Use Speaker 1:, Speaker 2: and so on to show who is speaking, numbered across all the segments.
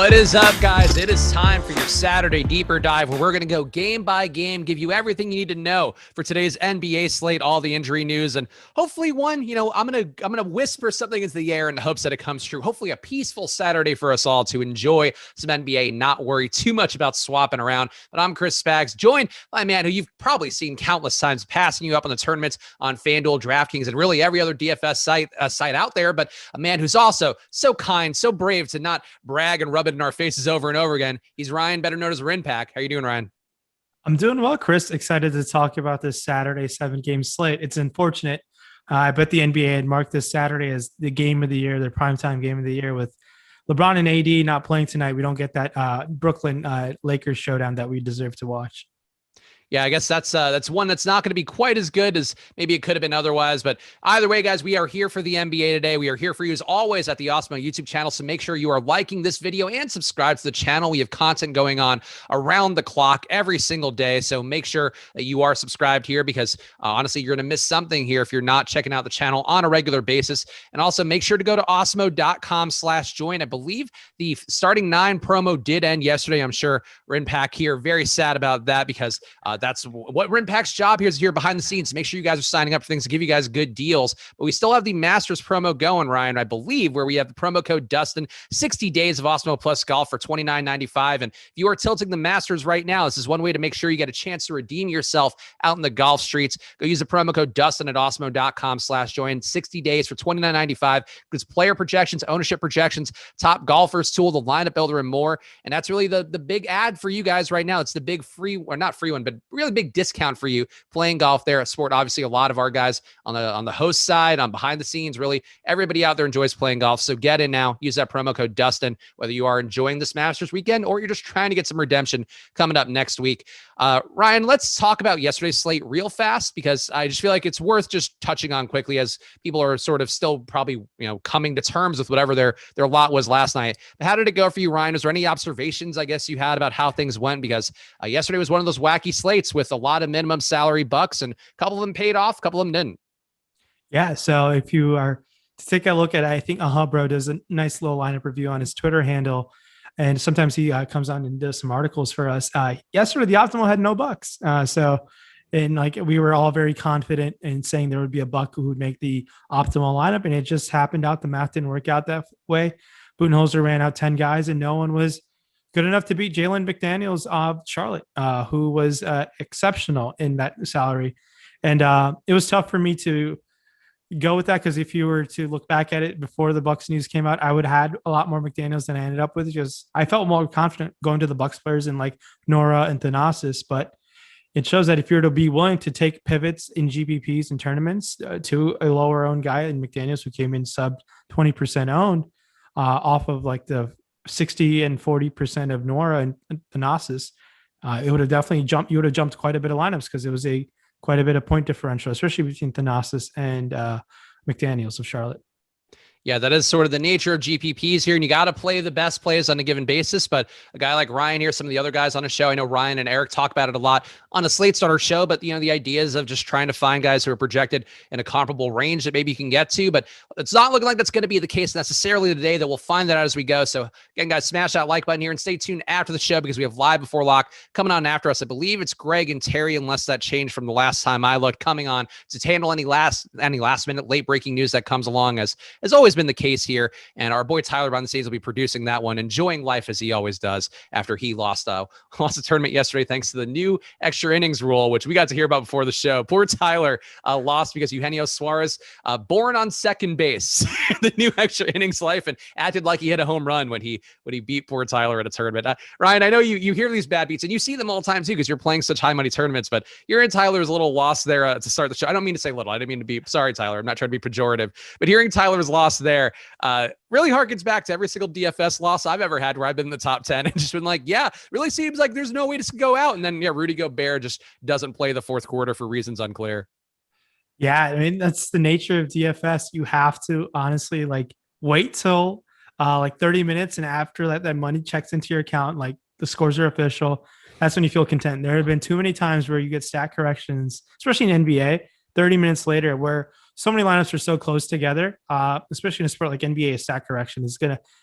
Speaker 1: What is up, guys? It is time for your Saturday Deeper Dive, where we're going to go game by game, give you everything you need to know for today's NBA slate, all the injury news, and hopefully one, I'm gonna whisper something into the air in the hopes that it comes true. Hopefully a peaceful Saturday for us all to enjoy some NBA, not worry too much about swapping around. But I'm Chris Spags, joined by a man who you've probably seen countless times passing you up on the tournaments on FanDuel, DraftKings, and really every other DFS site out there, but a man who's also so kind, so brave to not brag and rub it in our faces over and over again. He's Rayen, better known as Rayen. How are you doing, Rayen?
Speaker 2: I'm doing well, Chris. Excited to talk about this Saturday 7-game slate. It's unfortunate. I bet the NBA had marked this Saturday as the game of the year, their primetime game of the year, with LeBron and AD not playing tonight. We don't get that Brooklyn Lakers showdown that we deserve to watch.
Speaker 1: Yeah, I guess that's one that's not going to be quite as good as maybe it could have been otherwise. But either way, guys, we are here for the NBA today. We are here for you as always at the Awesemo YouTube channel. So make sure you are liking this video and subscribe to the channel. We have content going on around the clock every single day. So make sure that you are subscribed here because honestly, you're going to miss something here if you're not checking out the channel on a regular basis. And also make sure to go to awesemo.com/join. I believe the starting 9 promo did end yesterday. I'm sure Rinpak here very sad about that because that's what Rinpak's job here is here behind the scenes. Make sure you guys are signing up for things to give you guys good deals. But we still have the Masters promo going, Rayen, I believe, where we have the promo code Dustin, 60 days of Awesemo Plus golf for $29.95. And if you are tilting the Masters right now, this is one way to make sure you get a chance to redeem yourself out in the golf streets. Go use the promo code Dustin at awesemo.com/join. 60 days for $29.95. Because player projections, ownership projections, top golfers tool, the lineup builder, and more. And that's really the big ad for you guys right now. It's the big free, or not free one, but really big discount for you playing golf there at Sport. Obviously, a lot of our guys on the host side, on behind the scenes, really everybody out there enjoys playing golf. So get in now, use that promo code Dustin, whether you are enjoying this Masters weekend or you're just trying to get some redemption coming up next week. Rayen, let's talk about yesterday's slate real fast because I just feel like it's worth just touching on quickly as people are sort of still probably, coming to terms with whatever their lot was last night. But how did it go for you, Rayen? Was there any observations, I guess, you had about how things went? Because yesterday was one of those wacky slates with a lot of minimum salary bucks, and a couple of them paid off, a couple of them didn't.
Speaker 2: Yeah, so if you are to take a look at it, I think Bro does a nice little lineup review on his Twitter handle, and sometimes he comes on and does some articles for us. Yesterday, the Optimal had no bucks, we were all very confident in saying there would be a buck who would make the optimal lineup, and it just happened out. The math didn't work out that way. Budenholzer ran out 10 guys, and no one was good enough to beat Jalen McDaniels of Charlotte, who was exceptional in that salary. And it was tough for me to go with that because if you were to look back at it before the Bucks news came out, I would have had a lot more McDaniels than I ended up with because I felt more confident going to the Bucks players in like Nora and Thanasis. But it shows that if you're to be willing to take pivots in GPPs and tournaments to a lower owned guy in McDaniels who came in sub 20% owned off of like the 60 and 40% of Nora and Thanasis, it would have definitely jumped. You would have jumped quite a bit of lineups because it was quite a bit of point differential, especially between Thanasis and McDaniels of Charlotte.
Speaker 1: Yeah, that is sort of the nature of GPPs here, and you got to play the best plays on a given basis. But a guy like Rayen here, some of the other guys on the show, I know Rayen and Eric talk about it a lot on a Slate Starter show, but the ideas of just trying to find guys who are projected in a comparable range that maybe you can get to, but it's not looking like that's going to be the case necessarily today. That we'll find that out as we go. So again, guys, smash that like button here and stay tuned after the show because we have Live Before Lock coming on after us. I believe it's Greg and Terry, unless that changed from the last time I looked, coming on to handle any last minute late breaking news that comes along, as has always been the case here. And our boy Tyler behind the scenes will be producing that one, enjoying life as he always does after he lost the tournament yesterday thanks to the new extra innings rule, which we got to hear about before the show. Poor Tyler lost because Eugenio Suarez, born on second base, the new extra innings life, and acted like he hit a home run when he beat poor Tyler at a tournament. Rayen, I know you hear these bad beats and you see them all the time too because you're playing such high money tournaments, but you're in Tyler's little loss there to start the show. I don't mean to say little. I didn't mean to be sorry, Tyler. I'm not trying to be pejorative, but hearing Tyler's loss there really harkens back to every single DFS loss I've ever had where I've been in the top 10 and just been like, yeah, really seems like there's no way to go out. And then, Rudy Gobert just doesn't play the fourth quarter for reasons unclear.
Speaker 2: Yeah, I mean, that's the nature of DFS. You have to honestly wait till 30 minutes and after that money checks into your account, like the scores are official. That's when you feel content. There have been too many times where you get stat corrections, especially in NBA, 30 minutes later, where so many lineups are so close together, especially in a sport like NBA, a stack correction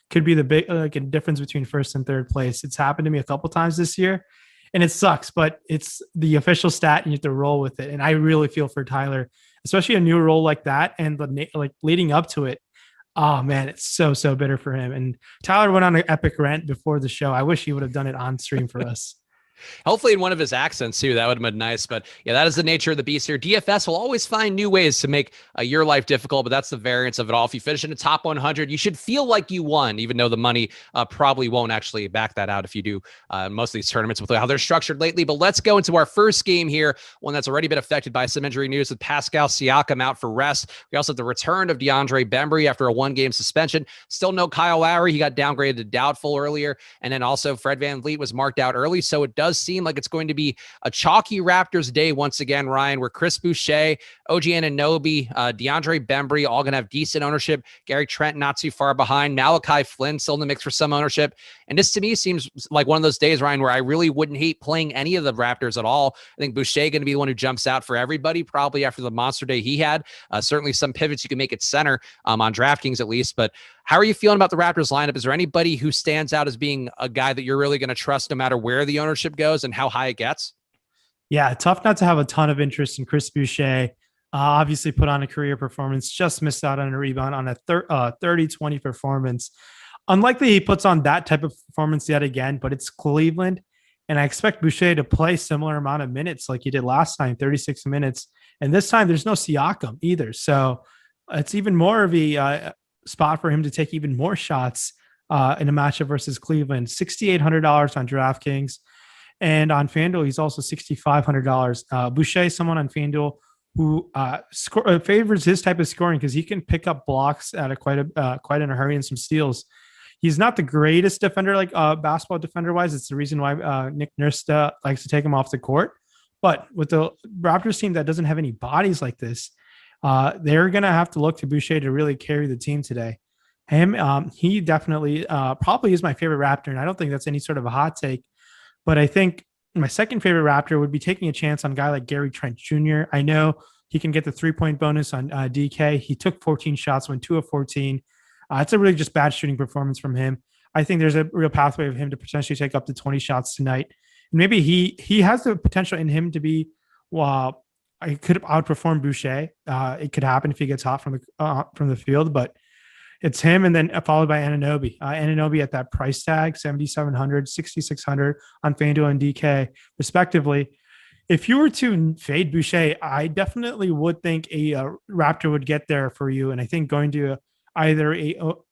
Speaker 2: could be the big like a difference between first and third place. It's happened to me a couple times this year, and it sucks, but it's the official stat, and you have to roll with it. And I really feel for Tyler, especially a new role like that, and like leading up to it. Oh man, it's so bitter for him. And Tyler went on an epic rant before the show. I wish he would have done it on stream for us.
Speaker 1: Hopefully in one of his accents too. That would have been nice. But yeah, that is the nature of the beast here. DFS will always find new ways to make your life difficult, but that's the variance of it all. If you finish in the top 100, you should feel like you won, even though the money probably won't actually back that out if you do most of these tournaments with how they're structured lately. But let's go into our first game here, one that's already been affected by some injury news with Pascal Siakam out for rest. We also have the return of DeAndre Bembry after a one-game suspension. Still no Kyle Lowry. He got downgraded to doubtful earlier. And then also Fred VanVleet was marked out early. So it does seem like it's going to be a chalky Raptors day once again, Ryan, where Chris Boucher, OG Anunoby, DeAndre Bembry, all going to have decent ownership. Gary Trent not too far behind. Malachi Flynn still in the mix for some ownership. And this to me seems like one of those days, Ryan, where I really wouldn't hate playing any of the Raptors at all. I think Boucher going to be the one who jumps out for everybody, probably after the monster day he had. Certainly some pivots you can make at center on DraftKings at least. But how are you feeling about the Raptors lineup? Is there anybody who stands out as being a guy that you're really going to trust no matter where the ownership goes and how high it gets?
Speaker 2: Yeah, tough not to have a ton of interest in Chris Boucher. Obviously put on a career performance, just missed out on a rebound on a 30-20 performance. Unlikely he puts on that type of performance yet again, but it's Cleveland. And I expect Boucher to play similar amount of minutes like he did last time, 36 minutes. And this time there's no Siakam either. So it's even more of a spot for him to take even more shots in a matchup versus Cleveland. $6,800 on DraftKings. And on FanDuel, he's also $6,500. Boucher, someone on FanDuel who favors his type of scoring because he can pick up blocks at quite in a hurry and some steals. He's not the greatest defender, like basketball defender wise. It's the reason why Nick Nurse likes to take him off the court. But with the Raptors team that doesn't have any bodies like this, they're going to have to look to Boucher to really carry the team today. He definitely probably is my favorite Raptor, and I don't think that's any sort of a hot take. But I think my second favorite Raptor would be taking a chance on a guy like Gary Trent Jr. I know he can get the 3-point bonus on DK. He took 14 shots, went 2 of 14. It's a really just bad shooting performance from him. I think there's a real pathway of him to potentially take up to 20 shots tonight. And maybe he has the potential in him to be, well, I could outperform Boucher. It could happen if he gets hot from the field, but it's him, and then followed by Anunoby. Anunoby at that price tag, 7,700, 6,600 on FanDuel and DK, respectively. If you were to fade Boucher, I definitely would think a Raptor would get there for you. And I think going to either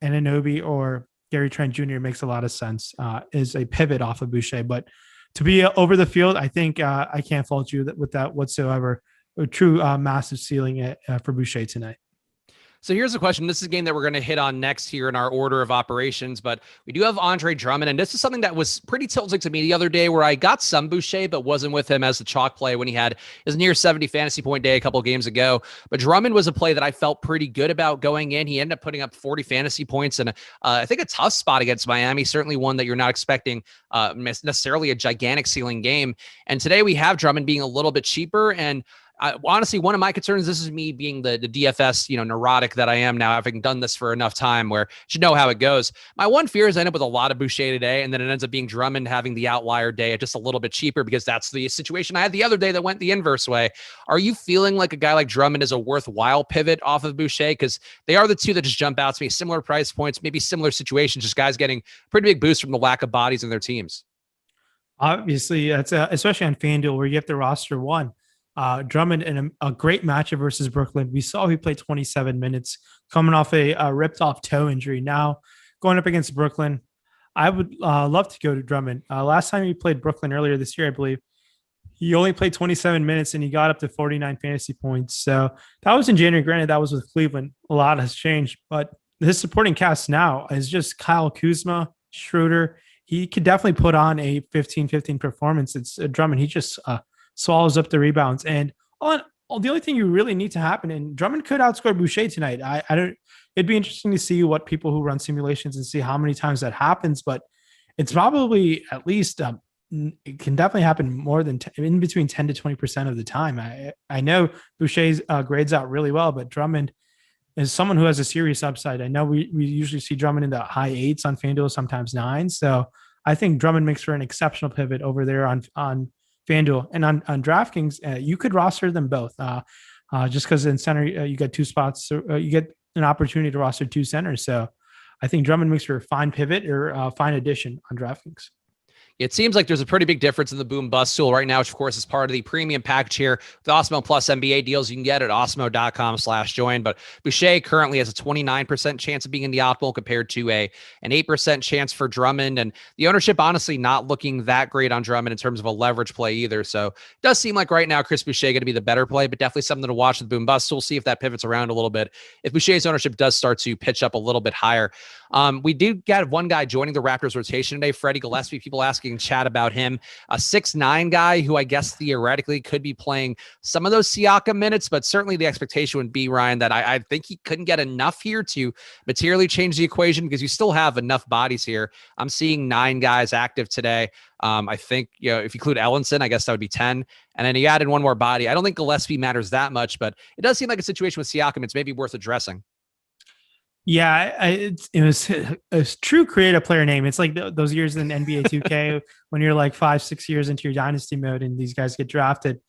Speaker 2: Anunoby or Gary Trent Jr. makes a lot of sense as a pivot off of Boucher. But to be over the field, I think I can't fault you with that whatsoever. A true massive ceiling for Boucher tonight.
Speaker 1: So here's a question. This is a game that we're going to hit on next here in our order of operations, but we do have Andre Drummond, and this is something that was pretty tilting to me the other day where I got some Boucher, but wasn't with him as the chalk play when he had his near 70 fantasy point day a couple of games ago. But Drummond was a play that I felt pretty good about going in. He ended up putting up 40 fantasy points, and I think a tough spot against Miami, certainly one that you're not expecting necessarily a gigantic ceiling game. And today we have Drummond being a little bit cheaper, and honestly, one of my concerns, this is me being the DFS, neurotic that I am now, having done this for enough time where I should know how it goes. My one fear is I end up with a lot of Boucher today, and then it ends up being Drummond having the outlier day at just a little bit cheaper because that's the situation I had the other day that went the inverse way. Are you feeling like a guy like Drummond is a worthwhile pivot off of Boucher? Because they are the two that just jump out to me. Similar price points, maybe similar situations, just guys getting pretty big boost from the lack of bodies in their teams.
Speaker 2: Obviously, that's especially on FanDuel where you have to roster one. Drummond in a great matchup versus Brooklyn. We saw he played 27 minutes coming off a ripped off toe injury. Now going up against Brooklyn, I would love to go to Drummond. Last time he played Brooklyn earlier this year, I believe he only played 27 minutes and he got up to 49 fantasy points. So that was in January. Granted, that was with Cleveland. A lot has changed, but his supporting cast now is just Kyle Kuzma, Schroeder. He could definitely put on a 15-15 performance. It's Drummond. He just swallows up the rebounds. And the only thing you really need to happen, and Drummond could outscore Boucher tonight. I don't. It'd be interesting to see what people who run simulations and see how many times that happens. But it's probably at least it can definitely happen more than in between 10 to 20% of the time. I know Boucher's grades out really well, but Drummond is someone who has a serious upside. I know we usually see Drummond in the high 8s on FanDuel, sometimes 9. So I think Drummond makes for an exceptional pivot over there on FanDuel. And on DraftKings, you could roster them both. Just because in center, you get 2 spots, you get an opportunity to roster 2 centers. So I think Drummond makes for a fine pivot or a fine addition on DraftKings.
Speaker 1: It seems like there's a pretty big difference in the boom bust tool right now, which of course is part of the premium package here. The Awesemo Plus NBA deals you can get at awesemo.com/join. But Boucher currently has a 29% chance of being in the optimal compared to an 8% chance for Drummond. And the ownership honestly not looking that great on Drummond in terms of a leverage play either. So it does seem like right now Chris Boucher going to be the better play, but definitely something to watch with the boom bust tool. See if that pivots around a little bit. If Boucher's ownership does start to pitch up a little bit higher. We do get one guy joining the Raptors rotation today, Freddie Gillespie. People asking in chat about him, a 6'9" guy who I guess theoretically could be playing some of those Siakam minutes, but certainly the expectation would be, Ryan, that I think he couldn't get enough here to materially change the equation because you still have enough bodies here. I'm seeing 9 guys active today. I think, if you include Ellenson, I guess that would be 10. And then you add in one more body. I don't think Gillespie matters that much, but it does seem like a situation with Siakam. It's maybe worth addressing.
Speaker 2: Yeah, it was a true creative player name. It's like those years in NBA 2K when you're like 5-6 years into your dynasty mode and these guys get drafted.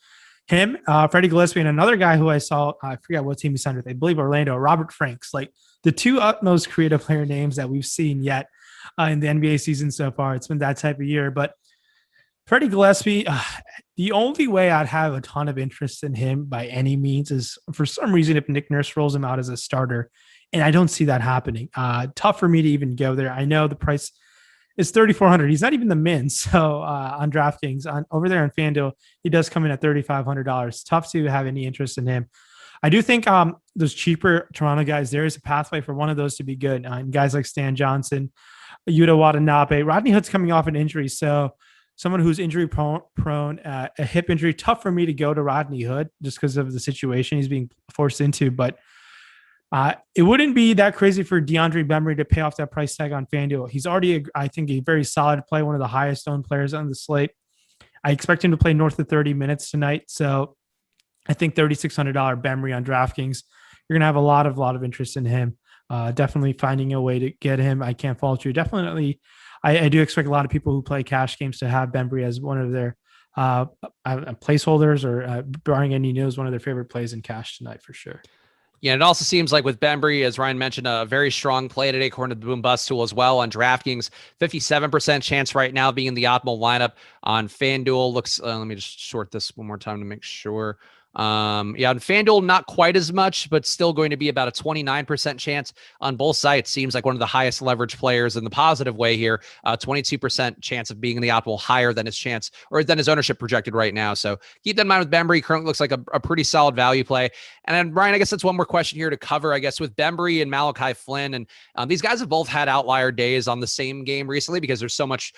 Speaker 2: Him, Freddie Gillespie, and another guy who I saw, I forget what team he signed with, I believe Orlando, Robert Franks, like the 2 utmost creative player names that we've seen yet in the NBA season so far. It's been that type of year. But Freddie Gillespie, the only way I'd have a ton of interest in him by any means is for some reason if Nick Nurse rolls him out as a starter. And I don't see that happening. Tough for me to even go there. I know the price is $3,400. He's not even the min. So on DraftKings, over there on FanDuel, he does come in at $3,500. Tough to have any interest in him. I do think those cheaper Toronto guys, there is a pathway for one of those to be good. Guys like Stan Johnson, Yuta Watanabe. Rodney Hood's coming off an injury. So someone who's injury prone, a hip injury, tough for me to go to Rodney Hood just because of the situation he's being forced into. But it wouldn't be that crazy for DeAndre Bembry to pay off that price tag on FanDuel. He's already, I think, a very solid play, one of the highest owned players on the slate. I expect him to play north of 30 minutes tonight. So I think $3,600 Bembry on DraftKings, you're going to have a lot of interest in him. Definitely finding a way to get him. I can't fault you. Definitely, I do expect a lot of people who play cash games to have Bembry as one of their placeholders or barring any news, one of their favorite plays in cash tonight for sure.
Speaker 1: Yeah, it also seems like with Bembry, as Ryan mentioned, a very strong play today, according to the Boom Bust tool as well on DraftKings. 57% chance right now being in the optimal lineup on FanDuel. Looks, let me just short this one more time to make sure. On FanDuel, not quite as much, but still going to be about a 29% chance on both sites. Seems like one of the highest leverage players in the positive way here. 22% chance of being in the optimal, higher than his chance or than his ownership projected right now. So keep that in mind with Bembry. Currently looks like a pretty solid value play. And then Ryan, I guess that's one more question here to cover, I guess, with Bembry and Malachi Flynn. And these guys have both had outlier days on the same game recently because there's so much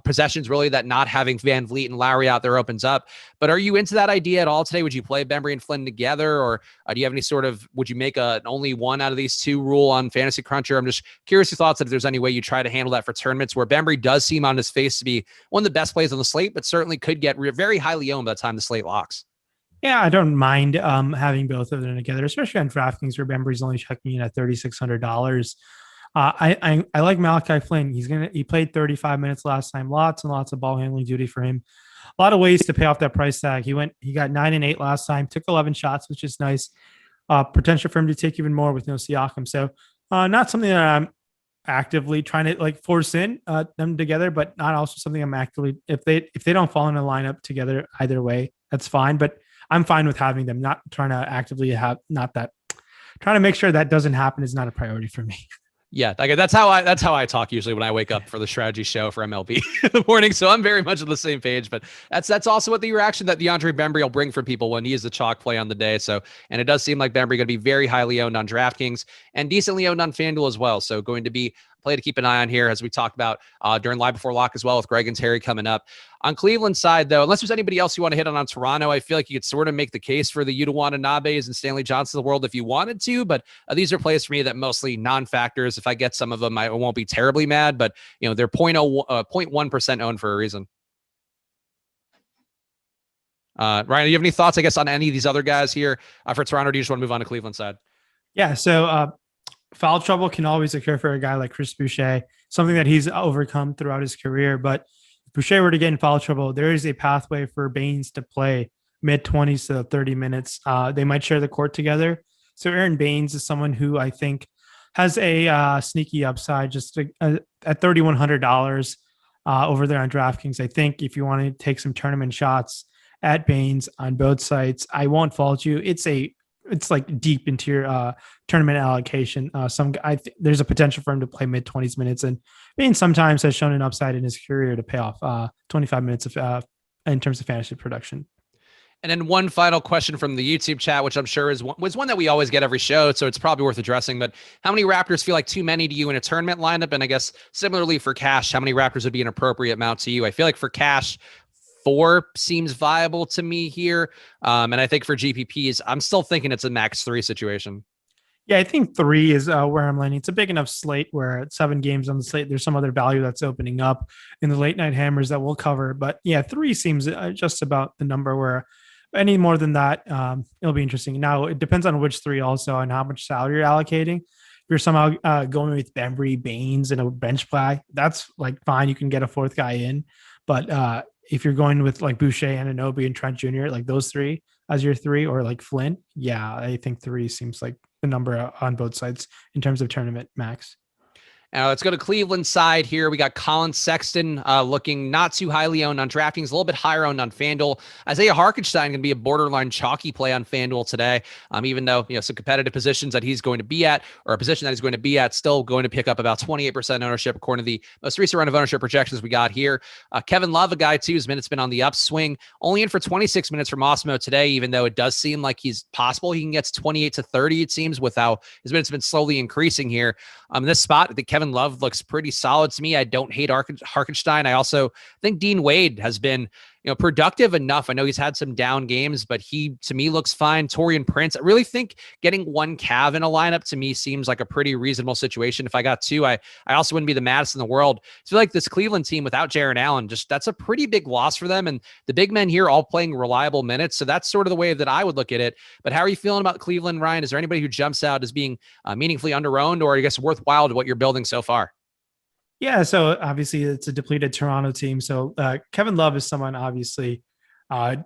Speaker 1: possessions really that not having Van Vliet and Lowry out there opens up. But are you into that idea at all today? Would you play Bembry and Flynn together, or do you have any sort of, would you make an only one out of these 2 rule on Fantasy Cruncher? I'm just curious your thoughts if there's any way you try to handle that for tournaments where Bembry does seem on his face to be one of the best plays on the slate, but certainly could get very highly owned by the time the slate locks.
Speaker 2: Yeah, I don't mind having both of them together, especially on DraftKings where Bembry's only checking in at $3,600. I like Malachi Flynn. He played 35 minutes last time. Lots and lots of ball handling duty for him. A lot of ways to pay off that price tag. He got 9 and 8 last time, took 11 shots, which is nice. Potential for him to take even more with no Siakam. So not something that I'm actively trying to like force in them together, but not also something I'm actively, if they don't fall in a lineup together either way, that's fine. But I'm fine with having them, not trying to actively trying to make sure that doesn't happen is not a priority for me.
Speaker 1: Yeah, like that's how I talk usually when I wake up for the strategy show for MLB in the morning. So I'm very much on the same page. But that's also what the reaction that DeAndre Bembry will bring for people when he is the chalk play on the day. So, and it does seem like Bembry going to be very highly owned on DraftKings and decently owned on FanDuel as well. So going to be play to keep an eye on here, as we talked about during Live Before Lock as well with Greg and Terry coming up. On Cleveland side, though, unless there's anybody else you want to hit on Toronto, I feel like you could sort of make the case for the Yuta Watanabes and Stanley Johnsons of the world if you wanted to, but these are plays for me that mostly non-factors. If I get some of them, I won't be terribly mad, but they're 0.1% owned for a reason. Ryan, do you have any thoughts, I guess, on any of these other guys here for Toronto? Or do you just want to move on to Cleveland side?
Speaker 2: Yeah. So foul trouble can always occur for a guy like Chris Boucher, something that he's overcome throughout his career. But if Boucher were to get in foul trouble, there is a pathway for Baines to play mid-20s to 30 minutes. They might share the court together. So Aaron Baines is someone who I think has a sneaky upside just at $3,100 over there on DraftKings. I think if you want to take some tournament shots at Baines on both sites, I won't fault you. It's like deep into your tournament allocation. There's a potential for him to play mid-20s minutes, and Baines sometimes has shown an upside in his career to pay off 25 minutes of in terms of fantasy production.
Speaker 1: And then one final question from the YouTube chat, which I'm sure was one that we always get every show, so it's probably worth addressing. But how many Raptors feel like too many to you in a tournament lineup? And I guess similarly for cash, how many Raptors would be an appropriate amount to you? I feel like for cash, 4 seems viable to me here. And I think for GPPs, I'm still thinking it's a max 3 situation.
Speaker 2: Yeah, I think 3 is where I'm landing. It's a big enough slate where at 7 games on the slate, there's some other value that's opening up in the late night hammers that we'll cover. But yeah, 3 seems just about the number where any more than that, it'll be interesting. Now, it depends on which 3 also and how much salary you're allocating. If you're somehow going with Bembry, Baines, and a bench play, that's like fine. You can get a 4th guy in. But if you're going with like Boucher, Anunoby, and Trent Jr., like those 3 as your 3, or like Flynn, yeah, I think 3 seems like the number on both sides in terms of tournament max.
Speaker 1: Now let's go to Cleveland side here. We got Colin Sexton looking not too highly owned on DraftKings, a little bit higher owned on FanDuel. Isaiah Hartenstein going to be a borderline chalky play on FanDuel today, even though some competitive positions that he's going to be at, or a position that he's going to be at, still going to pick up about 28% ownership according to the most recent round of ownership projections we got here. Kevin Love, a guy too, whose minutes been on the upswing, only in for 26 minutes from Awesemo today, even though it does seem like he's possible he can get to 28 to 30, it seems, with how his minutes have been slowly increasing here. In this spot, I think Kevin Love looks pretty solid to me. I don't hate Hartenstein. I also think Dean Wade has been productive enough. I know he's had some down games, but he, to me, looks fine. Taurean Prince, I really think getting 1 Cav in a lineup to me seems like a pretty reasonable situation. If I got 2, I also wouldn't be the maddest in the world. I feel like this Cleveland team without Jaren Allen, that's a pretty big loss for them. And the big men here all playing reliable minutes. So that's sort of the way that I would look at it. But how are you feeling about Cleveland, Ryan? Is there anybody who jumps out as being meaningfully underowned, or I guess worthwhile to what you're building so far?
Speaker 2: Yeah, so obviously it's a depleted Toronto team. So Kevin Love is someone obviously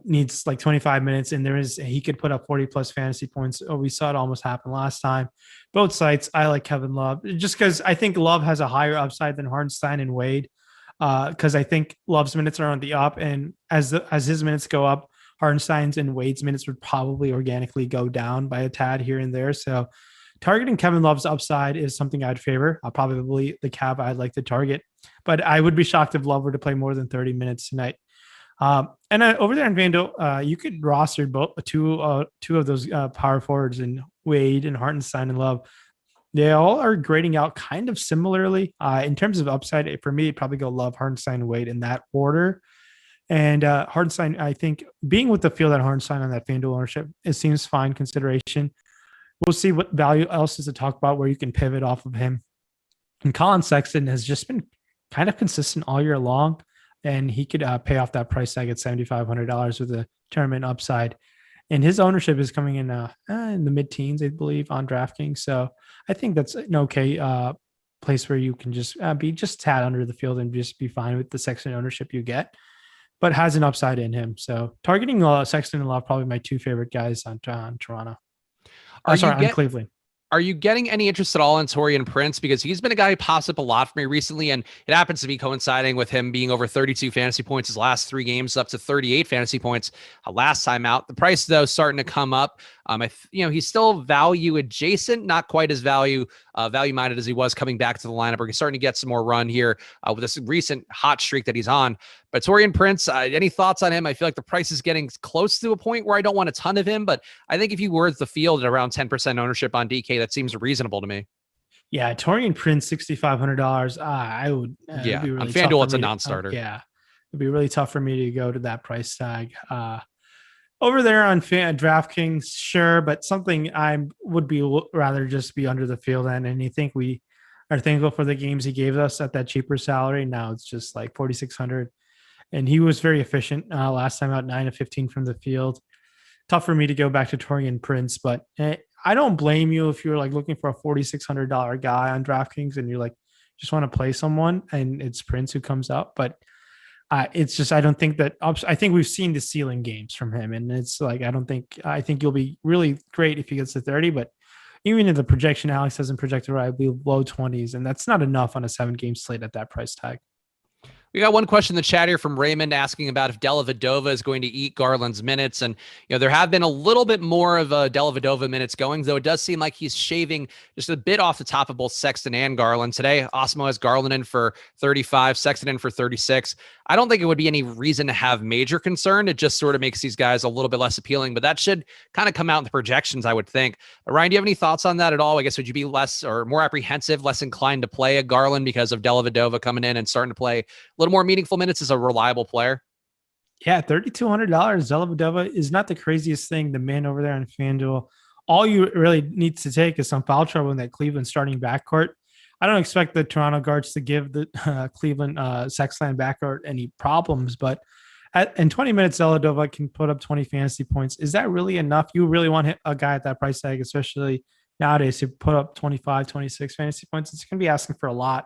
Speaker 2: needs like 25 minutes, and he could put up 40 plus fantasy points. We saw it almost happen last time. Both sites, I like Kevin Love just because I think Love has a higher upside than Hartenstein and Wade. Because I think Love's minutes are on the up, and as his minutes go up, Hartenstein's and Wade's minutes would probably organically go down by a tad here and there. So targeting Kevin Love's upside is something I'd favor. Probably the cab I'd like to target, but I would be shocked if Love were to play more than 30 minutes tonight. And over there in FanDuel, you could roster two of those power forwards in Wade and Hartenstein and Love. They all are grading out kind of similarly in terms of upside. For me, it'd probably go Love, Hartenstein, and Wade in that order. And Hartenstein, I think being with the field at Hartenstein on that FanDuel ownership, it seems fine consideration. We'll see what value else is to talk about where you can pivot off of him. And Colin Sexton has just been kind of consistent all year long, and he could pay off that price tag at $7,500 with a tournament upside. And his ownership is coming in the mid-teens, I believe, on DraftKings. So I think that's an okay place where you can just be just tad under the field and just be fine with the Sexton ownership you get, but has an upside in him. So targeting Sexton and Love, probably my 2 favorite guys on Toronto. On Cleveland.
Speaker 1: Are you getting any interest at all in Taurean Prince? Because he's been a guy who pops up a lot for me recently, and it happens to be coinciding with him being over 32 fantasy points his last 3 games, up to 38 fantasy points last time out. The price, though, starting to come up. He's still value adjacent, not quite as value minded as he was coming back to the lineup. He's starting to get some more run here with this recent hot streak that he's on. But Taurean Prince, any thoughts on him? I feel like the price is getting close to a point where I don't want a ton of him, but I think if you were the field at around 10% ownership on DK, that seems reasonable to me.
Speaker 2: Yeah, Taurean Prince, $6,500. I would.
Speaker 1: Really on FanDuel, it's a non-starter.
Speaker 2: It'd be really tough for me to go to that price tag. Over there on DraftKings, sure, but something I would rather just be under the field in. And you think we are thankful for the games he gave us at that cheaper salary. Now it's just like $4,600. and he was very efficient last time out, 9 of 15 from the field. Tough for me to go back to Torian Prince, but I don't blame you if you're like looking for a $4,600 guy on DraftKings and you're like, just want to play someone and it's Prince who comes up. But it's just, I don't think that, I think we've seen the ceiling games from him. And it's like, I think you'll be really great if he gets to 30, but even in the projection, Alex hasn't projected right, I believe low 20s. And that's not enough on a 7-game slate at that price tag.
Speaker 1: We got one question in the chat here from Raymond asking about if Dellavedova is going to eat Garland's minutes. And, there have been a little bit more of a Dellavedova minutes going, though it does seem like he's shaving just a bit off the top of both Sexton and Garland. Today, Awesemo has Garland in for 35, Sexton in for 36. I don't think it would be any reason to have major concern. It just sort of makes these guys a little bit less appealing, but that should kind of come out in the projections, I would think. Ryan, do you have any thoughts on that at all? I guess, would you be less or more apprehensive, less inclined to play a Garland because of Dellavedova coming in and starting to play little more meaningful minutes as a reliable player?
Speaker 2: Yeah, $3,200. Dellavedova is not the craziest thing. The man over there on FanDuel, all you really need to take is some foul trouble in that Cleveland starting backcourt. I don't expect the Toronto guards to give the Cleveland Sexland backcourt any problems, but in 20 minutes, Dellavedova can put up 20 fantasy points. Is that really enough? You really want a guy at that price tag, especially nowadays, to put up 25, 26 fantasy points? It's going to be asking for a lot.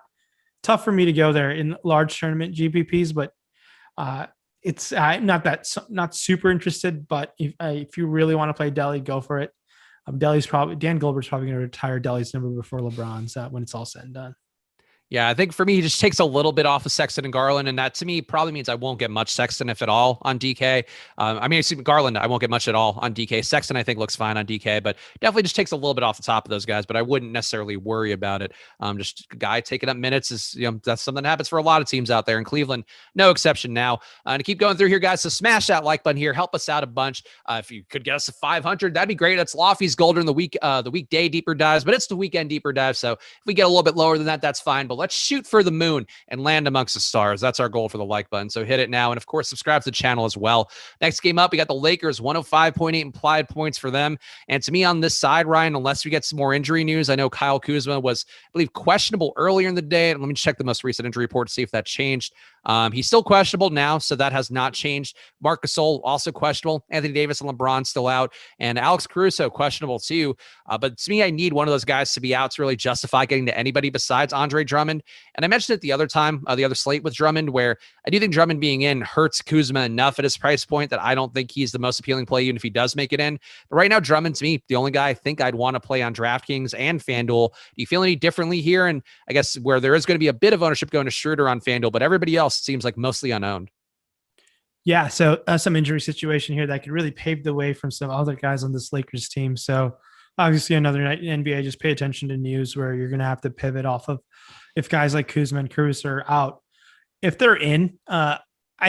Speaker 2: Tough for me to go there in large tournament GPPs, but it's not super interested. But if you really want to play Delly, go for it. Dan Gilbert's probably going to retire Delly's number before LeBron's when it's all said and done.
Speaker 1: Yeah, I think for me, he just takes a little bit off of Sexton and Garland, and that to me probably means I won't get much Sexton, if at all, on DK. Garland, I won't get much at all on DK. Sexton, I think, looks fine on DK, but definitely just takes a little bit off the top of those guys, but I wouldn't necessarily worry about it. Just a guy taking up minutes is, that's something that happens for a lot of teams out there, in Cleveland, no exception now. To keep going through here, guys, so smash that like button here. Help us out a bunch. If you could get us to 500, that'd be great. That's Lofty's goal during the weekday deeper dives, but it's the weekend deeper dive, so if we get a little bit lower than that, that's fine, but let's shoot for the moon and land amongst the stars. That's our goal for the like button. So hit it now. And of course, subscribe to the channel as well. Next game up, we got the Lakers, 105.8 implied points for them. And to me on this side, Ryan, unless we get some more injury news, I know Kyle Kuzma was, I believe, questionable earlier in the day. Let me check the most recent injury report to see if that changed. He's still questionable now, so that has not changed. Marc Gasol also questionable. Anthony Davis and LeBron still out. And Alex Caruso questionable too. But to me, I need one of those guys to be out to really justify getting to anybody besides Andre Drummond. And I mentioned it the other time, the other slate with Drummond, where I do think Drummond being in hurts Kuzma enough at his price point that I don't think he's the most appealing play, even if he does make it in. But right now, Drummond, to me, the only guy I think I'd want to play on DraftKings and FanDuel. Do you feel any differently here? And I guess where there is going to be a bit of ownership going to Schroeder on FanDuel, but everybody else seems like mostly unowned.
Speaker 2: Yeah, so some injury situation here that could really pave the way from some other guys on this Lakers team. So obviously another night in NBA, just pay attention to news where you're going to have to pivot off of if guys like Kuzma and Caruso are out. If they're in, I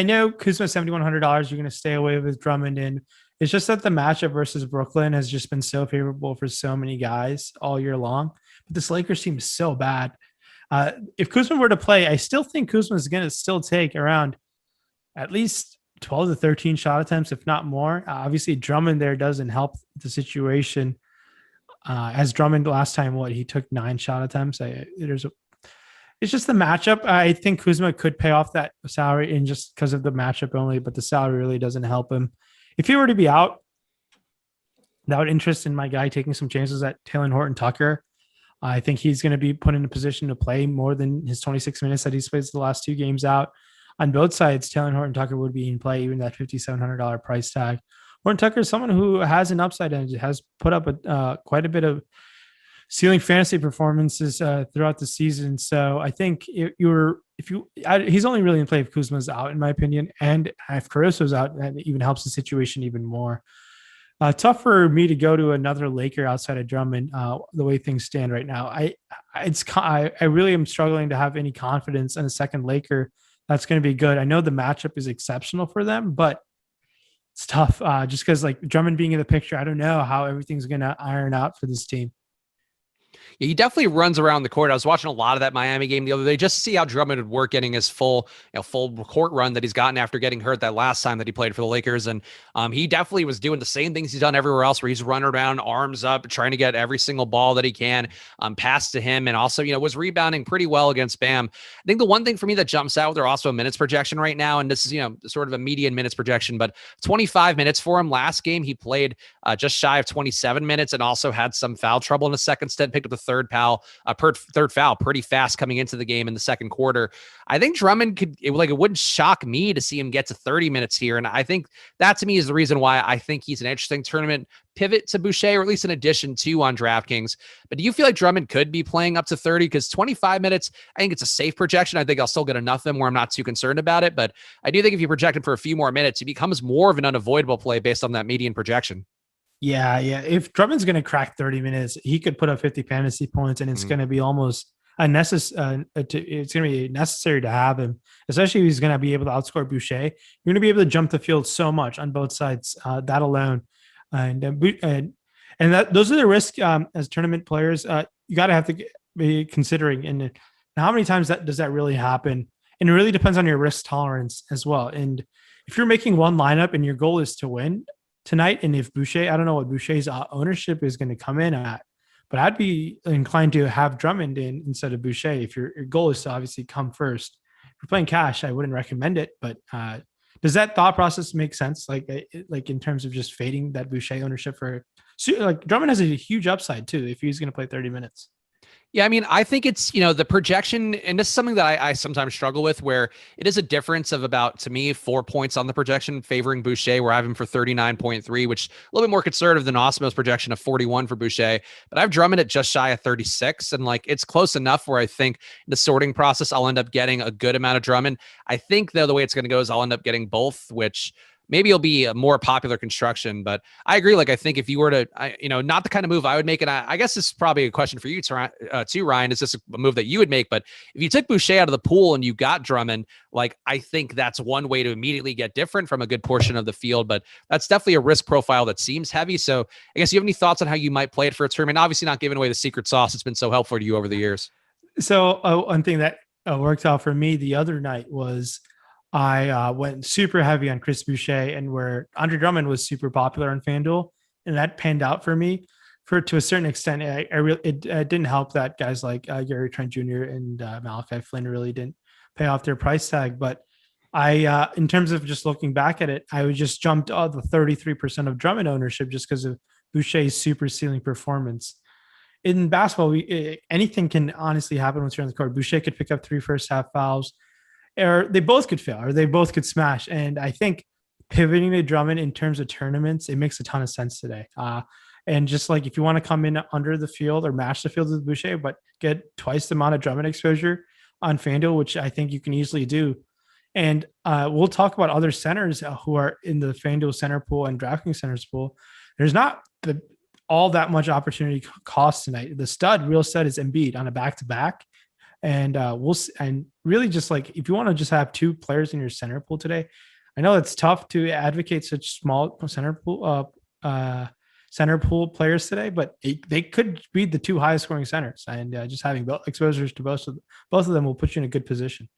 Speaker 2: know Kuzma $7,100, you're going to stay away with Drummond in. It's just that the matchup versus Brooklyn has just been so favorable for so many guys all year long. But this Lakers team is so bad. If Kuzma were to play, I still think Kuzma is going to still take around at least 12 to 13 shot attempts, if not more. Obviously, Drummond there doesn't help the situation. As Drummond last time, he took 9 shot attempts. It's just the matchup. I think Kuzma could pay off that salary in just because of the matchup only, but the salary really doesn't help him. If he were to be out, that would interest in my guy taking some chances at Taylor Horton-Tucker. I think he's going to be put in a position to play more than his 26 minutes that he's played the last 2 games out. On both sides, Taylor Horton-Tucker would be in play, even that $5,700 price tag. Horton-Tucker is someone who has an upside and has put up quite a bit of ceiling fantasy performances throughout the season. So I think he's only really in play if Kuzma's out, in my opinion, and if Caruso's out, that even helps the situation even more. Tough for me to go to another Laker outside of Drummond. The way things stand right now, I really am struggling to have any confidence in a second Laker that's going to be good. I know the matchup is exceptional for them, but it's tough just because like Drummond being in the picture. I don't know how everything's going to iron out for this team.
Speaker 1: Yeah, he definitely runs around the court. I was watching a lot of that Miami game the other day just to see how Drummond would work getting his full court run that he's gotten after getting hurt that last time that he played for the Lakers. And he definitely was doing the same things he's done everywhere else, where he's running around, arms up, trying to get every single ball that he can pass to him. And also, was rebounding pretty well against Bam. I think the one thing for me that jumps out, they're also a minutes projection right now. And this is, sort of a median minutes projection, but 25 minutes for him. Last game, he played just shy of 27 minutes and also had some foul trouble in the second stint, picked up the third foul pretty fast coming into the game in the second quarter. I think Drummond it wouldn't shock me to see him get to 30 minutes here. And I think that to me is the reason why I think he's an interesting tournament pivot to Boucher, or at least an addition to on DraftKings. But do you feel like Drummond could be playing up to 30? Because 25 minutes, I think it's a safe projection. I think I'll still get enough of them where I'm not too concerned about it. But I do think if you project him for a few more minutes, he becomes more of an unavoidable play based on that median projection.
Speaker 2: Yeah. If Drummond's going to crack 30 minutes, he could put up 50 fantasy points, and it's going to be almost it's going to be necessary to have him, especially if he's going to be able to outscore Boucher. You're going to be able to jump the field so much on both sides, that alone. And those are the risks as tournament players. You got to have to be considering. And how many times does that really happen? And it really depends on your risk tolerance as well. And if you're making one lineup and your goal is to win tonight, and if Boucher, I don't know what Boucher's ownership is going to come in at, but I'd be inclined to have Drummond in instead of Boucher. If your goal is to obviously come first. If you're playing cash, I wouldn't recommend it. But does that thought process make sense? Like in terms of just fading that Boucher ownership Drummond has a huge upside too if he's going to play 30 minutes.
Speaker 1: Yeah, I mean, I think it's, the projection, and this is something that I sometimes struggle with, where it is a difference of about, to me, 4 points on the projection favoring Boucher, where I have him for 39.3, which a little bit more conservative than Awesemo's projection of 41 for Boucher. But I've Drummond at just shy of 36, and it's close enough where I think the sorting process, I'll end up getting a good amount of Drummond. I think, though, the way it's going to go is I'll end up getting both, which maybe it'll be a more popular construction. But I agree. I think if you were to, not the kind of move I would make, and I guess this is probably a question for you too, Ryan, is this a move that you would make? But if you took Boucher out of the pool and you got Drummond, I think that's one way to immediately get different from a good portion of the field. But that's definitely a risk profile that seems heavy. So I guess you have any thoughts on how you might play it for a tournament? Obviously not giving away the secret sauce. It's been so helpful to you over the years.
Speaker 2: So one thing that worked out for me the other night was I went super heavy on Chris Boucher, and where Andre Drummond was super popular on FanDuel, and that panned out for me to a certain extent. It didn't help that guys like Gary Trent Jr. and Malachi Flynn really didn't pay off their price tag. But I, in terms of just looking back at it, I would just jumped the 33% of Drummond ownership just because of Boucher's super ceiling performance. In basketball, anything can honestly happen once you're on the court. Boucher could pick up 3 first half fouls, or they both could fail, or they both could smash. And I think pivoting to Drummond in terms of tournaments, it makes a ton of sense today. And just if you want to come in under the field or match the field with Boucher, but get twice the amount of Drummond exposure on FanDuel, which I think you can easily do. And we'll talk about other centers who are in the FanDuel center pool and DraftKings centers pool. There's not all that much opportunity cost tonight. The real stud is Embiid on a back-to-back. And and really just if you want to just have 2 players in your center pool today, I know it's tough to advocate such small center pool players today, but they could be the 2 highest scoring centers, and just having exposures to both of them will put you in a good position.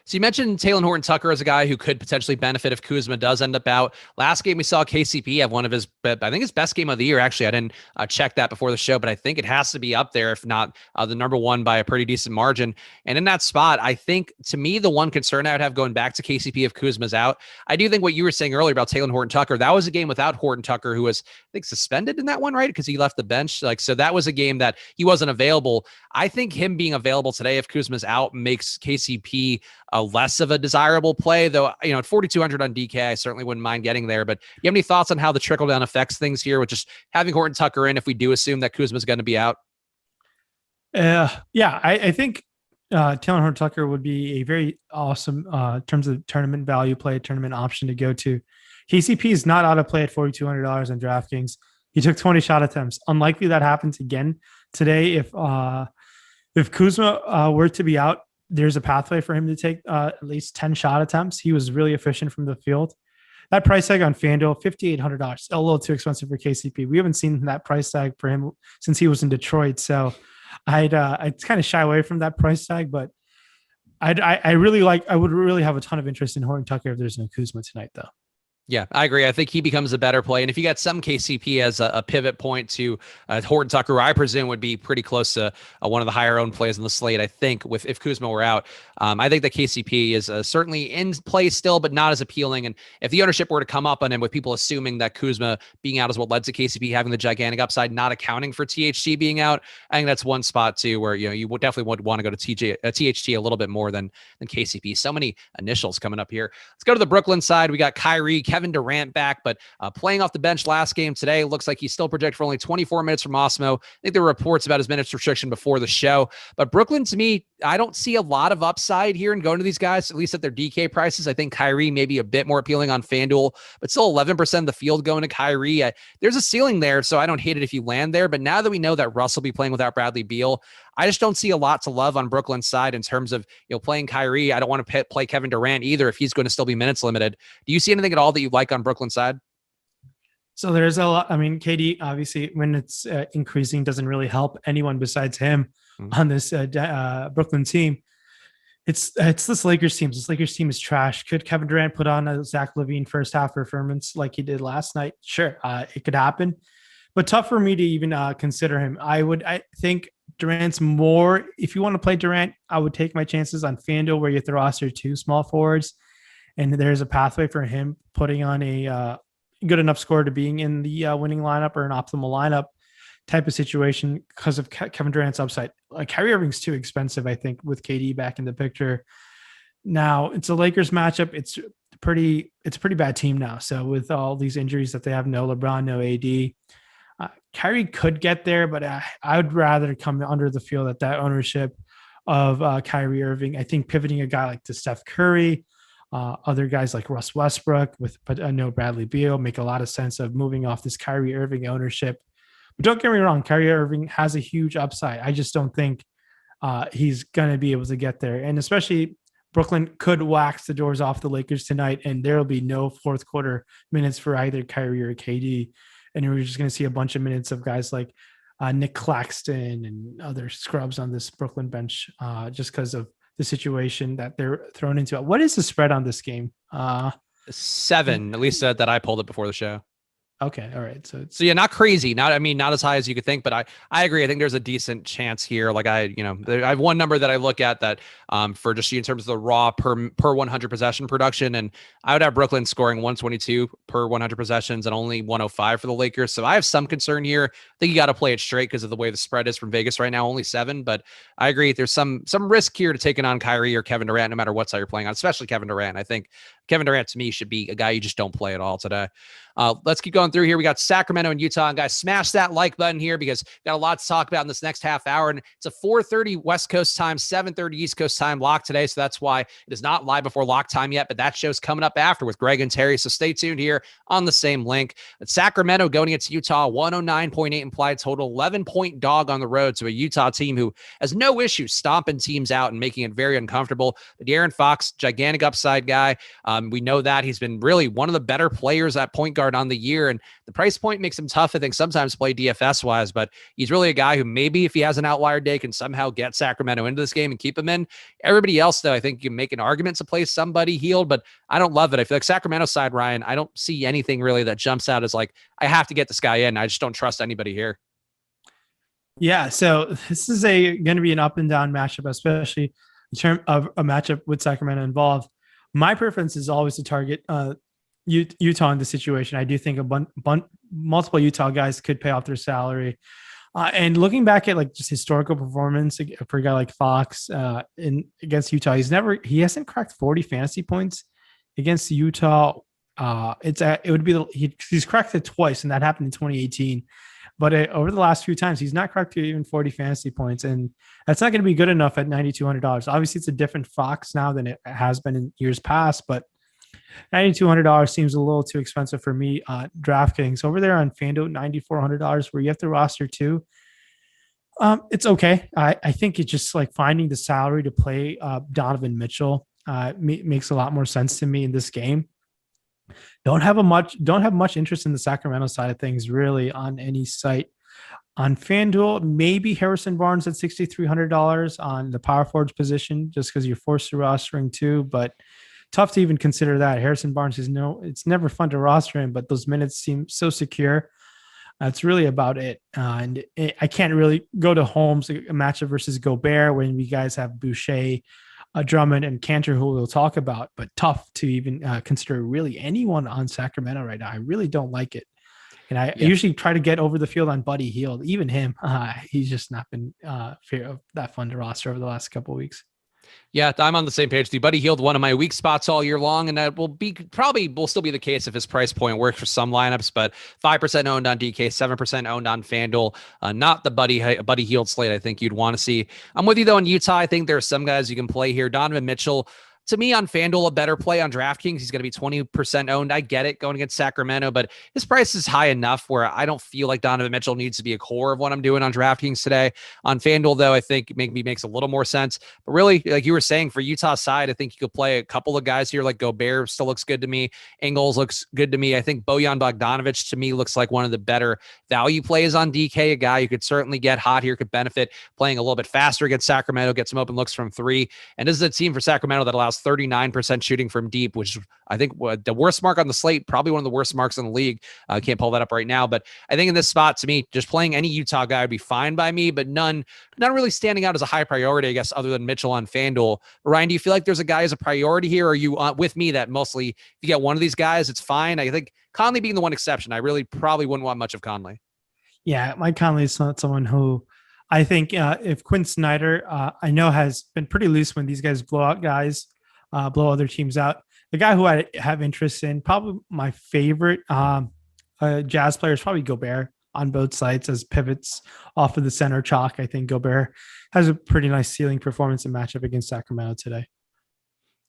Speaker 1: So you mentioned Talen Horton-Tucker as a guy who could potentially benefit if Kuzma does end up out. Last game we saw KCP have one of his, I think his best game of the year. Actually, I didn't check that before the show, but I think it has to be up there, if not the number one by a pretty decent margin. And in that spot, I think, to me, the one concern I would have going back to KCP if Kuzma's out, I do think what you were saying earlier about Talen Horton-Tucker, that was a game without Horton-Tucker, who was, I think, suspended in that one, right? Because he left the bench. So that was a game that he wasn't available. I think him being available today, if Kuzma's out, makes KCP less of a desirable play, though. At 4,200 on DK, I certainly wouldn't mind getting there. But you have any thoughts on how the trickle down affects things here with just having Horton-Tucker in if we do assume that Kuzma's going to be out?
Speaker 2: I think Talen Horton-Tucker would be a very awesome in terms of tournament value play, tournament option to go to. KCP is not out of play at $4,200 on DraftKings. He took 20 shot attempts. Unlikely that happens again today. If Kuzma were to be out, there's a pathway for him to take at least 10 shot attempts. He was really efficient from the field. that price tag on FanDuel, $5,800, a little too expensive for KCP. We haven't seen that price tag for him since he was in Detroit. So I'd kind of shy away from that price tag, but I would really have a ton of interest in Horton Tucker if there's no Kuzma tonight, though.
Speaker 1: Yeah, I agree. I think he becomes a better play. And if you got some KCP as a pivot point to Horton Tucker, who I presume would be pretty close to one of the higher owned plays on the slate, I think, if Kuzma were out, I think that KCP is certainly in play still, but not as appealing. And if the ownership were to come up on him with people assuming that Kuzma being out is what led to KCP having the gigantic upside, not accounting for THT being out, I think that's one spot too where you would definitely would want to go to THT a little bit more than KCP. So many initials coming up here. Let's go to the Brooklyn side. We got Kyrie, Kevin Durant back, but playing off the bench last game today. Looks like he's still projected for only 24 minutes from Awesemo. I think there were reports about his minutes restriction before the show, but Brooklyn, to me, I don't see a lot of upside here in going to these guys, at least at their DK prices. I think Kyrie may be a bit more appealing on FanDuel, but still 11% of the field going to Kyrie. There's a ceiling there, so I don't hate it if you land there. But now that we know that Russ will be playing without Bradley Beal, I just don't see a lot to love on Brooklyn's side in terms of playing Kyrie. I don't want to play Kevin Durant either if he's going to still be minutes limited. Do you see anything at all that you like on Brooklyn's side?
Speaker 2: So there's a lot. I mean, KD, obviously, when it's increasing, doesn't really help anyone besides him on this Brooklyn team. It's this Lakers team. This Lakers team is trash. Could Kevin Durant put on a Zach LaVine first half performance like he did last night? Sure, it could happen, but tough for me to even consider him. I think Durant's more. If you want to play Durant, I would take my chances on FanDuel where you have to roster two small forwards, and there's a pathway for him putting on a good enough score to being in the winning lineup or an optimal lineup type of situation because of Kevin Durant's upside. Like Kyrie Irving's too expensive, I think, with KD back in the picture. Now it's a Lakers matchup. It's a pretty bad team now. So with all these injuries that they have, no LeBron, no AD, Kyrie could get there, but I would rather come under the feel that ownership of Kyrie Irving. I think pivoting a guy like to Steph Curry, other guys like Russ Westbrook with no Bradley Beal make a lot of sense of moving off this Kyrie Irving ownership. But don't get me wrong, Kyrie Irving has a huge upside. I just don't think he's going to be able to get there. And especially Brooklyn could wax the doors off the Lakers tonight, and there will be no fourth quarter minutes for either Kyrie or KD. And we're just going to see a bunch of minutes of guys like Nick Claxton and other scrubs on this Brooklyn bench just because of the situation that they're thrown into. What is the spread on this game?
Speaker 1: 7, at least that I pulled it before the show.
Speaker 2: Okay. All right. So
Speaker 1: yeah, not crazy. Not as high as you could think, but I agree. I think there's a decent chance here. Like I have one number that I look at that for just in terms of the raw per 100 possession production. And I would have Brooklyn scoring 122 per 100 possessions and only 105 for the Lakers. So I have some concern here. I think you got to play it straight because of the way the spread is from Vegas right now, only 7, but I agree. There's some risk here to taking on Kyrie or Kevin Durant, no matter what side you're playing on, especially Kevin Durant. I think Kevin Durant to me should be a guy you just don't play at all today. Let's keep going through here. We got Sacramento and Utah. And guys, smash that like button here because we've got a lot to talk about in this next half hour. And it's a 4:30 West Coast time, 7:30 East Coast time lock today. So that's why it is not live before lock time yet, but that show's coming up after with Greg and Terry. So stay tuned here on the same link. But Sacramento going against Utah, 109.8 implied total, 11-point dog on the road to a Utah team who has no issue stomping teams out and making it very uncomfortable. But De'Aaron Fox, gigantic upside guy. We know that he's been really one of the better players at point guard on the year, and the price point makes him tough, I think, sometimes play DFS wise, but he's really a guy who maybe if he has an outlier day can somehow get Sacramento into this game and keep him in. Everybody else, though, I think you can make an argument to play somebody healed, but I don't love it. I feel like Sacramento side, Ryan, I don't see anything really that jumps out as like, I have to get this guy in. I just don't trust anybody here.
Speaker 2: Yeah, so this is going to be an up and down matchup, especially in terms of a matchup with Sacramento involved. My preference is always to target Utah in the situation. I do think multiple Utah guys could pay off their salary. And looking back at like just historical performance for a guy like Fox against Utah, he hasn't cracked 40 fantasy points against Utah. He's cracked it twice, and that happened in 2018. But over the last few times, he's not cracked even 40 fantasy points, and that's not going to be good enough at $9,200. Obviously, it's a different Fox now than it has been in years past, but $9,200 seems a little too expensive for me. DraftKings over there on FanDuel, $9,400, where you have to roster two. It's okay. I think it's just like finding the salary to play Donovan Mitchell makes a lot more sense to me in this game. Don't have much interest in the Sacramento side of things really on any site. On FanDuel, maybe Harrison Barnes at $6,300 on the power forwards position, just because you're forced to rostering two, but tough to even consider that. Harrison Barnes it's never fun to roster him, but those minutes seem so secure. That's really about it. I can't really go to Holmes, a matchup versus Gobert, when we guys have Boucher, Drummond, and Cantor, who we'll talk about, but tough to even consider really anyone on Sacramento right now. I really don't like it. And I usually try to get over the field on Buddy Hield. Even him, he's just not been that fun to roster over the last couple of weeks.
Speaker 1: Yeah, I'm on the same page. The Buddy Hield, one of my weak spots all year long, and that will still be the case if his price point works for some lineups. But 5% owned on DK, 7% owned on FanDuel. Not the Buddy Hield slate I think you'd want to see. I'm with you though in Utah. I think there are some guys you can play here. Donovan Mitchell, to me, on FanDuel, a better play. On DraftKings, he's going to be 20% owned. I get it going against Sacramento, but his price is high enough where I don't feel like Donovan Mitchell needs to be a core of what I'm doing on DraftKings today. On FanDuel, though, I think makes a little more sense. But really, like you were saying, for Utah's side, I think you could play a couple of guys here, like Gobert still looks good to me. Ingles looks good to me. I think Bojan Bogdanovic, to me, looks like one of the better value plays on DK, a guy you could certainly get hot here, could benefit playing a little bit faster against Sacramento, get some open looks from three. And this is a team for Sacramento that allows 39% shooting from deep, which I think the worst mark on the slate, probably one of the worst marks in the league. I can't pull that up right now, but I think in this spot, to me, just playing any Utah guy would be fine by me, but not really standing out as a high priority, I guess, other than Mitchell on FanDuel. Ryan, do you feel like there's a guy as a priority here? Or are you with me that mostly if you get one of these guys, it's fine? I think Conley being the one exception, I really probably wouldn't want much of Conley.
Speaker 2: Yeah, Mike Conley is not someone who I think if Quinn Snyder, I know has been pretty loose when these guys blow out guys, blow other teams out. The guy who I have interest in, probably my favorite Jazz player is probably Gobert on both sides as pivots off of the center chalk. I think Gobert has a pretty nice ceiling performance and matchup against Sacramento today.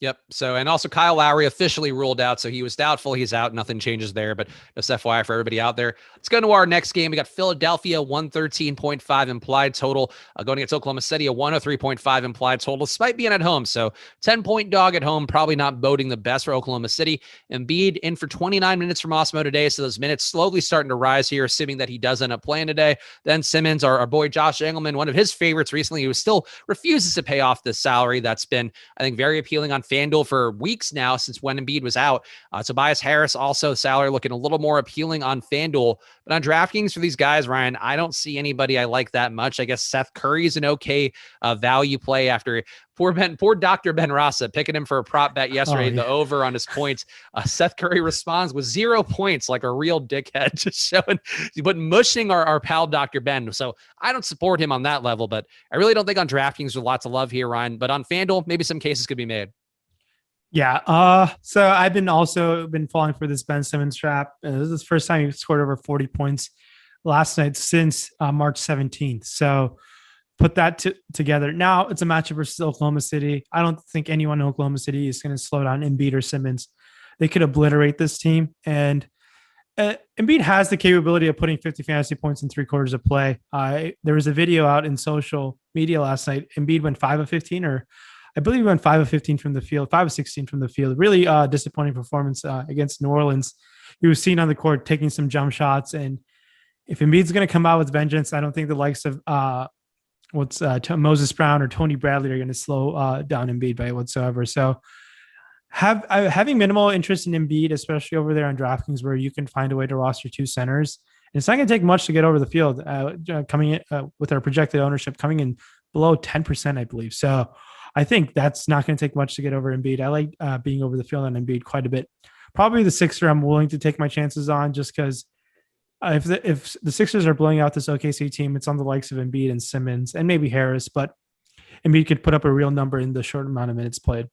Speaker 1: Yep. So, and also Kyle Lowry officially ruled out. So he was doubtful. He's out. Nothing changes there, but just FYI for everybody out there. Let's go to our next game. We got Philadelphia, 113.5 implied total, going against Oklahoma City, a 103.5 implied total, despite being at home. So 10-point dog at home, probably not boding the best for Oklahoma City. Embiid in for 29 minutes from Awesemo today. So those minutes slowly starting to rise here, assuming that he does end up playing today. Then Simmons, our boy Josh Engelman, one of his favorites recently, who still refuses to pay off the salary that's been, I think, very appealing on FanDuel for weeks now since when Embiid was out. Tobias Harris, also salary looking a little more appealing on FanDuel. But on DraftKings for these guys, Ryan, I don't see anybody I like that much. I guess Seth Curry's an okay value play after poor Dr. Ben Rasa picking him for a prop bet yesterday, the over on his points. Seth Curry responds with 0 points like a real dickhead, just showing, but mushing our pal Dr. Ben. So I don't support him on that level, but I really don't think on DraftKings there's lots of love here, Ryan. But on FanDuel, maybe some cases could be made.
Speaker 2: Yeah. So I've been falling for this Ben Simmons trap. This is the first time he scored over 40 points last night since March 17th. So put that together. Now it's a matchup versus Oklahoma City. I don't think anyone in Oklahoma City is going to slow down Embiid or Simmons. They could obliterate this team. And Embiid has the capability of putting 50 fantasy points in 3 quarters of play. There was a video out in social media last night. Embiid went 5 of 15, or I believe he went 5 of 15 from the field, 5 of 16 from the field. Really disappointing performance against New Orleans. He was seen on the court taking some jump shots. And if Embiid's going to come out with vengeance, I don't think the likes of Moses Brown or Tony Bradley are going to slow down Embiid by whatsoever. So having minimal interest in Embiid, especially over there on DraftKings, where you can find a way to roster 2 centers. And it's not going to take much to get over the field coming in with our projected ownership coming in below 10%, I believe. So I think that's not going to take much to get over Embiid. I like being over the field on Embiid quite a bit. Probably the Sixer I'm willing to take my chances on, just because if the Sixers are blowing out this OKC team, it's on the likes of Embiid and Simmons and maybe Harris, but Embiid could put up a real number in the short amount of minutes played.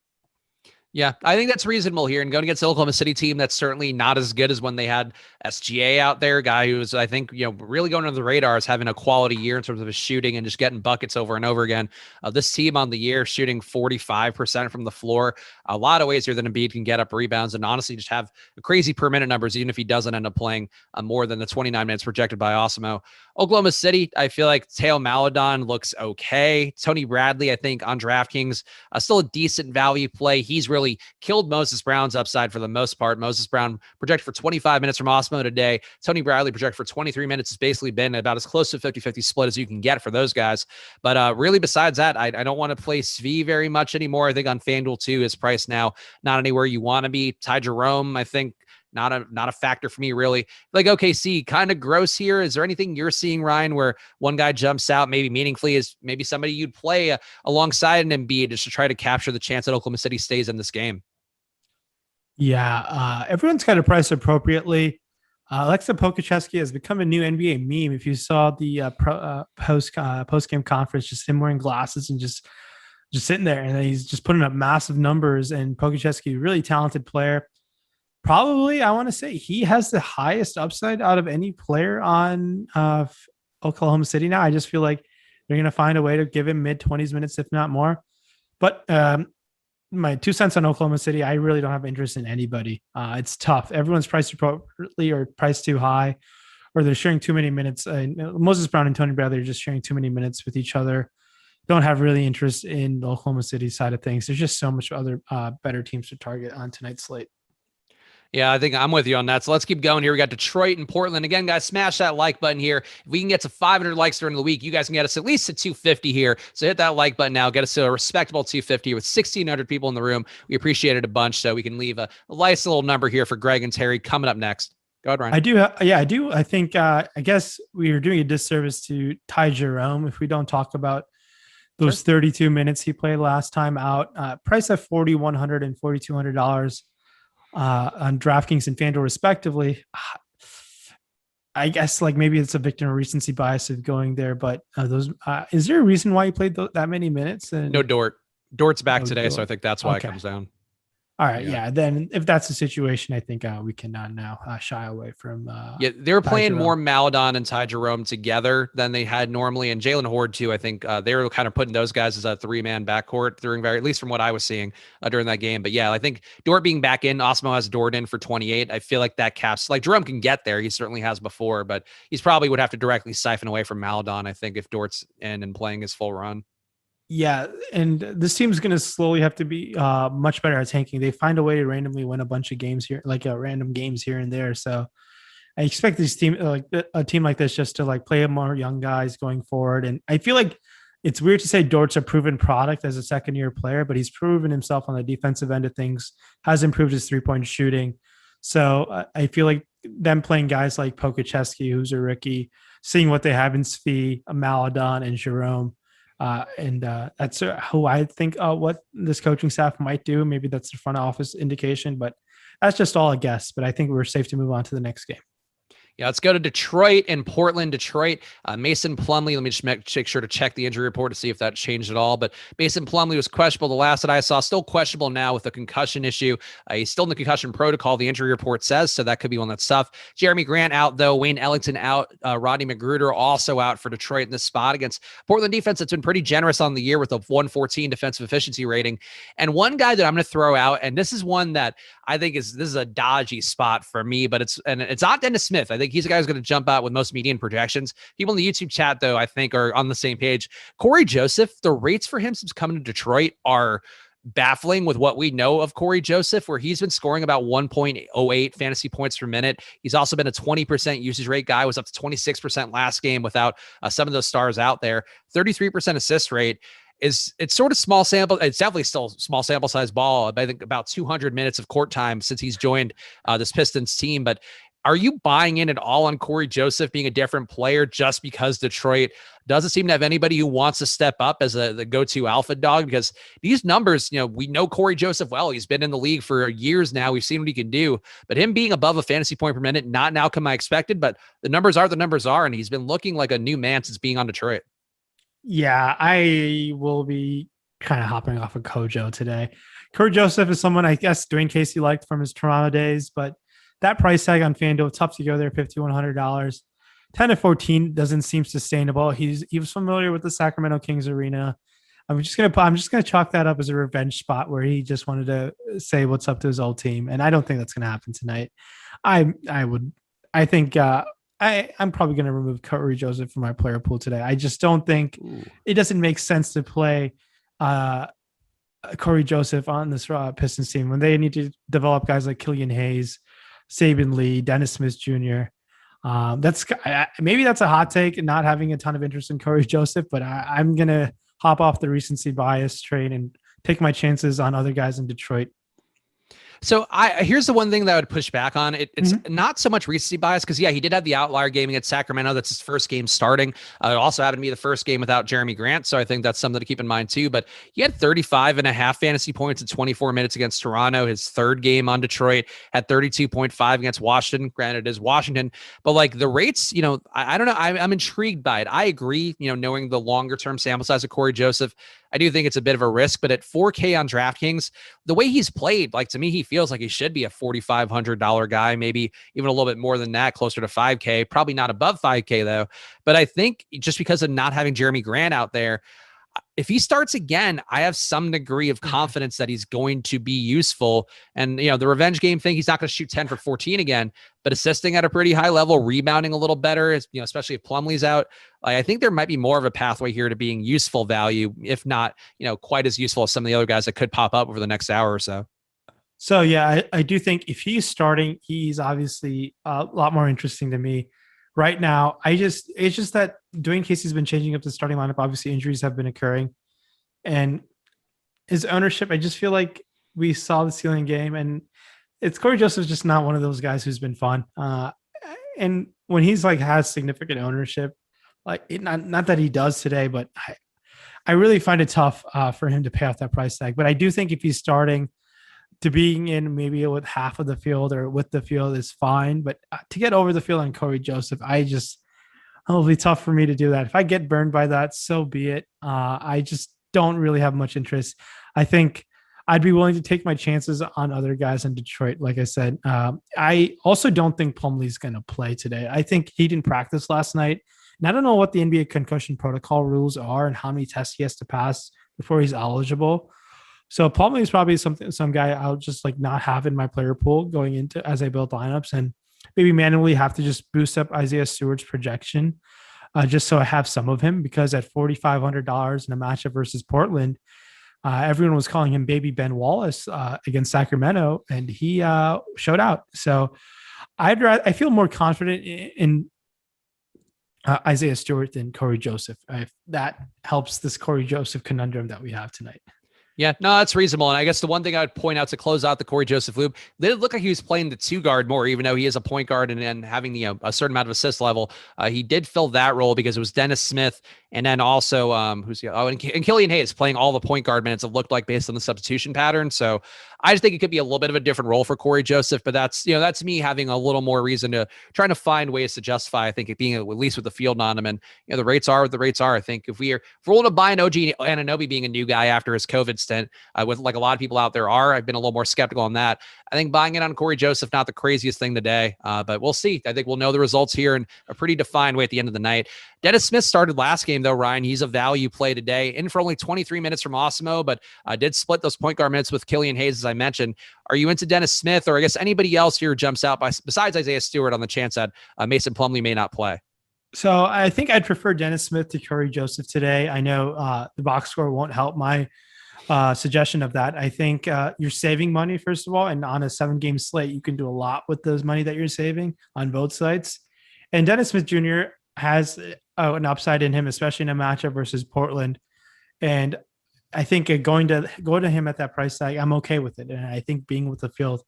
Speaker 1: Yeah, I think that's reasonable here. And going against the Oklahoma City team, that's certainly not as good as when they had SGA out there, a guy who was, I think, really going under the radar as having a quality year in terms of his shooting and just getting buckets over and over again. This team on the year shooting 45% from the floor. A lot of ways here that Embiid can get up rebounds and honestly just have crazy per minute numbers, even if he doesn't end up playing more than the 29 minutes projected by Awesemo. Oklahoma City, I feel like Teo Maledon looks okay. Tony Bradley, I think on DraftKings, still a decent value play. He's really really killed Moses Brown's upside for the most part. Moses Brown projected for 25 minutes from Awesemo today. Tony Bradley projected for 23 minutes. It's basically been about as close to a 50-50 split as you can get for those guys. But really, besides that, I don't want to play Svi very much anymore. I think on FanDuel too, his price now not anywhere you want to be. Ty Jerome, I think not a factor for me really. Like OKC, kind of gross here. Is there anything you're seeing, Ryan, where one guy jumps out maybe meaningfully is maybe somebody you'd play alongside an Embiid just to try to capture the chance that Oklahoma City stays in this game?
Speaker 2: Yeah, everyone's got to price appropriately. Alexa Pokacheski has become a new NBA meme. If you saw the post game conference, just him wearing glasses and just sitting there, and then he's just putting up massive numbers. And Pokacheski, really talented player. Probably, I want to say he has the highest upside out of any player on Oklahoma City now. I just feel like they're going to find a way to give him mid-20s minutes, if not more. But my 2 cents on Oklahoma City, I really don't have interest in anybody. It's tough. Everyone's priced appropriately or priced too high, or they're sharing too many minutes. Moses Brown and Tony Bradley are just sharing too many minutes with each other. Don't have really interest in the Oklahoma City side of things. There's just so much other better teams to target on tonight's slate.
Speaker 1: Yeah, I think I'm with you on that. So let's keep going here. We got Detroit and Portland. Again, guys, smash that like button here. If we can get to 500 likes during the week, you guys can get us at least to 250 here. So hit that like button now. Get us to a respectable 250 with 1,600 people in the room. We appreciate it a bunch. So we can leave a nice little number here for Greg and Terry coming up next. Go ahead, Ryan.
Speaker 2: I do. Yeah, I do. I think, I guess we are doing a disservice to Ty Jerome if we don't talk about those 32 minutes he played last time out. Price at $4,100 and $4,200. On DraftKings and FanDuel respectively. I guess like maybe it's a victim of recency bias of going there, but is there a reason why you played that many minutes? And
Speaker 1: no Dort. Dort's back today, so I think that's why it comes down.
Speaker 2: All right, yeah. Then if that's the situation, I think we can now shy away from.
Speaker 1: They were playing more Maladon and Ty Jerome together than they had normally, and Jalen Horde too. I think they were kind of putting those guys as a 3-man backcourt during at least from what I was seeing during that game. But yeah, I think Dort being back in, Awesemo has Dort in for 28. I feel like that caps like Jerome can get there. He certainly has before, but he's probably would have to directly siphon away from Maladon. I think if Dort's in and playing his full run.
Speaker 2: Yeah, and this team's going to slowly have to be much better at tanking. They find a way to randomly win a bunch of games here, like random games here and there. So I expect this team, like a team like this, just to like play more young guys going forward. And I feel like it's weird to say Dort's a proven product as a second-year player, but he's proven himself on the defensive end of things, has improved his three-point shooting. So I feel like them playing guys like Pokacheski, who's a rookie, seeing what they have in Svi, Maladon, and Jerome. That's who I think what this coaching staff might do. Maybe that's the front office indication, but that's just all a guess. But I think we're safe to move on to the next game.
Speaker 1: Yeah, let's go to Detroit and Portland. Detroit, Mason Plumlee. Let me just make sure to check the injury report to see if that changed at all. But Mason Plumlee was questionable the last that I saw. Still questionable now with the concussion issue. He's still in the concussion protocol, the injury report says, so that could be one that's tough. Jeremy Grant out, though. Wayne Ellington out. Rodney McGruder also out for Detroit in this spot against Portland defense that's been pretty generous on the year with a 114 defensive efficiency rating. And one guy that I'm going to throw out, and this is one that I think this is a dodgy spot for me, but it's not Dennis Smith. I think he's a guy who's going to jump out with most median projections. People in the YouTube chat, though, I think are on the same page. Corey Joseph, the rates for him since coming to Detroit are baffling with what we know of Corey Joseph, where he's been scoring about 1.08 fantasy points per minute. He's also been a 20% usage rate guy, was up to 26% last game without some of those stars out there. 33% assist rate. It's sort of small sample. It's definitely still small sample size ball. I think about 200 minutes of court time since he's joined this Pistons team. But are you buying in at all on Corey Joseph being a different player just because Detroit doesn't seem to have anybody who wants to step up as the go-to alpha dog? Because these numbers, we know Corey Joseph well. He's been in the league for years now. We've seen what he can do. But him being above a fantasy point per minute, not an outcome I expected, but the numbers are, and he's been looking like a new man since being on Detroit.
Speaker 2: Yeah, I will be kind of hopping off of Kojo today. Corey Joseph is someone I guess Dwayne Casey liked from his Toronto days, but that price tag on FanDuel, tough to go there, $5,100. 10 to 14 doesn't seem sustainable. He was familiar with the Sacramento Kings arena. I'm just gonna chalk that up as a revenge spot where he just wanted to say what's up to his old team, and I don't think that's gonna happen tonight. I'm probably going to remove Corey Joseph from my player pool today. I just don't think it doesn't make sense to play Corey Joseph on this Pistons team when they need to develop guys like Killian Hayes, Saban Lee, Dennis Smith Jr. Maybe that's a hot take, not having a ton of interest in Corey Joseph, but I'm gonna hop off the recency bias train and take my chances on other guys in Detroit.
Speaker 1: So here's the one thing that I would push back on. It's not so much recency bias because, yeah, he did have the outlier game against Sacramento. That's his first game starting. It also happened to be the first game without Jeremy Grant. So I think that's something to keep in mind too. But he had 35.5 fantasy points in 24 minutes against Toronto. His third game on Detroit had 32.5 against Washington. Granted, it is Washington. But like the rates, I don't know. I'm intrigued by it. I agree, knowing the longer term sample size of Corey Joseph, I do think it's a bit of a risk, but at 4K on DraftKings, the way he's played, like to me, he feels like he should be a $4,500 guy, maybe even a little bit more than that, closer to 5K, probably not above 5K though. But I think just because of not having Jeremy Grant out there, if he starts again, I have some degree of confidence that he's going to be useful. And, the revenge game thing, he's not going to shoot 10 for 14 again, but assisting at a pretty high level, rebounding a little better, especially if Plumlee's out. I think there might be more of a pathway here to being useful value, if not, quite as useful as some of the other guys that could pop up over the next hour or so.
Speaker 2: So, yeah, I do think if he's starting, he's obviously a lot more interesting to me. Right now, it's just that Dwayne Casey's been changing up the starting lineup. Obviously, injuries have been occurring. And his ownership, I just feel like we saw the ceiling game. And it's Corey Joseph's just not one of those guys who's been fun. And when he's has significant ownership, not that he does today, but I really find it tough for him to pay off that price tag. But I do think if he's starting, to being in maybe with half of the field or with the field is fine, but to get over the field on Corey Joseph, it'll be tough for me to do that. If I get burned by that, so be it. I just don't really have much interest. I think I'd be willing to take my chances on other guys in Detroit. Like I said, I also don't think Plumlee's going to play today. I think he didn't practice last night. And I don't know what the NBA concussion protocol rules are and how many tests he has to pass before he's eligible. So Plumlee is probably some guy I'll just not have in my player pool going into as I build lineups, and maybe manually have to just boost up Isaiah Stewart's projection just so I have some of him, because at $4,500 in a matchup versus Portland, everyone was calling him Baby Ben Wallace against Sacramento, and he showed out. So I feel more confident in Isaiah Stewart than Corey Joseph. If that helps this Corey Joseph conundrum that we have tonight.
Speaker 1: Yeah, no, that's reasonable. And I guess the one thing I would point out to close out the Corey Joseph loop, it looked like he was playing the 2 guard more, even though he is a point guard and having a certain amount of assist level. He did fill that role because it was Dennis Smith and then also and Killian Hayes playing all the point guard minutes, it looked like, based on the substitution pattern. So I just think it could be a little bit of a different role for Corey Joseph, but that's me having a little more reason to trying to find ways to justify, I think, it being at least with the field on him. And the rates are what the rates are. I think if we're willing to buy an OG Anunoby being a new guy after his COVID stint, with like a lot of people out there are, I've been a little more skeptical on that. I think buying it on Corey Joseph, not the craziest thing today, but we'll see. I think we'll know the results here in a pretty defined way at the end of the night. Dennis Smith started last game, though, Ryan. He's a value play today, in for only 23 minutes from Awesemo, but did split those point guard minutes with Killian Hayes, as I mentioned. Are you into Dennis Smith, or I guess anybody else here jumps out besides Isaiah Stewart on the chance that Mason Plumlee may not play?
Speaker 2: So I think I'd prefer Dennis Smith to Corey Joseph today. I know the box score won't help my suggestion of that. I think you're saving money, first of all, and on a 7-game slate, you can do a lot with those money that you're saving on both sides. And Dennis Smith Jr. has an upside in him, especially in a matchup versus Portland. And I think going to him at that price tag, I'm okay with it. And I think being with the field,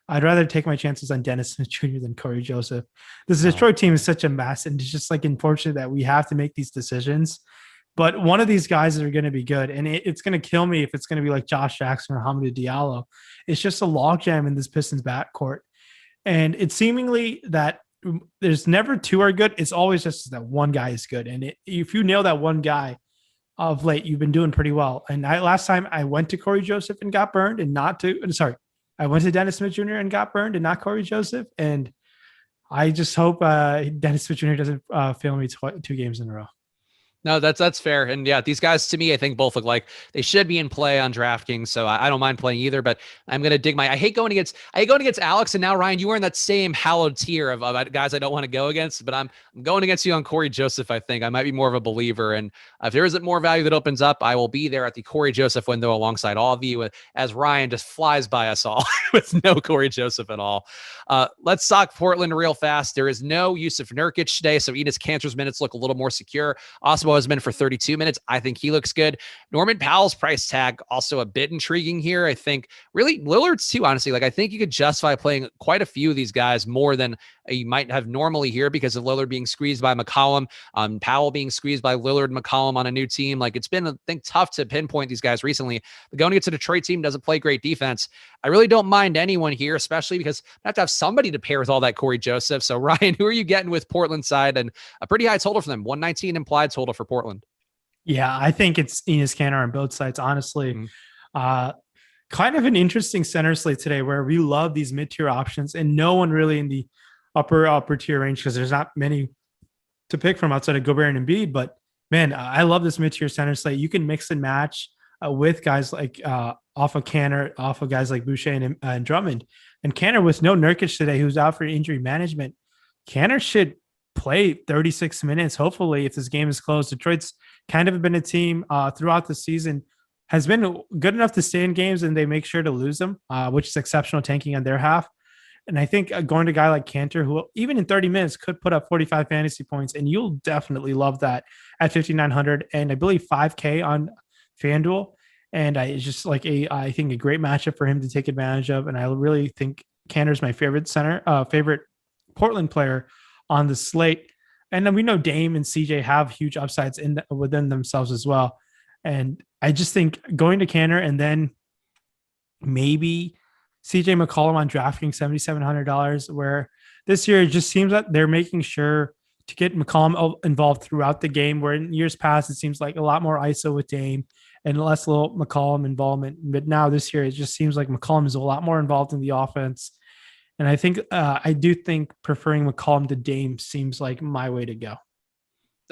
Speaker 2: I'd rather take my chances on Dennis Smith Jr. than Corey Joseph. This Detroit team is such a mess, and it's just unfortunate that we have to make these decisions. But one of these guys are going to be good, and it's going to kill me if it's going to be like Josh Jackson or Hamidou Diallo. It's just a logjam in this Pistons backcourt. And it's seemingly that there's never 2 are good. It's always just that one guy is good. And if you nail that one guy of late, you've been doing pretty well. And last time I went to Corey Joseph and got burned, I went to Dennis Smith Jr. and got burned and not Corey Joseph. And I just hope Dennis Smith Jr. doesn't fail me 2 games in a row.
Speaker 1: No, that's fair. And yeah, these guys to me, I think both look like they should be in play on DraftKings. So I don't mind playing either, but I'm going to dig I hate going against Alex. And now Ryan, you are in that same hallowed tier of guys I don't want to go against, but I'm going against you on Corey Joseph. I think I might be more of a believer. And if there isn't more value that opens up, I will be there at the Corey Joseph window alongside all of you as Ryan just flies by us all with no Corey Joseph at all. Let's talk Portland real fast. There is no Yusuf Nurkic today. So Enes Kanter's minutes look a little more secure. Awesemo has been for 32 minutes. I think he looks good. Norman Powell's price tag also a bit intriguing here. I think really Lillard's too, honestly. Like I think you could justify playing quite a few of these guys more than you might have normally here because of Lillard being squeezed by McCollum, Powell being squeezed by Lillard and McCollum on a new team. Like it's been, I think, tough to pinpoint these guys recently. But going against a Detroit team doesn't play great defense. I really don't mind anyone here, especially because I have to have somebody to pair with all that Corey Joseph. So Ryan, who are you getting with Portland side? And a pretty high total for them, 119 implied total for Portland.
Speaker 2: Yeah, I think it's Enes Kanter on both sides, honestly. Kind of an interesting center slate today where we love these mid-tier options and no one really in the upper tier range because there's not many to pick from outside of Gobert and Embiid. But man, I love this mid-tier center slate. You can mix and match with guys like off of Kanter, off of guys like Boucher and Drummond. And Kanter with no Nurkic today, who's out for injury management. Kanter should play 36 minutes, hopefully, if this game is close. Detroit's kind of been a team throughout the season, has been good enough to stay in games and they make sure to lose them, which is exceptional tanking on their half. And I think going to a guy like Kanter, who even in 30 minutes could put up 45 fantasy points, and you'll definitely love that at 5,900 and I believe 5K on FanDuel. And it's just like I think a great matchup for him to take advantage of. And I really think Kanter's my favorite favorite Portland player on the slate. And then we know Dame and CJ have huge upsides within themselves as well. And I just think going to Kanter and then maybe CJ McCollum on DraftKings $7,700, where this year it just seems that they're making sure to get McCollum involved throughout the game, where in years past it seems like a lot more ISO with Dame and less little McCollum involvement. But now this year it just seems like McCollum is a lot more involved in the offense. And I think I do think preferring McCollum to Dame seems like my way to go.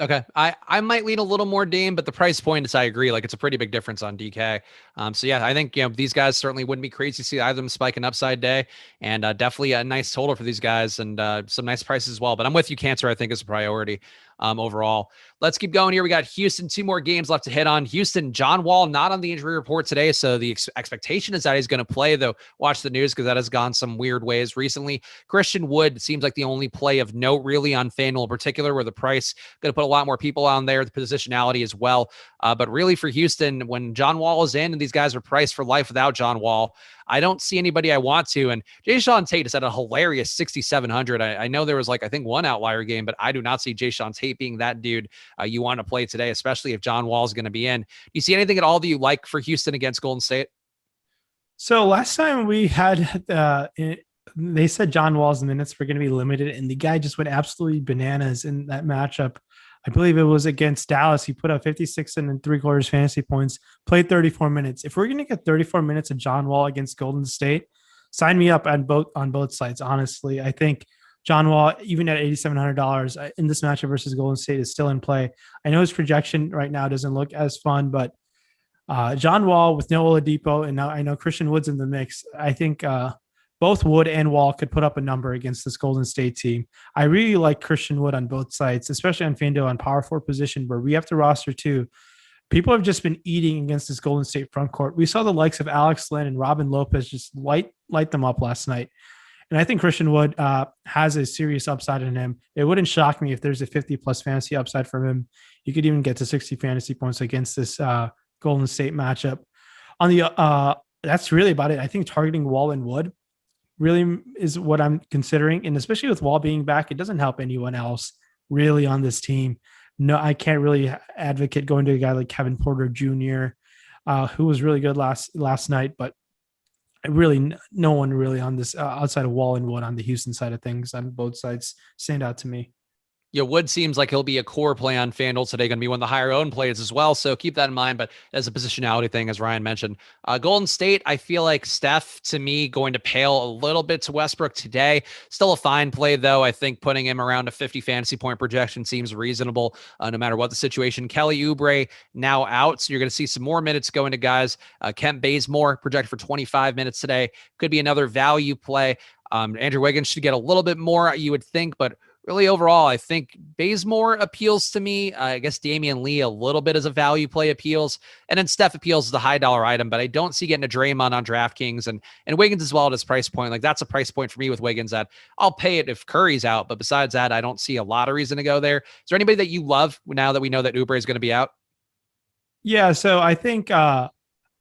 Speaker 1: Okay. I might lean a little more Dame, but the price point is, I agree. Like it's a pretty big difference on DK. So yeah, I think, these guys certainly wouldn't be crazy to see either of them spike an upside day, and definitely a nice total for these guys and some nice prices as well. But I'm with you. Kanter, I think, is a priority overall. Let's keep going here. We got Houston, 2 more games left to hit on. Houston, John Wall, not on the injury report today. So the expectation is that he's going to play, though. Watch the news because that has gone some weird ways recently. Christian Wood seems like the only play of note really on FanDuel in particular, where the price going to put a lot more people on there, the positionality as well. But really for Houston, when John Wall is in and these guys are priced for life without John Wall, I don't see anybody I want to. And Jayshawn Tate is at a hilarious 6,700. I know there was I think one outlier game, but I do not see Jayshawn Tate being that dude you want to play today, especially if John Wall is going to be in. Do you see anything at all that you like for Houston against Golden State?
Speaker 2: So last time we had, they said John Wall's minutes were going to be limited, and the guy just went absolutely bananas in that matchup. I believe it was against Dallas. He put up 56 and 3/4 fantasy points, played 34 minutes. If we're going to get 34 minutes of John Wall against Golden State, sign me up on both sides. Honestly, I think John Wall, even at $8,700 in this matchup versus Golden State, is still in play. I know his projection right now doesn't look as fun, but John Wall with no Oladipo, and now I know Christian Wood's in the mix. I think both Wood and Wall could put up a number against this Golden State team. I really like Christian Wood on both sides, especially on FanDuel on power forward position, where we have to roster too. People have just been eating against this Golden State front court. We saw the likes of Alex Len and Robin Lopez just light them up last night. And I think Christian Wood has a serious upside in him. It wouldn't shock me if there's a 50+ fantasy upside from him. You could even get to 60 fantasy points against this Golden State matchup. On the that's really about it. I think targeting Wall and Wood really is what I'm considering. And especially with Wall being back, it doesn't help anyone else really on this team. No, I can't really advocate going to a guy like Kevin Porter Jr., who was really good last night, but really no one really on this outside of Wall and Wood on the Houston side of things on both sides stand out to me.
Speaker 1: Yeah, Wood seems like he'll be a core play on FanDuel today, going to be one of the higher owned plays as well. So keep that in mind. But as a positionality thing, as Ryan mentioned, Golden State, I feel like Steph, to me, going to pale a little bit to Westbrook today. Still a fine play, though. I think putting him around a 50 fantasy point projection seems reasonable no matter what the situation. Kelly Oubre now out. So you're going to see some more minutes going to guys. Kent Bazemore projected for 25 minutes today. Could be another value play. Andrew Wiggins should get a little bit more, you would think, but really, overall, I think Bazemore appeals to me. I guess Damian Lee a little bit as a value play appeals. And then Steph appeals as a high dollar item, but I don't see getting a Draymond on DraftKings and Wiggins as well at his price point. Like that's a price point for me with Wiggins that I'll pay it if Curry's out. But besides that, I don't see a lot of reason to go there. Is there anybody that you love now that we know that Oubre is going to be out?
Speaker 2: Yeah. So I think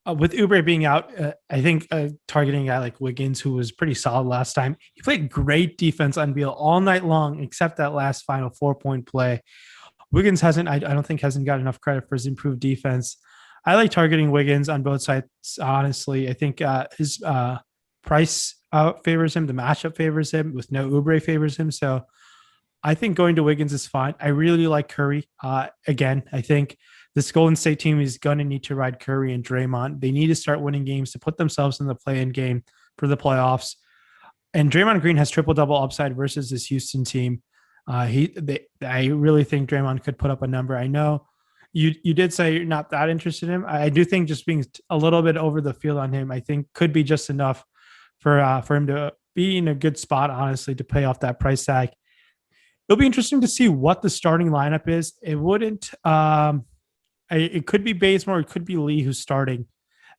Speaker 2: with Oubre being out, I think targeting a guy like Wiggins, who was pretty solid last time. He played great defense on Beal all night long, except that last final 4-point play. Wiggins I don't think hasn't got enough credit for his improved defense. I like targeting Wiggins on both sides, honestly. I think his price favors him. The matchup favors him with no Oubre favors him. So I think going to Wiggins is fine. I really like Curry. Again, I think this Golden State team is going to need to ride Curry and Draymond. They need to start winning games to put themselves in the play-in game for the playoffs. And Draymond Green has triple-double upside versus this Houston team. I really think Draymond could put up a number. I know you did say you're not that interested in him. I do think just being a little bit over the field on him, I think could be just enough for him to be in a good spot, honestly, to pay off that price tag. It'll be interesting to see what the starting lineup is. It wouldn't it could be Bazemore, it could be Lee who's starting.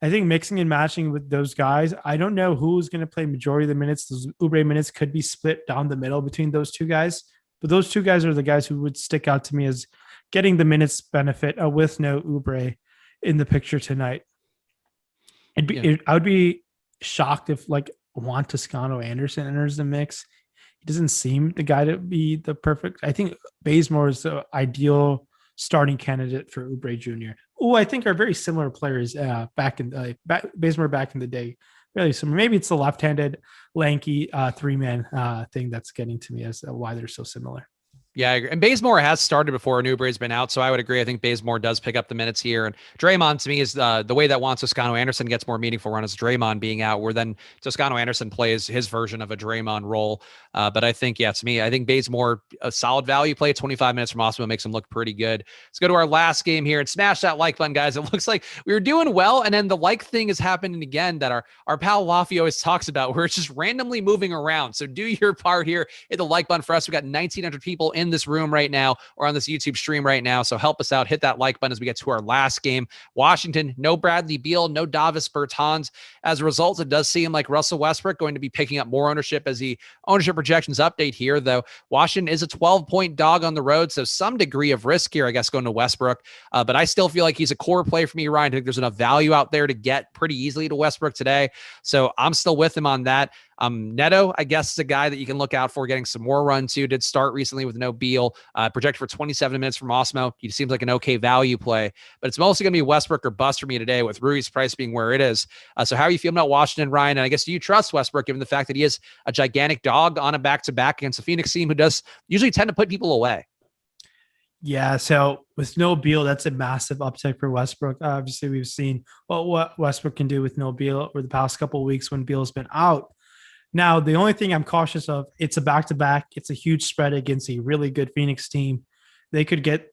Speaker 2: I think mixing and matching with those guys, I don't know who's going to play majority of the minutes. Those Oubre minutes could be split down the middle between those two guys. But those two guys are the guys who would stick out to me as getting the minutes benefit with no Oubre in the picture tonight. I would be shocked if like Juan Toscano Anderson enters the mix. He doesn't seem the guy to be the perfect. I think Bazemore is the ideal starting candidate for Oubre Jr., who I think are very similar players Bazemore back in the day. Really similar. Maybe it's the left-handed, lanky three-man thing that's getting to me as why they're so similar.
Speaker 1: Yeah, I agree. And Bazemore has started before Oubre's been out, so I would agree. I think Bazemore does pick up the minutes here. And Draymond, to me, is the way that Juan Toscano Anderson gets more meaningful run is Draymond being out, where then Toscano Anderson plays his version of a Draymond role. But I think, to me, I think Bazemore, a solid value play, 25 minutes from Awesemo makes him look pretty good. Let's go to our last game here and smash that like button, guys. It looks like we were doing well, and then the like thing is happening again that our pal Laffy always talks about, where it's just randomly moving around. So do your part here. Hit the like button for us. We got 1,900 people in this room right now or on this YouTube stream right now. So help us out. Hit that like button as we get to our last game. Washington, no Bradley Beal, no Davis Bertans. As a result, it does seem like Russell Westbrook going to be picking up more ownership as the ownership projections update here, though. Washington is a 12-point dog on the road, so some degree of risk here, I guess, going to Westbrook. But I still feel like he's a core play for me, Ryan. I think there's enough value out there to get pretty easily to Westbrook today. So I'm still with him on that. Neto, I guess, is a guy that you can look out for getting some more run to. Did start recently with no Beal, projected for 27 minutes from Awesemo. He seems like an okay value play, but it's mostly going to be Westbrook or bust for me today, with Rui's price being where it is. So how are you feeling about Washington, Ryan? And I guess, do you trust Westbrook given the fact that he is a gigantic dog on a back-to-back against a Phoenix team who does usually tend to put people away?
Speaker 2: Yeah, so with no Beal, that's a massive uptick for Westbrook. Obviously, we've seen what Westbrook can do with no Beal over the past couple of weeks when Beal's been out. Now, the only thing I'm cautious of, it's a back-to-back. It's a huge spread against a really good Phoenix team. They could get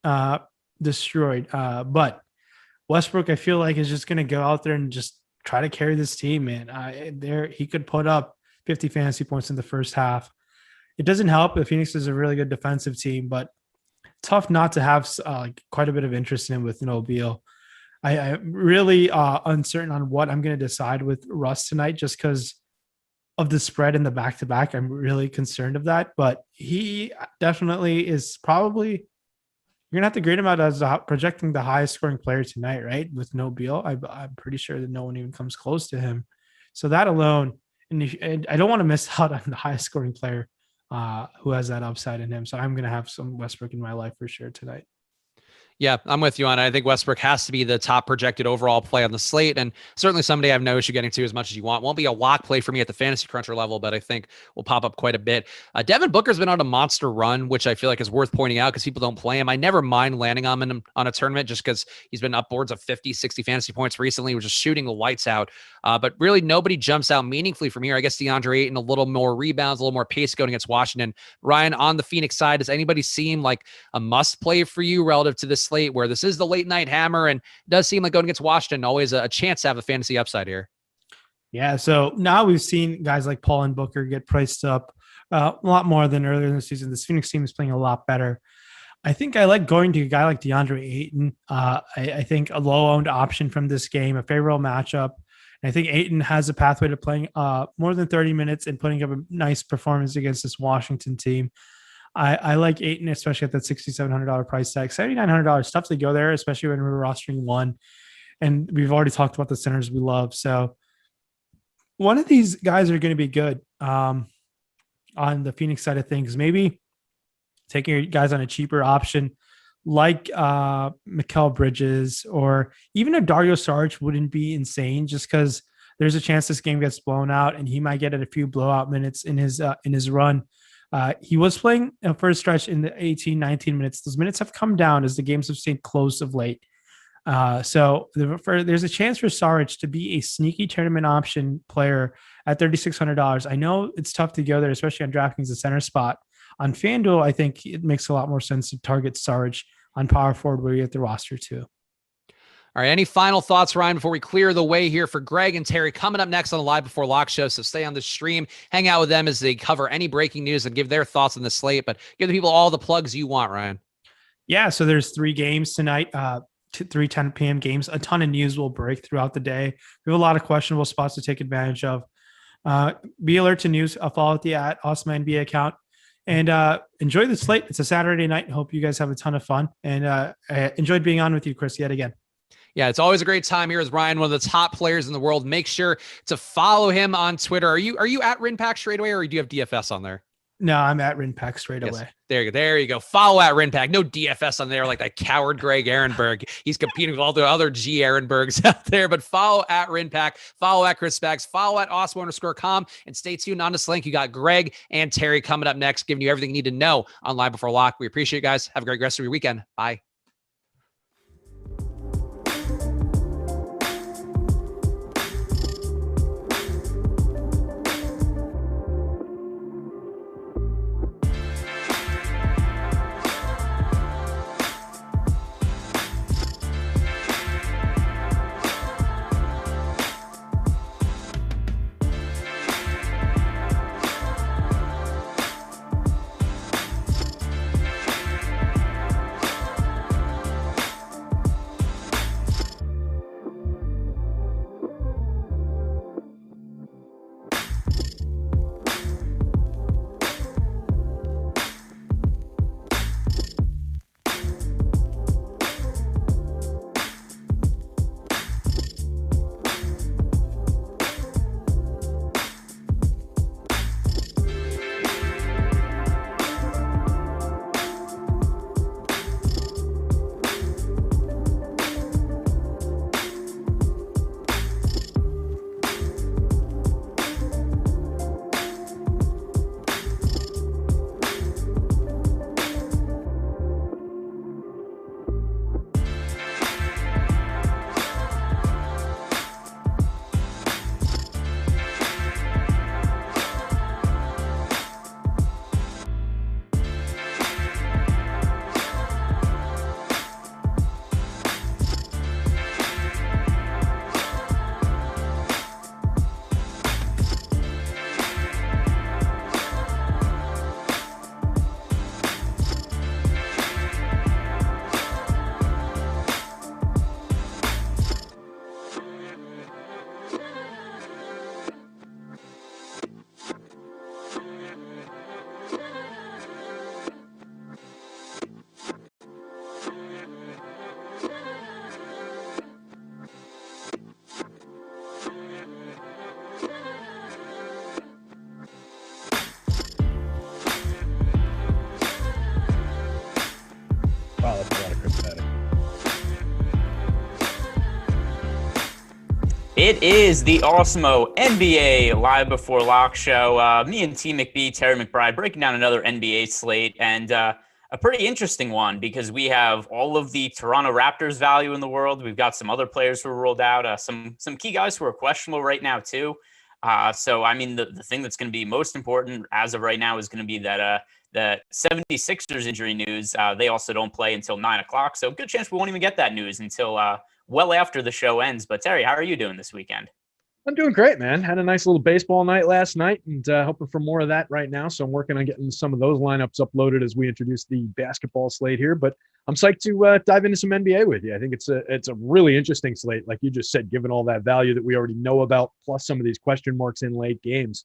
Speaker 2: destroyed. But Westbrook, I feel like, is just going to go out there and just try to carry this team, man. He could put up 50 fantasy points in the first half. It doesn't help that Phoenix is a really good defensive team, but tough not to have quite a bit of interest in him with no Beal. I'm really uncertain on what I'm going to decide with Russ tonight, just because of the spread in the back-to-back. I'm really concerned of that, but he definitely is probably, you're going to have to grade him out as projecting the highest scoring player tonight, right? With no Beal. I'm pretty sure that no one even comes close to him. So that alone, and I don't want to miss out on the highest scoring player who has that upside in him. So I'm going to have some Westbrook in my life for sure tonight.
Speaker 1: Yeah, I'm with you on it. I think Westbrook has to be the top projected overall play on the slate. And certainly someday I have no issue getting to as much as you want. Won't be a lock play for me at the fantasy cruncher level, but I think will pop up quite a bit. Devin Booker's been on a monster run, which I feel like is worth pointing out because people don't play him. I never mind landing on him on a tournament just because he's been upwards of 50, 60 fantasy points recently, which is shooting the lights out. But really nobody jumps out meaningfully from here. I guess DeAndre Ayton, a little more rebounds, a little more pace going against Washington. Ryan, on the Phoenix side, does anybody seem like a must play for you relative to this slate where this is the late night hammer and it does seem like going against Washington always a chance to have a fantasy upside here?
Speaker 2: Yeah. So now we've seen guys like Paul and Booker get priced up a lot more than earlier in the season. This Phoenix team is playing a lot better. I think I like going to a guy like DeAndre Ayton. I think a low owned option from this game, a favorable matchup. And I think Ayton has a pathway to playing more than 30 minutes and putting up a nice performance against this Washington team. I like Ayton, especially at that $6,700 price tag. $7,900, tough to go there, especially when we're rostering one. And we've already talked about the centers we love. So one of these guys are going to be good on the Phoenix side of things. Maybe taking your guys on a cheaper option like Mikal Bridges or even a Dario Saric wouldn't be insane just because there's a chance this game gets blown out and he might get a few blowout minutes in his run. He was playing for a stretch in the 18, 19 minutes. Those minutes have come down as the games have stayed close of late. So there's a chance for Saric to be a sneaky tournament option player at $3,600. I know it's tough to go there, especially on DraftKings, the center spot. On FanDuel, I think it makes a lot more sense to target Saric on power forward where you get the roster too.
Speaker 1: All right. Any final thoughts, Ryan, before we clear the way here for Greg and Terry coming up next on the Live Before Lock show? So stay on the stream, hang out with them as they cover any breaking news and give their thoughts on the slate, but give the people all the plugs you want, Ryan.
Speaker 2: Yeah. So there's 3 games tonight, 3 10 p.m. games. A ton of news will break throughout the day. We have a lot of questionable spots to take advantage of. Be alert to news. Follow the @Awesemo NBA account. And enjoy the slate. It's a Saturday night. Hope you guys have a ton of fun. And I enjoyed being on with you, Chris, yet again.
Speaker 1: Yeah, it's always a great time here with Ryan, one of the top players in the world. Make sure to follow him on Twitter. Are you at Rinpack straight away, or do you have DFS on there?
Speaker 2: No, I'm at Rinpack straight away.
Speaker 1: There you go. Follow at Rinpack. No DFS on there like that coward Greg Ehrenberg. He's competing with all the other G Ehrenbergs out there, but follow at Rinpack, follow at Chris Spags, follow at Awesemo_com, and stay tuned on this link. You got Greg and Terry coming up next, giving you everything you need to know on Live Before Lock. We appreciate you guys. Have a great rest of your weekend. Bye.
Speaker 3: It is the Awesemo NBA Live Before Lock show. Me and T. McBee, Terry McBride, breaking down another NBA slate, and a pretty interesting one because we have all of the Toronto Raptors value in the world. We've got some other players who are rolled out, some key guys who are questionable right now too. So, I mean, the thing that's going to be most important as of right now is going to be that the 76ers injury news. They also don't play until 9 o'clock, so good chance we won't even get that news until well after the show ends. But Terry, how are you doing this weekend?
Speaker 4: I'm doing great, man. Had a nice little baseball night last night and hoping for more of that right now. So I'm working on getting some of those lineups uploaded as we introduce the basketball slate here. But I'm psyched to dive into some NBA with you. I think it's a really interesting slate, like you just said, given all that value that we already know about, plus some of these question marks in late games.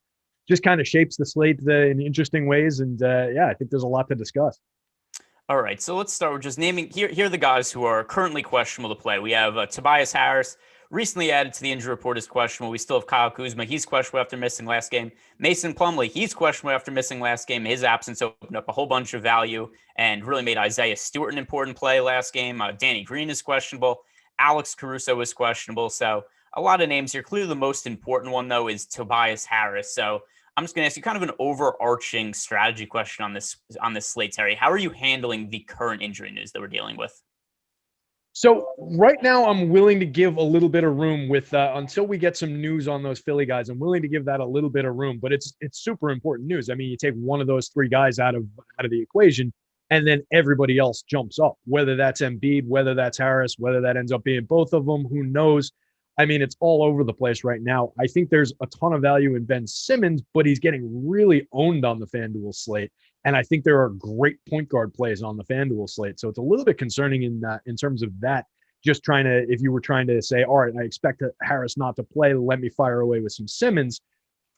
Speaker 4: Just kind of shapes the slate in interesting ways. And I think there's a lot to discuss.
Speaker 3: All right, so let's start with just naming here are the guys who are currently questionable to play. We have Tobias Harris, recently added to the injury report as questionable. We still have Kyle Kuzma. He's questionable after missing last game. Mason Plumlee, he's questionable after missing last game. His absence opened up a whole bunch of value and really made Isaiah Stewart an important play last game. Danny Green is questionable. Alex Caruso is questionable. So a lot of names here. Clearly the most important one, though, is Tobias Harris. So I'm just going to ask you kind of an overarching strategy question on this slate, Terry. How are you handling the current injury news that we're dealing with?
Speaker 4: So right now, I'm willing to give a little bit of room with until we get some news on those Philly guys. I'm willing to give that a little bit of room, but it's super important news. I mean, you take one of those three guys out of the equation, and then everybody else jumps up. Whether that's Embiid, whether that's Harris, whether that ends up being both of them, who knows? I mean, it's all over the place right now. I think there's a ton of value in Ben Simmons, but he's getting really owned on the FanDuel slate. And I think there are great point guard plays on the FanDuel slate. So it's a little bit concerning in terms of that. Just if you were trying to say, all right, I expect Harris not to play, let me fire away with some Simmons.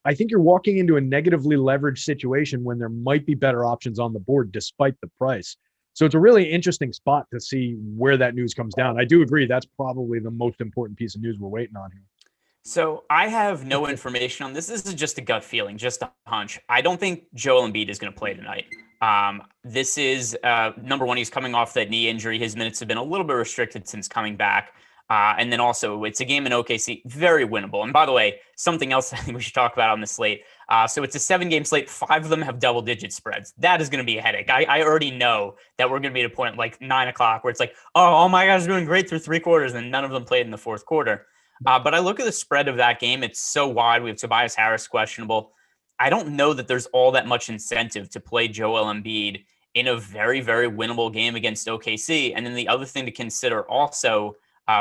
Speaker 4: I think you're walking into a negatively leveraged situation when there might be better options on the board despite the price. So it's a really interesting spot to see where that news comes down. I do agree that's probably the most important piece of news we're waiting on here.
Speaker 3: So I have no information on this. This is just a gut feeling, just a hunch. I don't think Joel Embiid is going to play tonight. This is number one. He's coming off that knee injury. His minutes have been a little bit restricted since coming back. And then also it's a game in OKC, very winnable. And by the way, something else I think we should talk about on the slate. So it's a 7-game slate. 5 of them have double-digit spreads. That is going to be a headache. I already know that we're going to be at a point like 9 o'clock where it's like, oh, all my guys are doing great through 3 quarters, and none of them played in the 4th quarter. But I look at the spread of that game. It's so wide. We have Tobias Harris questionable. I don't know that there's all that much incentive to play Joel Embiid in a very, very winnable game against OKC. And then the other thing to consider also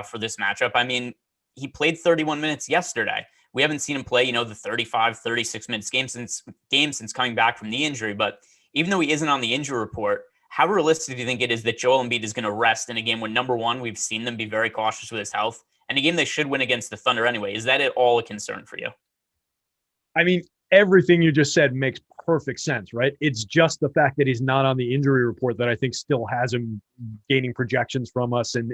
Speaker 3: for this matchup, I mean, he played 31 minutes yesterday. We haven't seen him play, the 35, 36 minutes game since coming back from the injury. But even though he isn't on the injury report, how realistic do you think it is that Joel Embiid is going to rest in a game when, number one, we've seen them be very cautious with his health, and a game they should win against the Thunder anyway? Is that at all a concern for you?
Speaker 4: I mean, everything you just said makes perfect sense, right? It's just the fact that he's not on the injury report that I think still has him gaining projections from us and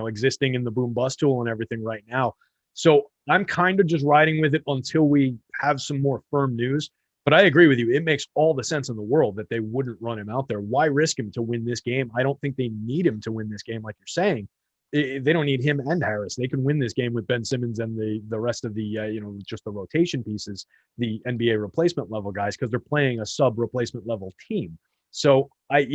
Speaker 4: existing in the boom bust tool and everything right now. So I'm kind of just riding with it until we have some more firm news. But I agree with you. It makes all the sense in the world that they wouldn't run him out there. Why risk him to win this game? I don't think they need him to win this game, like you're saying. They don't need him and Harris. They can win this game with Ben Simmons and the rest of the, just the rotation pieces, the NBA replacement level guys, because they're playing a sub replacement level team. So I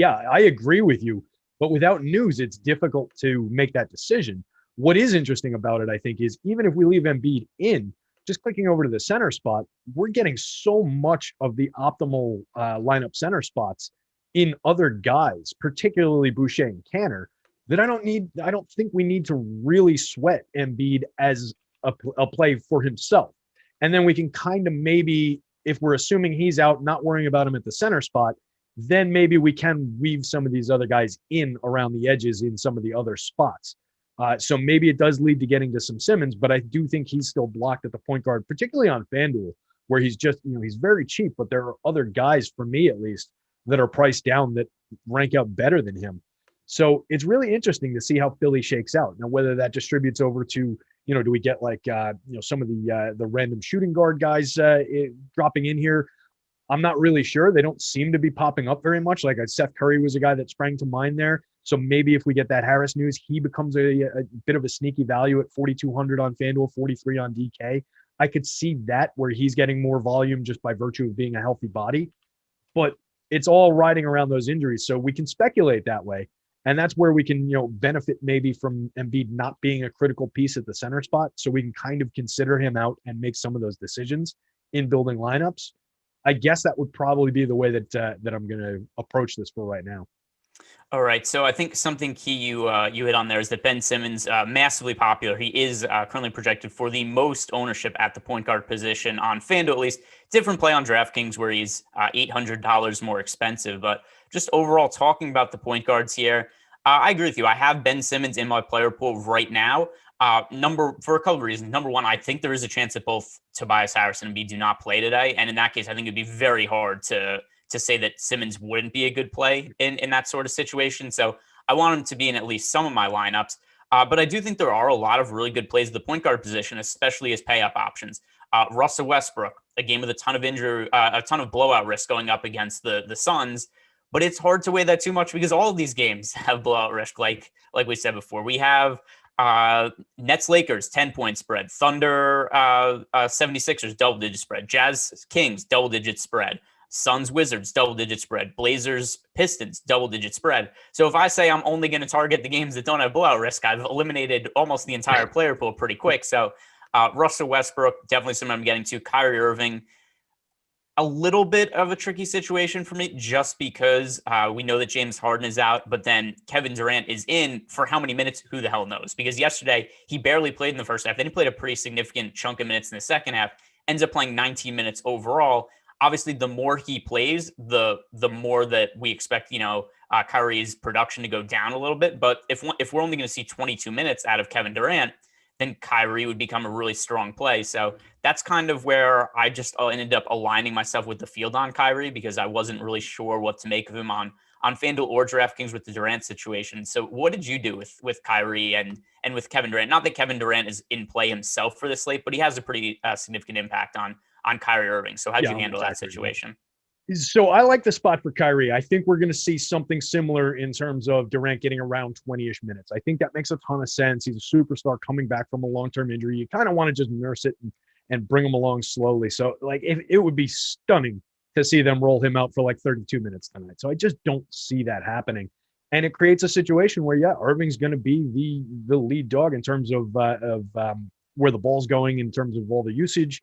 Speaker 4: agree with you, but without news, it's difficult to make that decision. What is interesting about it, I think, is even if we leave Embiid in, just clicking over to the center spot, we're getting so much of the optimal lineup center spots in other guys, particularly Boucher and Canner, that I don't think we need to really sweat Embiid as a play for himself. And then we can kind of maybe, if we're assuming he's out, not worrying about him at the center spot, then maybe we can weave some of these other guys in around the edges in some of the other spots. So maybe it does lead to getting to some Simmons, but I do think he's still blocked at the point guard, particularly on FanDuel, where he's just, he's very cheap, but there are other guys, for me at least, that are priced down that rank out better than him. So it's really interesting to see how Philly shakes out. Now, whether that distributes over to, do we get like, some of the random shooting guard guys dropping in here? I'm not really sure. They don't seem to be popping up very much. Like Seth Curry was a guy that sprang to mind there. So maybe if we get that Harris news, he becomes a bit of a sneaky value at 4,200 on FanDuel, 43 on DK. I could see that where he's getting more volume just by virtue of being a healthy body. But it's all riding around those injuries. So we can speculate that way. And that's where we can, benefit maybe from Embiid not being a critical piece at the center spot. So we can kind of consider him out and make some of those decisions in building lineups. I guess that would probably be the way that I'm going to approach this for right now.
Speaker 3: All right. So I think something key you hit on there is that Ben Simmons, massively popular. He is currently projected for the most ownership at the point guard position on FanDuel, at least. Different play on DraftKings where he's $800 more expensive. But just overall talking about the point guards here, I agree with you. I have Ben Simmons in my player pool right now. For a couple of reasons. Number one, I think there is a chance that both Tobias Harris and Embiid do not play today. And in that case, I think it'd be very hard to say that Simmons wouldn't be a good play in that sort of situation. So I want him to be in at least some of my lineups. But I do think there are a lot of really good plays at the point guard position, especially as pay-up options. Russell Westbrook, a game with a ton of injury, a ton of blowout risk going up against the Suns. But it's hard to weigh that too much because all of these games have blowout risk, like we said before. We have Nets Lakers 10-point spread, Thunder 76ers double-digit spread, Jazz Kings double-digit spread, Suns Wizards double-digit spread, Blazers Pistons double-digit spread. So if I say I'm only going to target the games that don't have blowout risk, I've eliminated almost the entire player pool pretty quick. So Russell Westbrook, definitely someone I'm getting to. Kyrie Irving, a little bit of a tricky situation for me just because we know that James Harden is out, but then Kevin Durant is in for how many minutes? Who the hell knows? Because yesterday he barely played in the first half. Then he played a pretty significant chunk of minutes in the second half, ends up playing 19 minutes overall. Obviously, the more he plays, the more that we expect, Kyrie's production to go down a little bit. But if we're only going to see 22 minutes out of Kevin Durant, then Kyrie would become a really strong play. So that's kind of where I just ended up aligning myself with the field on Kyrie because I wasn't really sure what to make of him on FanDuel or DraftKings with the Durant situation. So what did you do with Kyrie and with Kevin Durant? Not that Kevin Durant is in play himself for this slate, but he has a pretty significant impact on Kyrie Irving. So how'd you handle that situation?
Speaker 4: So I like the spot for Kyrie. I think we're going to see something similar in terms of Durant getting around 20-ish minutes. I think that makes a ton of sense. He's a superstar coming back from a long-term injury. You kind of want to just nurse it and bring him along slowly. So it would be stunning to see them roll him out for like 32 minutes tonight. So I just don't see that happening. And it creates a situation where, Irving's going to be the lead dog in terms of where the ball's going in terms of all the usage.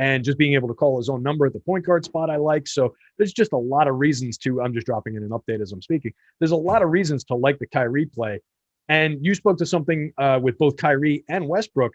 Speaker 4: And just being able to call his own number at the point guard spot, I like. So there's just a lot of reasons I'm just dropping in an update as I'm speaking. There's a lot of reasons to like the Kyrie play. And you spoke to something with both Kyrie and Westbrook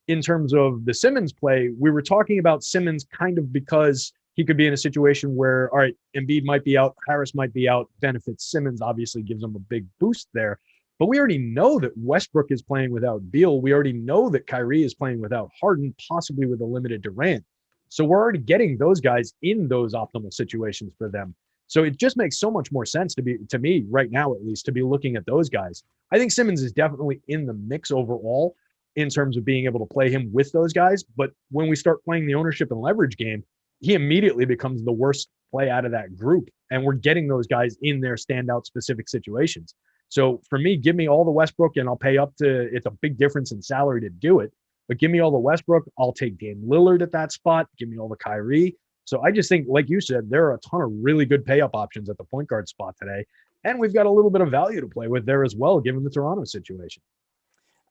Speaker 4: in terms of the Simmons play. We were talking about Simmons kind of because he could be in a situation where, all right, Embiid might be out, Harris might be out, benefits Simmons, obviously gives him a big boost there. But we already know that Westbrook is playing without Beal. We already know that Kyrie is playing without Harden, possibly with a limited Durant. So we're already getting those guys in those optimal situations for them. So it just makes so much more sense to me right now, at least, to be looking at those guys. I think Simmons is definitely in the mix overall in terms of being able to play him with those guys. But when we start playing the ownership and leverage game, he immediately becomes the worst play out of that group. And we're getting those guys in their standout specific situations. So for me, give me all the Westbrook and I'll pay up to, it's a big difference in salary to do it, but give me all the Westbrook. I'll take Dame Lillard at that spot. Give me all the Kyrie. So I just think, like you said, there are a ton of really good pay up options at the point guard spot today. And we've got a little bit of value to play with there as well, given the Toronto situation.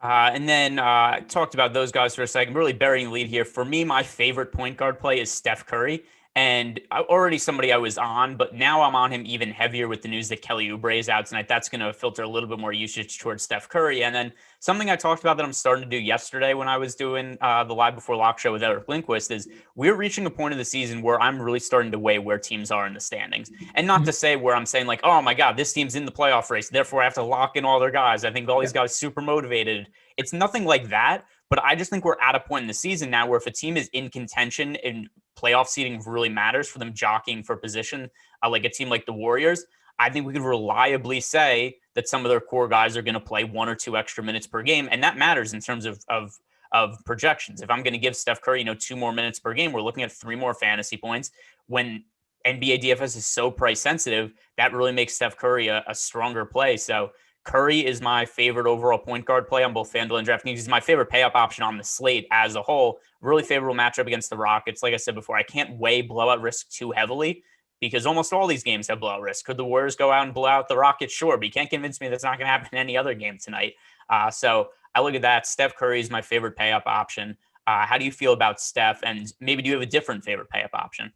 Speaker 3: And then talked about those guys for a second, really burying the lead here. For me, my favorite point guard play is Steph Curry. And already somebody I was on, but now I'm on him even heavier with the news that Kelly Oubre is out tonight. That's going to filter a little bit more usage towards Steph Curry. And then something I talked about that I'm starting to do yesterday when I was doing the Live Before Lock show with Eric Lindquist is we're reaching a point of the season where I'm really starting to weigh where teams are in the standings. And not to say where I'm saying like, oh my God, this team's in the playoff race, therefore I have to lock in all their guys. I think all these guys super motivated. It's nothing like that. But I just think we're at a point in the season now where if a team is in contention and playoff seeding really matters for them jockeying for position, like a team like the Warriors, I think we could reliably say that some of their core guys are going to play 1 or 2 extra minutes per game. And that matters in terms of projections. If I'm going to give Steph Curry, 2 more minutes per game, we're looking at 3 more fantasy points. When NBA DFS is so price sensitive, that really makes Steph Curry a stronger play. So Curry is my favorite overall point guard play on both FanDuel and DraftKings. He's my favorite pay up option on the slate as a whole. Really favorable matchup against the Rockets. Like I said before, I can't weigh blowout risk too heavily because almost all these games have blowout risk. Could the Warriors go out and blow out the Rockets? Sure, but you can't convince me that's not going to happen in any other game tonight. So I look at that. Steph Curry is my favorite pay up option. How do you feel about Steph? And maybe do you have a different favorite pay up option?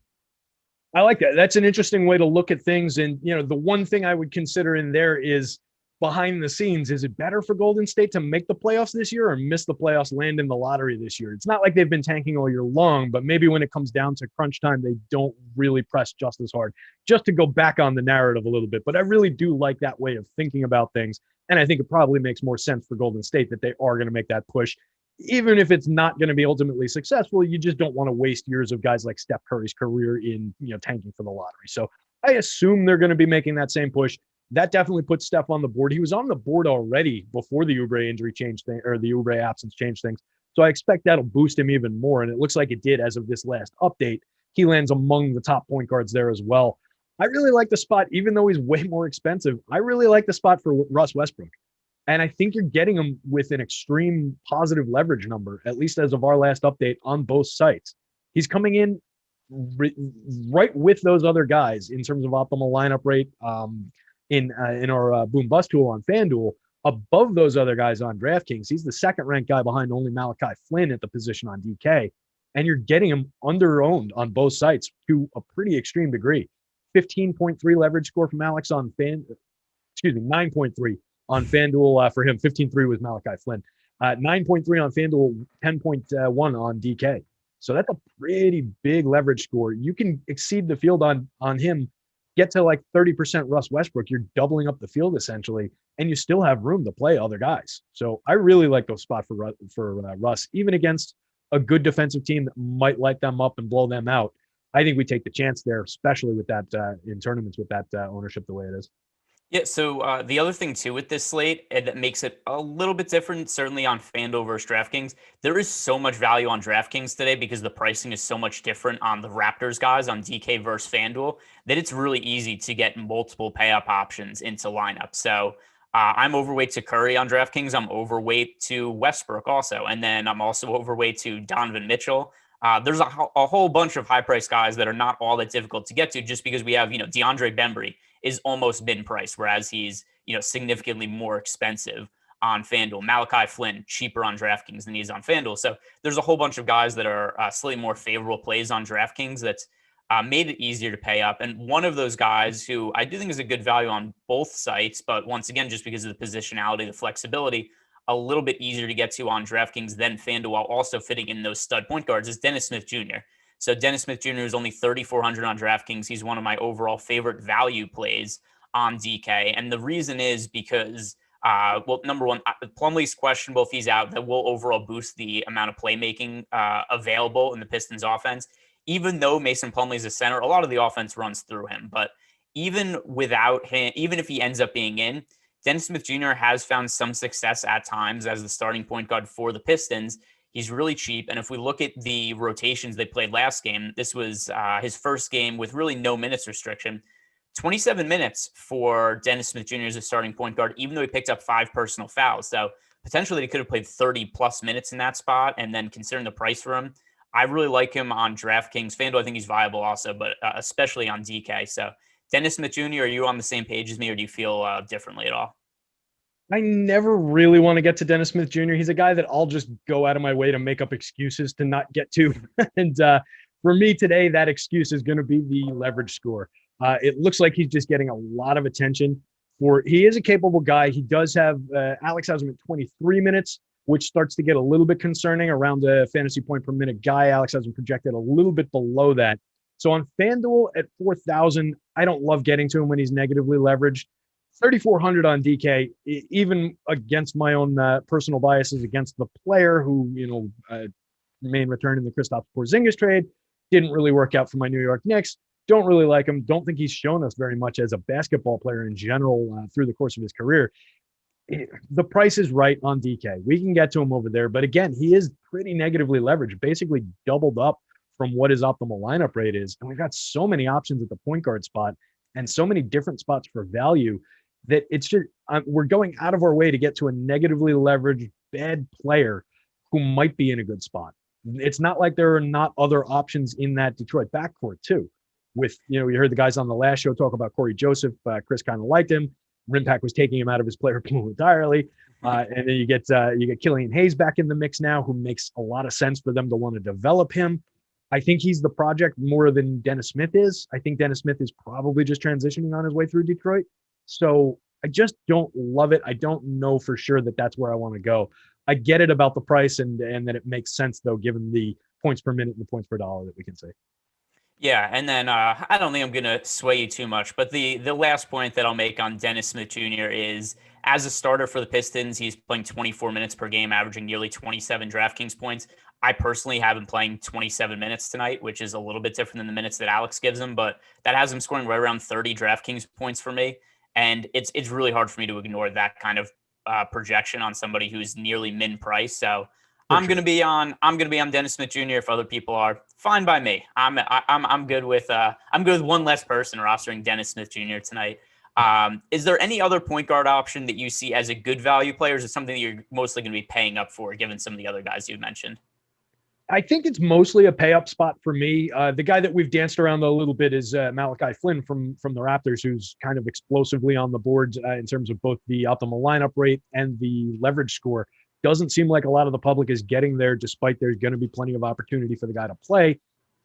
Speaker 4: I like that. That's an interesting way to look at things. And, the one thing I would consider in there is behind the scenes, is it better for Golden State to make the playoffs this year or miss the playoffs, land in the lottery this year? It's not like they've been tanking all year long, but maybe when it comes down to crunch time, they don't really press just as hard, just to go back on the narrative a little bit. But I really do like that way of thinking about things. And I think it probably makes more sense for Golden State that they are going to make that push. Even if it's not going to be ultimately successful, you just don't want to waste years of guys like Steph Curry's career in, tanking for the lottery. So I assume they're going to be making that same push. That definitely puts Steph on the board. He was on the board already before the Oubre injury changed things, or the Oubre absence changed things. So I expect that'll boost him even more. And it looks like it did as of this last update. He lands among the top point guards there as well. I really like the spot, even though he's way more expensive. I really like the spot for Russ Westbrook. And I think you're getting him with an extreme positive leverage number, at least as of our last update on both sites. He's coming in right with those other guys in terms of optimal lineup rate in our boom bust tool on FanDuel, above those other guys on DraftKings. He's the second ranked guy behind only Malachi Flynn at the position on DK. And you're getting him under-owned on both sites to a pretty extreme degree. 15.3 leverage score from Alex on 9.3 on FanDuel for him. 15.3 was Malachi Flynn. 9.3 on FanDuel, 10.1 on DK. So that's a pretty big leverage score. You can exceed the field on him, get to like 30% Russ Westbrook. You're doubling up the field essentially, and you still have room to play other guys. So I really like those spot for Russ, even against a good defensive team that might light them up and blow them out. I think we take the chance there, especially with that in tournaments with that ownership the way it is.
Speaker 3: Yeah, so the other thing too with this slate that makes it a little bit different, certainly on FanDuel versus DraftKings, there is so much value on DraftKings today because the pricing is so much different on the Raptors guys on DK versus FanDuel that it's really easy to get multiple pay-up options into lineup. So I'm overweight to Curry on DraftKings. I'm overweight to Westbrook also. And then I'm also overweight to Donovan Mitchell. There's a whole bunch of high-priced guys that are not all that difficult to get to just because we have, DeAndre Bembry is almost bin price, whereas he's, significantly more expensive on FanDuel. Malachi Flynn, cheaper on DraftKings than he is on FanDuel. So there's a whole bunch of guys that are slightly more favorable plays on DraftKings that's made it easier to pay up. And one of those guys who I do think is a good value on both sites, but once again, just because of the positionality, the flexibility, a little bit easier to get to on DraftKings than FanDuel while also fitting in those stud point guards is Dennis Smith Jr. So Dennis Smith Jr. is only 3,400 on DraftKings. He's one of my overall favorite value plays on DK. And the reason is because, number one, Plumlee's questionable if he's out. That will overall boost the amount of playmaking available in the Pistons offense. Even though Mason Plumlee's a center, a lot of the offense runs through him. But even without him, even if he ends up being in, Dennis Smith Jr. has found some success at times as the starting point guard for the Pistons. He's really cheap. And if we look at the rotations they played last game, this was his first game with really no minutes restriction. 27 minutes for Dennis Smith Jr. as a starting point guard, even though he picked up 5 personal fouls. So potentially he could have played 30 plus minutes in that spot. And then considering the price for him, I really like him on DraftKings. FanDuel, I think he's viable also, but especially on DK. So Dennis Smith Jr., are you on the same page as me, or do you feel differently at all?
Speaker 4: I never really want to get to Dennis Smith Jr. He's a guy that I'll just go out of my way to make up excuses to not get to. And for me today, that excuse is going to be the leverage score. It looks like he's just getting a lot of attention. He is a capable guy. He does have, Alex has him at 23 minutes, which starts to get a little bit concerning around the fantasy point per minute guy. Alex has him projected a little bit below that. So on FanDuel at 4,000, I don't love getting to him when he's negatively leveraged. 3,400 on DK, even against my own personal biases against the player who, main return in the Kristaps Porzingis trade, didn't really work out for my New York Knicks. Don't really like him. Don't think he's shown us very much as a basketball player in general through the course of his career. The price is right on DK. We can get to him over there. But again, he is pretty negatively leveraged, basically doubled up from what his optimal lineup rate is. And we've got so many options at the point guard spot and so many different spots for value that it's just, we're going out of our way to get to a negatively leveraged bad player who might be in a good spot. It's not like there are not other options in that Detroit backcourt too. With, you heard the guys on the last show talk about Corey Joseph. Chris kind of liked him. Rimpak was taking him out of his player pool entirely. And then you get Killian Hayes back in the mix now, who makes a lot of sense for them to want to develop him. I think he's the project more than Dennis Smith is. I think Dennis Smith is probably just transitioning on his way through Detroit. So I just don't love it. I don't know for sure that that's where I want to go. I get it about the price and that it makes sense, though, given the points per minute and the points per dollar that we can see.
Speaker 3: Yeah, and then I don't think I'm going to sway you too much, but the last point that I'll make on Dennis Smith Jr. is, as a starter for the Pistons, he's playing 24 minutes per game, averaging nearly 27 DraftKings points. I personally have him playing 27 minutes tonight, which is a little bit different than the minutes that Alex gives him, but that has him scoring right around 30 DraftKings points for me. And it's really hard for me to ignore that kind of projection on somebody who's nearly min price. So I'm going to be on Dennis Smith Jr. If other people are, fine by me. I'm good with one less person rostering Dennis Smith Jr. tonight. Is there any other point guard option that you see as a good value player? Or is it something that you're mostly going to be paying up for, given some of the other guys you mentioned?
Speaker 4: I think it's mostly a pay up spot for me. The guy that we've danced around a little bit is Malachi Flynn from the Raptors, who's kind of explosively on the boards in terms of both the optimal lineup rate and the leverage score. Doesn't seem like a lot of the public is getting there, despite there's going to be plenty of opportunity for the guy to play.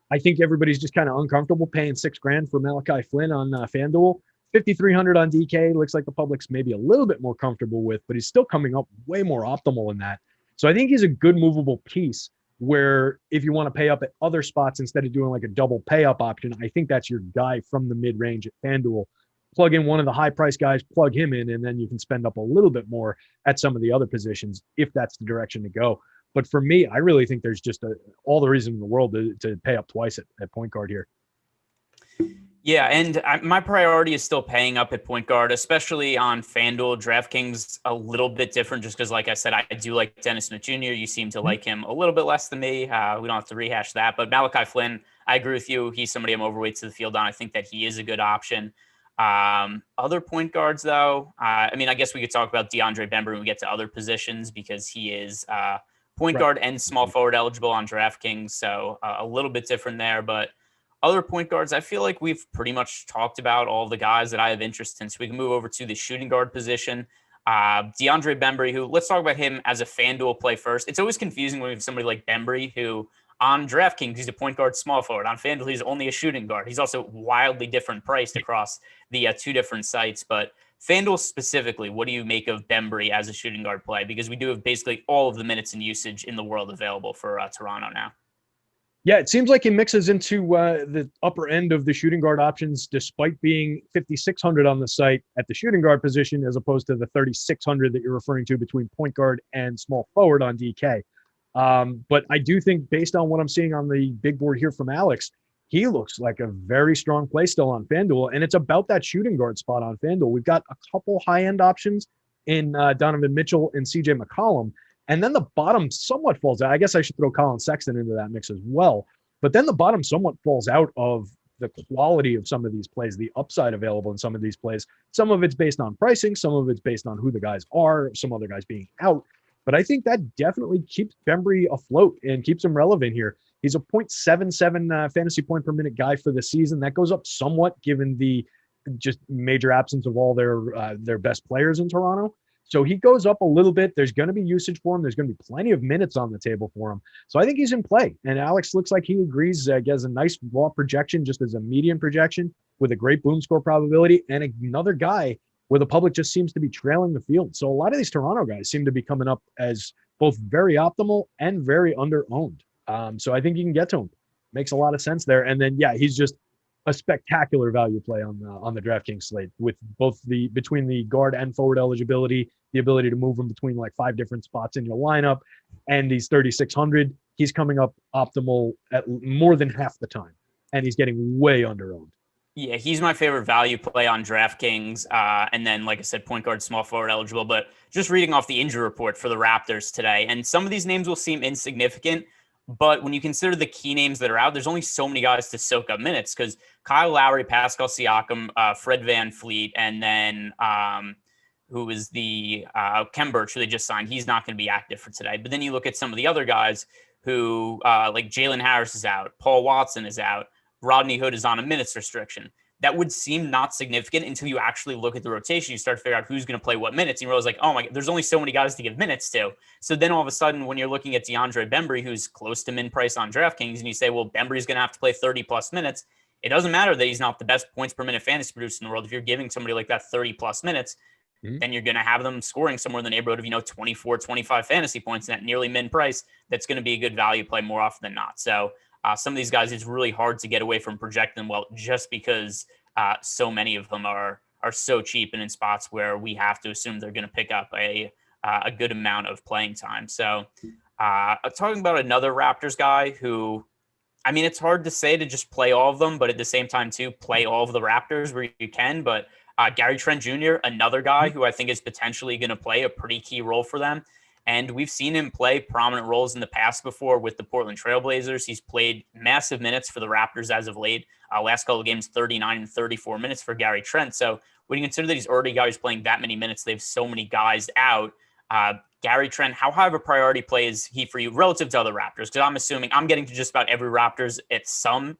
Speaker 4: I think everybody's just kind of uncomfortable paying $6,000 for Malachi Flynn on FanDuel. 5,300 on DK looks like the public's maybe a little bit more comfortable with, but he's still coming up way more optimal in that. So I think he's a good movable piece where if you want to pay up at other spots instead of doing like a double pay up option, I think that's your guy from the mid range at FanDuel. Plug in one of the high price guys, plug him in, and then you can spend up a little bit more at some of the other positions if that's the direction to go. But for me, I really think there's just all the reason in the world to pay up twice at point guard here.
Speaker 3: Yeah, and my priority is still paying up at point guard, especially on FanDuel. DraftKings a little bit different just because, like I said, I do like Dennis Smith Jr. You seem to like him a little bit less than me. We don't have to rehash that. But Malachi Flynn, I agree with you. He's somebody I'm overweight to the field on. I think that he is a good option. Other point guards, though, I guess we could talk about DeAndre Bembry when we get to other positions because he is point guard and small forward eligible on DraftKings. So a little bit different there, but other point guards, I feel like we've pretty much talked about all the guys that I have interest in. So we can move over to the shooting guard position. DeAndre Bembry, who, let's talk about him as a FanDuel play first. It's always confusing when we have somebody like Bembry, who on DraftKings, he's a point guard, small forward. On FanDuel, he's only a shooting guard. He's also wildly different priced across the two different sites. But FanDuel specifically, what do you make of Bembry as a shooting guard play? Because we do have basically all of the minutes and usage in the world available for Toronto now.
Speaker 4: Yeah, it seems like he mixes into the upper end of the shooting guard options, despite being 5,600 on the site at the shooting guard position, as opposed to the 3,600 that you're referring to between point guard and small forward on DK. But I do think, based on what I'm seeing on the big board here from Alex, he looks like a very strong play still on FanDuel, and it's about that shooting guard spot on FanDuel. We've got a couple high-end options in Donovan Mitchell and CJ McCollum. And then the bottom somewhat falls out. I guess I should throw Colin Sexton into that mix as well. But then the bottom somewhat falls out of the quality of some of these plays, the upside available in some of these plays. Some of it's based on pricing. Some of it's based on who the guys are, some other guys being out. But I think that definitely keeps Bembry afloat and keeps him relevant here. He's a 0.77 fantasy point per minute guy for the season. That goes up somewhat given the just major absence of all their best players in Toronto. So he goes up a little bit. There's going to be usage for him. There's going to be plenty of minutes on the table for him. So I think he's in play. And Alex looks like he agrees. Gets a nice raw projection, just as a median projection with a great boom score probability. And another guy where the public just seems to be trailing the field. So a lot of these Toronto guys seem to be coming up as both very optimal and very under-owned. So I think you can get to him. Makes a lot of sense there. And then, yeah, he's just a spectacular value play on the DraftKings slate with both between the guard and forward eligibility, the ability to move him between like 5 different spots in your lineup, and he's 3,600. He's coming up optimal at more than half the time, and he's getting way under-owned.
Speaker 3: Yeah, he's my favorite value play on DraftKings. And then, like I said, point guard, small forward eligible. But just reading off the injury report for the Raptors today, and some of these names will seem insignificant. But when you consider the key names that are out, there's only so many guys to soak up minutes because Kyle Lowry, Pascal Siakam, Fred VanVleet, and then who is the Kem Birch, who they just signed. He's not going to be active for today. But then you look at some of the other guys who like Jalen Harris is out, Paul Watson is out, Rodney Hood is on a minutes restriction. That would seem not significant until you actually look at the rotation. You start to figure out who's going to play what minutes. And you realize, like, oh my God, there's only so many guys to give minutes to. So then all of a sudden, when you're looking at DeAndre Bembry, who's close to min price on DraftKings, and you say, well, Bembry's going to have to play 30 plus minutes. It doesn't matter that he's not the best points per minute fantasy producer in the world. If you're giving somebody like that 30 plus minutes, then you're going to have them scoring somewhere in the neighborhood of, 24, 25 fantasy points at nearly min price. That's going to be a good value play more often than not. So some of these guys, it's really hard to get away from projecting them well, just because so many of them are so cheap and in spots where we have to assume they're going to pick up a good amount of playing time. So talking about another Raptors guy who, I mean, it's hard to say to just play all of them, but at the same time too, play all of the Raptors where you can. But Gary Trent Jr., another guy who I think is potentially going to play a pretty key role for them. And we've seen him play prominent roles in the past before with the Portland Trailblazers. He's played massive minutes for the Raptors as of late. Last couple of games, 39 and 34 minutes for Gary Trent. So when you consider that he's already guys playing that many minutes, they have so many guys out. Gary Trent, how high of a priority play is he for you relative to other Raptors? Because I'm assuming I'm getting to just about every Raptors at some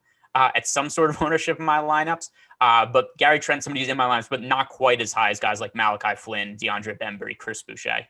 Speaker 3: sort of ownership in my lineups. But Gary Trent, somebody who's in my lineups, but not quite as high as guys like Malachi Flynn, DeAndre Bembry, Chris Boucher.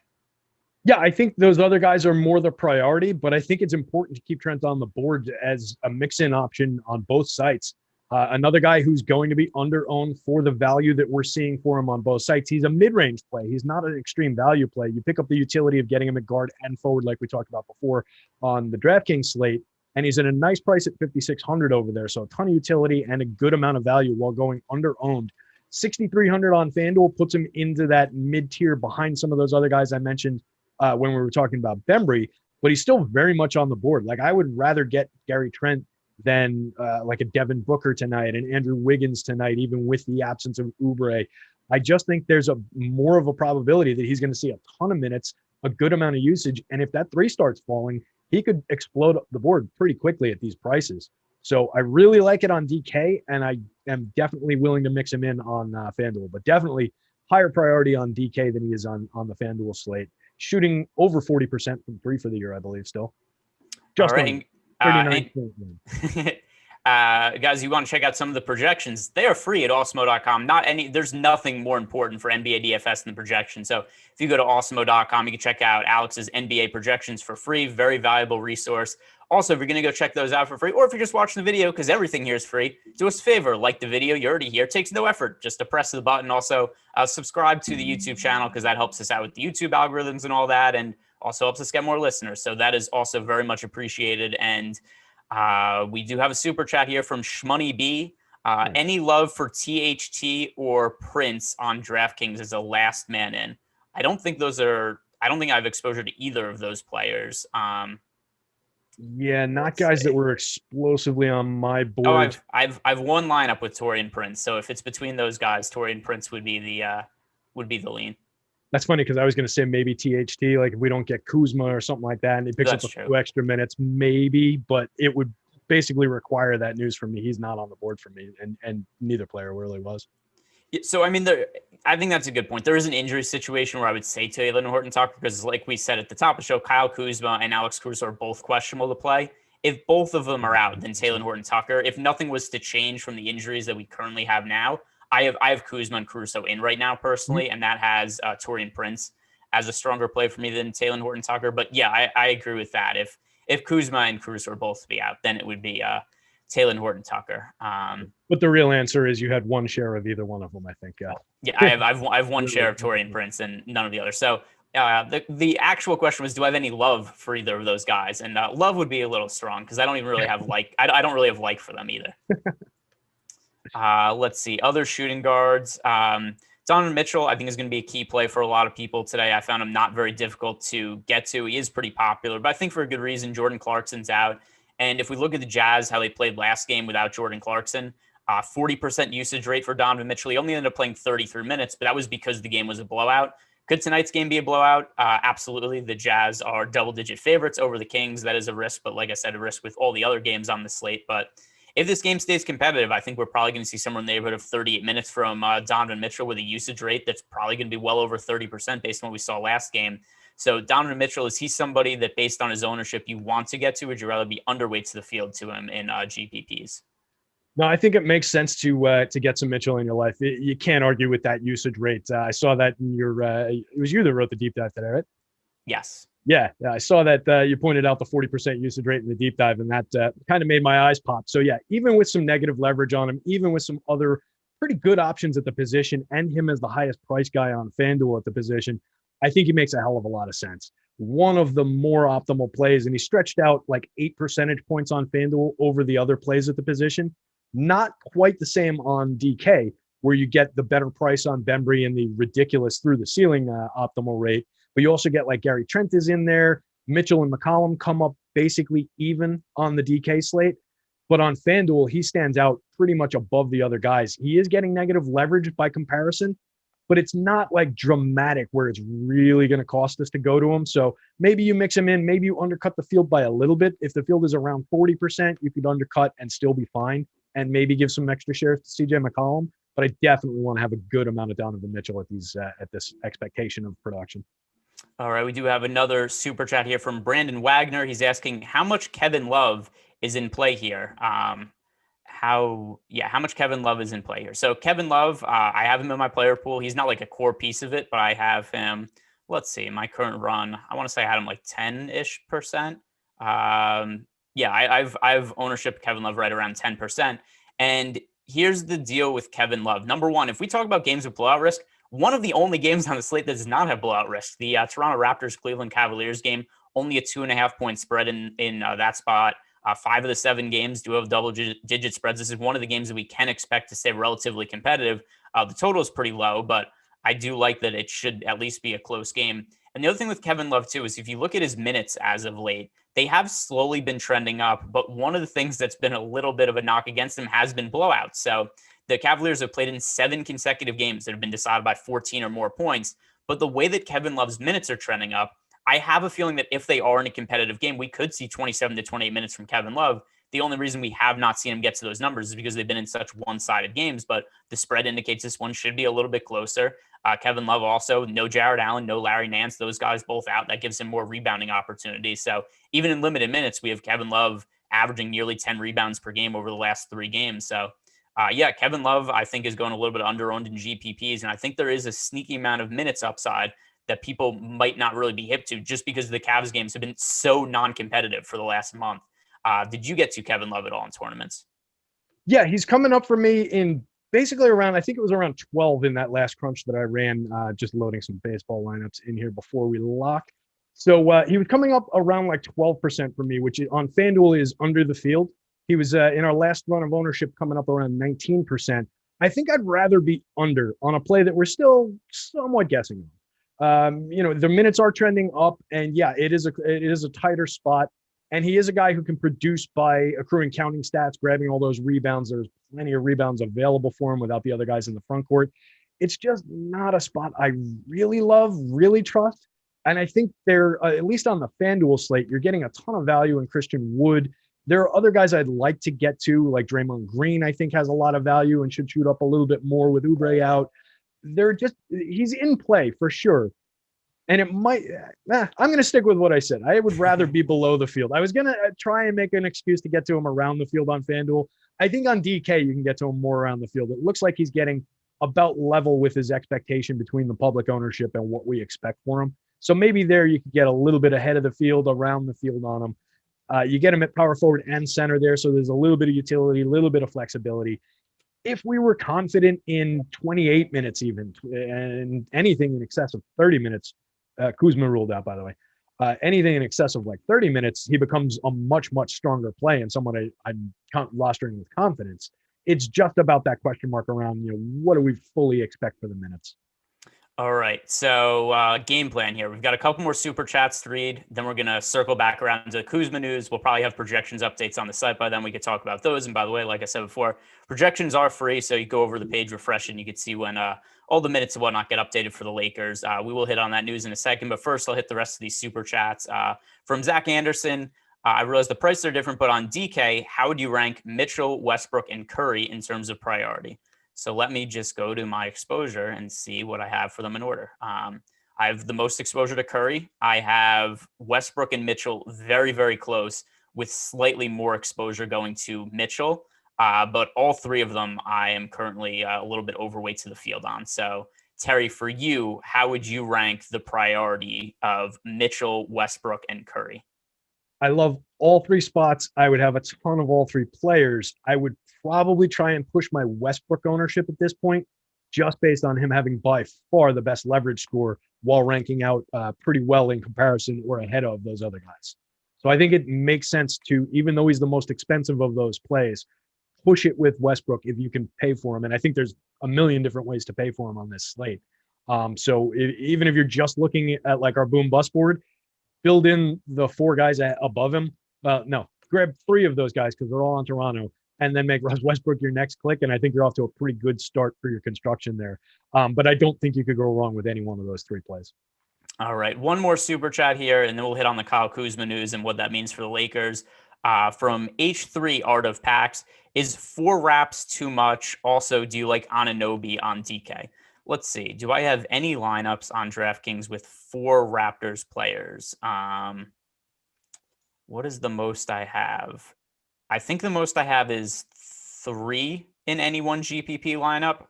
Speaker 4: Yeah, I think those other guys are more the priority, but I think it's important to keep Trent on the board as a mix-in option on both sites. Another guy who's going to be under-owned for the value that we're seeing for him on both sites. He's a mid-range play. He's not an extreme value play. You pick up the utility of getting him at guard and forward like we talked about before on the DraftKings slate, and he's at a nice price at $5,600 over there. So a ton of utility and a good amount of value while going under-owned. $6,300 on FanDuel puts him into that mid-tier behind some of those other guys I mentioned when we were talking about Bembry, but he's still very much on the board. Like I would rather get Gary Trent than like a Devin Booker tonight and Andrew Wiggins tonight, even with the absence of Oubre. I just think there's a more of a probability that he's going to see a ton of minutes, a good amount of usage. And if that 3 starts falling, he could explode the board pretty quickly at these prices. So I really like it on DK, and I am definitely willing to mix him in on FanDuel, but definitely higher priority on DK than he is on the FanDuel slate. Shooting over 40% from 3 for the year, I believe, still. Just
Speaker 3: all right.
Speaker 4: 39.
Speaker 3: Guys, you want to check out some of the projections? They are free at Awesemo.com. There's nothing more important for NBA DFS than the projection. So if you go to Awesemo.com, you can check out Alex's NBA projections for free. Very valuable resource. Also, if you're going to go check those out for free, or if you're just watching the video, because everything here is free, do us a favor, like the video. You're already here. It takes no effort just to press the button. Also, subscribe to the YouTube channel because that helps us out with the YouTube algorithms and all that, and also helps us get more listeners. So that is also very much appreciated. And we do have a super chat here from Shmoney B. Any love for THT or Prince on DraftKings as a last man in? I don't think I have exposure to either of those players.
Speaker 4: Yeah, not guys that were explosively on my board.
Speaker 3: Oh, I've one lineup with Taurean Prince. So if it's between those guys, Taurean Prince would be the lean.
Speaker 4: That's funny because I was going to say maybe THT, like if we don't get Kuzma or something like that, and he picks up a few extra minutes, maybe, but it would basically require that news from me. He's not on the board for me, and neither player really was.
Speaker 3: So, I mean, I think that's a good point. There is an injury situation where I would say Taylor Horton-Tucker because, like we said at the top of the show, Kyle Kuzma and Alex Caruso are both questionable to play. If both of them are out, then Taylor Horton-Tucker. If nothing was to change from the injuries that we currently have now, I have Kuzma and Caruso in right now personally, and that has Taurean Prince as a stronger play for me than Taylor Horton-Tucker. But yeah, I agree with that. If Kuzma and Caruso are both to be out, then it would be Taylor Horton-Tucker.
Speaker 4: But the real answer is you had one share of either one of them, I think.
Speaker 3: Yeah, I have one share of Taurean Prince and none of the others. So the actual question was, do I have any love for either of those guys? And love would be a little strong because I don't even really have I don't really have like for them either. Let's see. Other shooting guards. Donovan Mitchell, I think, is going to be a key play for a lot of people today. I found him not very difficult to get to. He is pretty popular, but I think for a good reason. Jordan Clarkson's out. And if we look at the Jazz, how they played last game without Jordan Clarkson, 40% usage rate for Donovan Mitchell. He only ended up playing 33 minutes, but that was because the game was a blowout. Could tonight's game be a blowout? Absolutely. The Jazz are double-digit favorites over the Kings. That is a risk, but like I said, a risk with all the other games on the slate. But if this game stays competitive, I think we're probably going to see somewhere in the neighborhood of 38 minutes from Donovan Mitchell with a usage rate that's probably going to be well over 30% based on what we saw last game. So Donovan Mitchell, is he somebody that based on his ownership you want to get to? Or would you rather be underweight to the field to him in GPPs?
Speaker 4: No, I think it makes sense to get some Mitchell in your life. You can't argue with that usage rate. I saw that in your. It was you that wrote the deep dive today, right?
Speaker 3: Yes.
Speaker 4: Yeah, I saw that you pointed out the 40% usage rate in the deep dive, and that kind of made my eyes pop. So yeah, even with some negative leverage on him, even with some other pretty good options at the position, and him as the highest price guy on FanDuel at the position, I think he makes a hell of a lot of sense. One of the more optimal plays, and he stretched out like 8 percentage points on FanDuel over the other plays at the position. Not quite the same on DK, where you get the better price on Bembry and the ridiculous through the ceiling optimal rate. But you also get like Gary Trent is in there. Mitchell and McCollum come up basically even on the DK slate. But on FanDuel, he stands out pretty much above the other guys. He is getting negative leverage by comparison, but it's not like dramatic where it's really going to cost us to go to him. So maybe you mix him in, maybe you undercut the field by a little bit. If the field is around 40%, you could undercut and still be fine, and maybe give some extra shares to CJ McCollum. But I definitely want to have a good amount of Donovan Mitchell at this expectation of production.
Speaker 3: All right, we do have another super chat here from Brandon Wagner. He's asking how much Kevin Love is in play here. How much Kevin Love is in play here? So Kevin Love, I have him in my player pool. He's not like a core piece of it, but I have him. Let's see, my current run. I want to say I had him like 10-ish%. I've ownership of Kevin Love right around 10%. And here's the deal with Kevin Love. Number one, if we talk about games with blowout risk, one of the only games on the slate that does not have blowout risk, the Toronto Raptors Cleveland Cavaliers game, only a 2.5-point spread in that spot. 5 of the 7 games do have double-digit spreads. This is one of the games that we can expect to stay relatively competitive. The total is pretty low, but I do like that it should at least be a close game. And the other thing with Kevin Love, too, is if you look at his minutes as of late, they have slowly been trending up. But one of the things that's been a little bit of a knock against him has been blowouts. So the Cavaliers have played in 7 consecutive games that have been decided by 14 or more points. But the way that Kevin Love's minutes are trending up, I have a feeling that if they are in a competitive game, we could see 27 to 28 minutes from Kevin Love. The only reason we have not seen him get to those numbers is because they've been in such one-sided games, but the spread indicates this one should be a little bit closer. Kevin Love also, no Jared Allen, no Larry Nance, those guys both out. That gives him more rebounding opportunities. So even in limited minutes, we have Kevin Love averaging nearly 10 rebounds per game over the last 3 games. So Kevin Love, I think, is going a little bit under-owned in GPPs, and I think there is a sneaky amount of minutes upside that people might not really be hip to just because the Cavs games have been so non-competitive for the last month. Did you get to Kevin Love at all in tournaments?
Speaker 4: Yeah, he's coming up for me in basically around, I think it was around 12 in that last crunch that I ran, just loading some baseball lineups in here before we lock. So he was coming up around like 12% for me, which on FanDuel is under the field. He was in our last run of ownership coming up around 19%. I think I'd rather be under on a play that we're still somewhat guessing on. The minutes are trending up, and yeah, it is a tighter spot. And he is a guy who can produce by accruing counting stats, grabbing all those rebounds. There's plenty of rebounds available for him without the other guys in the front court. It's just not a spot I really love, really trust. And I think they're, at least on the FanDuel slate, you're getting a ton of value in Christian Wood. There are other guys I'd like to get to, like Draymond Green, I think has a lot of value and should shoot up a little bit more with Oubre out. He's in play for sure. And it might, I'm going to stick with what I said. I would rather be below the field. I was going to try and make an excuse to get to him around the field on FanDuel. I think on DK, you can get to him more around the field. It looks like he's getting about level with his expectation between the public ownership and what we expect for him. So maybe there you could get a little bit ahead of the field, around the field on him. You get him at power forward and center there. So there's a little bit of utility, a little bit of flexibility. If we were confident in 28 minutes even, and anything in excess of 30 minutes, Kuzma ruled out, by the way. Anything in excess of like 30 minutes, he becomes a much, much stronger play and someone I'm rostering with confidence. It's just about that question mark around, what do we fully expect for the minutes?
Speaker 3: All right. So game plan here. We've got a couple more super chats to read. Then we're going to circle back around to Kuzma news. We'll probably have projections updates on the site by then. We could talk about those. And by the way, like I said before, projections are free. So you go over the page, refresh, and you can see when all the minutes and whatnot get updated for the Lakers. We will hit on that news in a second, but first I'll hit the rest of these super chats. From Zach Anderson, I realize the prices are different, but on DK, how would you rank Mitchell, Westbrook, and Curry in terms of priority? So let me just go to my exposure and see what I have for them in order. I have the most exposure to Curry. I have Westbrook and Mitchell very, very close, with slightly more exposure going to Mitchell. But all three of them, I am currently a little bit overweight to the field on. So Terry, for you, how would you rank the priority of Mitchell, Westbrook, and Curry?
Speaker 4: I love all three spots. I would have a ton of all three players. I would probably try and push my Westbrook ownership at this point, just based on him having by far the best leverage score while ranking out pretty well in comparison or ahead of those other guys. So I think it makes sense to, even though he's the most expensive of those plays, push it with Westbrook if you can pay for him. And I think there's a million different ways to pay for him on this slate. Even if you're just looking at like our boom bust board, build in the four guys above him. Grab three of those guys because they're all on Toronto, and then make Russ Westbrook your next click. And I think you're off to a pretty good start for your construction there. But I don't think you could go wrong with any one of those three plays.
Speaker 3: All right, one more super chat here, and then we'll hit on the Kyle Kuzma news and what that means for the Lakers. From H3 Art of Pax, is 4 wraps too much? Also, do you like Anunoby on DK? Let's see. Do I have any lineups on DraftKings with 4 Raptors players? What is the most I have? I think the most I have is 3 in any one GPP lineup.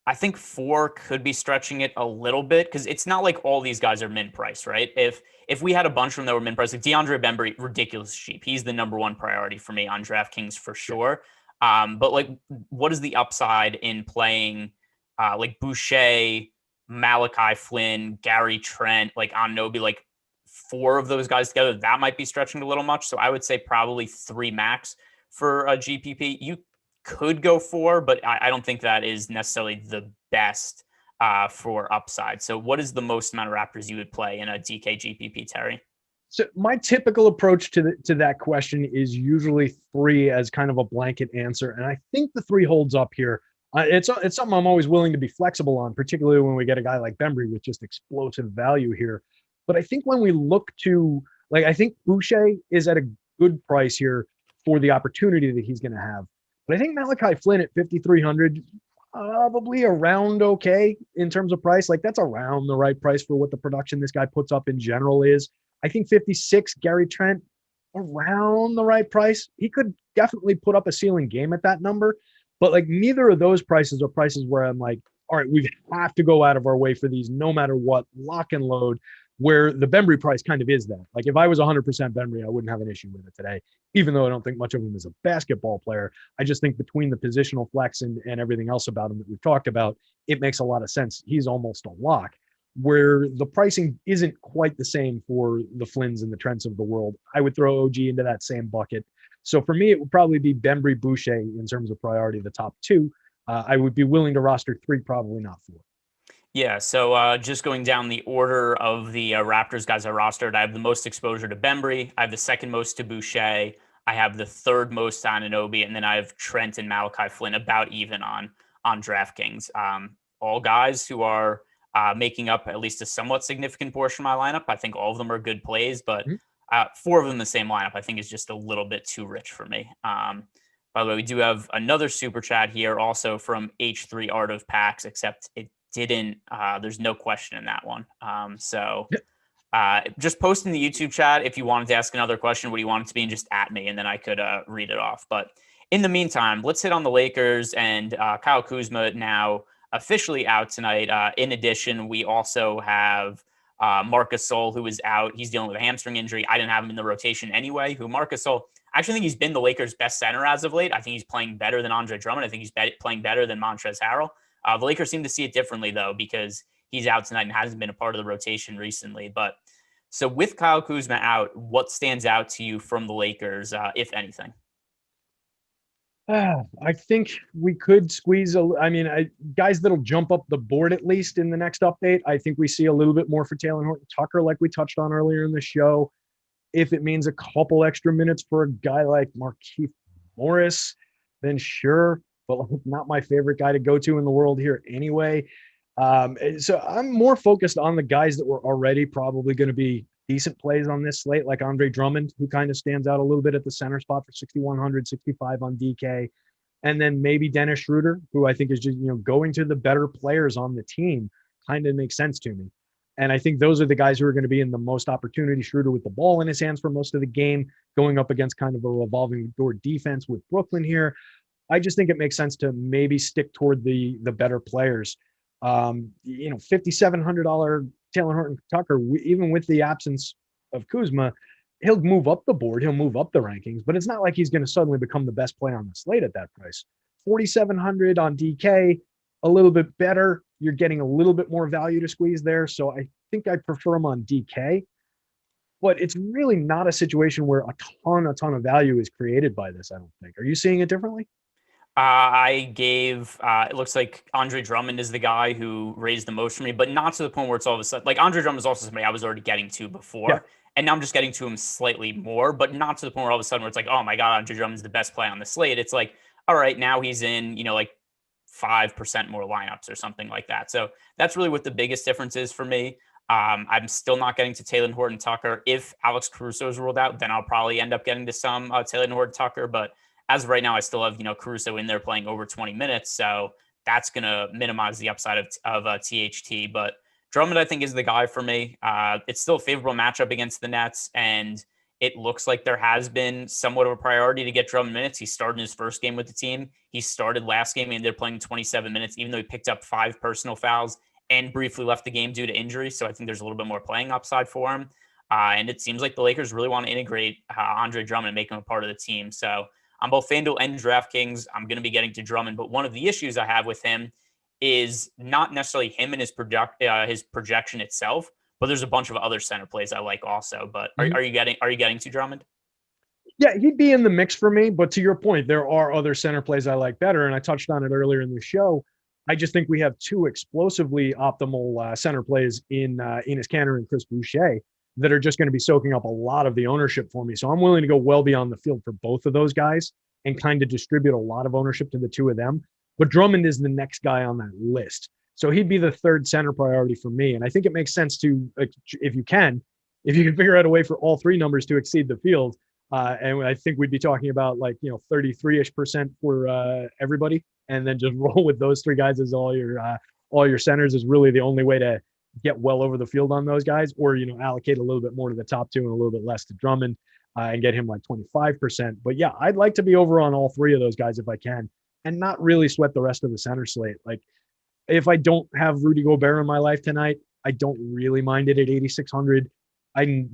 Speaker 3: I think 4 could be stretching it a little bit because it's not like all these guys are min price, right? If we had a bunch of them that were min price, like DeAndre Bembry, ridiculous cheap. He's the number 1 priority for me on DraftKings for sure. But like, what is the upside in playing like Boucher, Malachi Flynn, Gary Trent, like Anunoby, like 4 of those guys together? That might be stretching a little much. So I would say probably 3 max for a GPP. You could go 4, but I don't think that is necessarily the best for upside. So what is the most amount of Raptors you would play in a DK GPP, Terry?
Speaker 4: So my typical approach to that question is usually 3 as kind of a blanket answer. And I think the 3 holds up here. It's something I'm always willing to be flexible on, particularly when we get a guy like Bembry with just explosive value here. But I think when we look to, like, I think Boucher is at a good price here for the opportunity that he's going to have. But I think Malachi Flynn at 5,300, probably around okay in terms of price. Like, that's around the right price for what the production this guy puts up in general is. I think 56, Gary Trent, around the right price. He could definitely put up a ceiling game at that number. But like, neither of those prices are prices where I'm like, all right, we have to go out of our way for these no matter what, lock and load, where the Bembry price kind of is that. Like, if I was 100% Bembry, I wouldn't have an issue with it today, even though I don't think much of him is a basketball player. I just think between the positional flex and everything else about him that we've talked about, it makes a lot of sense. He's almost a lock, where the pricing isn't quite the same for the Flynns and the Trents of the world. I would throw OG into that same bucket. So for me, it would probably be Bembry, Boucher in terms of priority, the top 2. I would be willing to roster 3, probably not 4.
Speaker 3: Yeah, so just going down the order of the Raptors guys I rostered, I have the most exposure to Bembry. I have the second most to Boucher. I have the third most to Anunoby, and then I have Trent and Malachi Flynn about even on DraftKings. All guys who are making up at least a somewhat significant portion of my lineup. I think all of them are good plays, but 4 of them in the same lineup I think is just a little bit too rich for me. By the way, we do have another super chat here also from H3 Art of Pax, except it didn't, there's no question in that one. Just post in the YouTube chat if you wanted to ask another question, what do you want it to be, and just at me, and then I could read it off. But in the meantime, let's hit on the Lakers and Kyle Kuzma now officially out tonight. In addition, we also have Marc Gasol, who is out. He's dealing with a hamstring injury. I didn't have him in the rotation anyway. Marc Gasol, I actually think he's been the Lakers' best center as of late. I think he's playing better than Andre Drummond. I think he's playing better than Montrezl Harrell. The Lakers seem to see it differently, though, because he's out tonight and hasn't been a part of the rotation recently. But so with Kyle Kuzma out, what stands out to you from the Lakers, if anything?
Speaker 4: I think we could squeeze guys that'll jump up the board at least in the next update. I think we see a little bit more for Taylor Horton Tucker, like we touched on earlier in the show. If it means a couple extra minutes for a guy like Markieff Morris, then sure. but like, not my favorite guy to go to in the world here anyway. So I'm more focused on the guys that were already probably going to be decent plays on this slate, like Andre Drummond, who kind of stands out a little bit at the center spot for 6,100, 65 on DK. And then maybe Dennis Schroeder, who I think is just, going to the better players on the team kind of makes sense to me. And I think those are the guys who are going to be in the most opportunity. Schroeder with the ball in his hands for most of the game, going up against kind of a revolving door defense with Brooklyn here. I just think it makes sense to maybe stick toward the better players. $5,700 Taylor Horton Tucker, even with the absence of Kuzma, he'll move up the board. He'll move up the rankings, but it's not like he's going to suddenly become the best play on the slate at that price. 4,700 on DK, a little bit better. You're getting a little bit more value to squeeze there. So I think I prefer him on DK, but it's really not a situation where a ton of value is created by this. I don't think. Are you seeing it differently?
Speaker 3: I gave, it looks like Andre Drummond is the guy who raised the most for me, but not to the point where it's all of a sudden, like Andre Drummond is also somebody I was already getting to before. Yeah. And now I'm just getting to him slightly more, but not to the point where all of a sudden where it's like, oh my God, Andre Drummond's the best play on the slate. It's like, all right, now he's in, like 5% more lineups or something like that. So that's really what the biggest difference is for me. I'm still not getting to Taylor Horton Tucker. If Alex Caruso is ruled out, then I'll probably end up getting to some Taylor Horton Tucker. But as of right now, I still have, Caruso in there playing over 20 minutes. So that's going to minimize the upside of THT. But Drummond, I think, is the guy for me. It's still a favorable matchup against the Nets, and it looks like there has been somewhat of a priority to get Drummond minutes. He started his first game with the team. He started last game and they're playing 27 minutes, even though he picked up 5 personal fouls and briefly left the game due to injury. So I think there's a little bit more playing upside for him. And it seems like the Lakers really want to integrate Andre Drummond and make him a part of the team. So on both FanDuel and DraftKings, I'm going to be getting to Drummond. But one of the issues I have with him is not necessarily him and his projection itself, but there's a bunch of other center plays I like also. But are you getting to Drummond?
Speaker 4: Yeah, he'd be in the mix for me. But to your point, there are other center plays I like better, and I touched on it earlier in the show. I just think we have 2 explosively optimal center plays in Enes Kanter and Chris Boucher that are just going to be soaking up a lot of the ownership for me. So I'm willing to go well beyond the field for both of those guys and kind of distribute a lot of ownership to the 2 of them. But Drummond is the next guy on that list. So he'd be the 3rd center priority for me. And I think it makes sense to, if you can figure out a way for all 3 numbers to exceed the field. And I think we'd be talking about 33-ish% for everybody. And then just roll with those 3 guys as all your centers is really the only way to get well over the field on those guys, or, allocate a little bit more to the top 2 and a little bit less to Drummond and get him 25%. But yeah, I'd like to be over on all 3 of those guys if I can, and not really sweat the rest of the center slate. Like, if I don't have Rudy Gobert in my life tonight, I don't really mind it at 8,600. I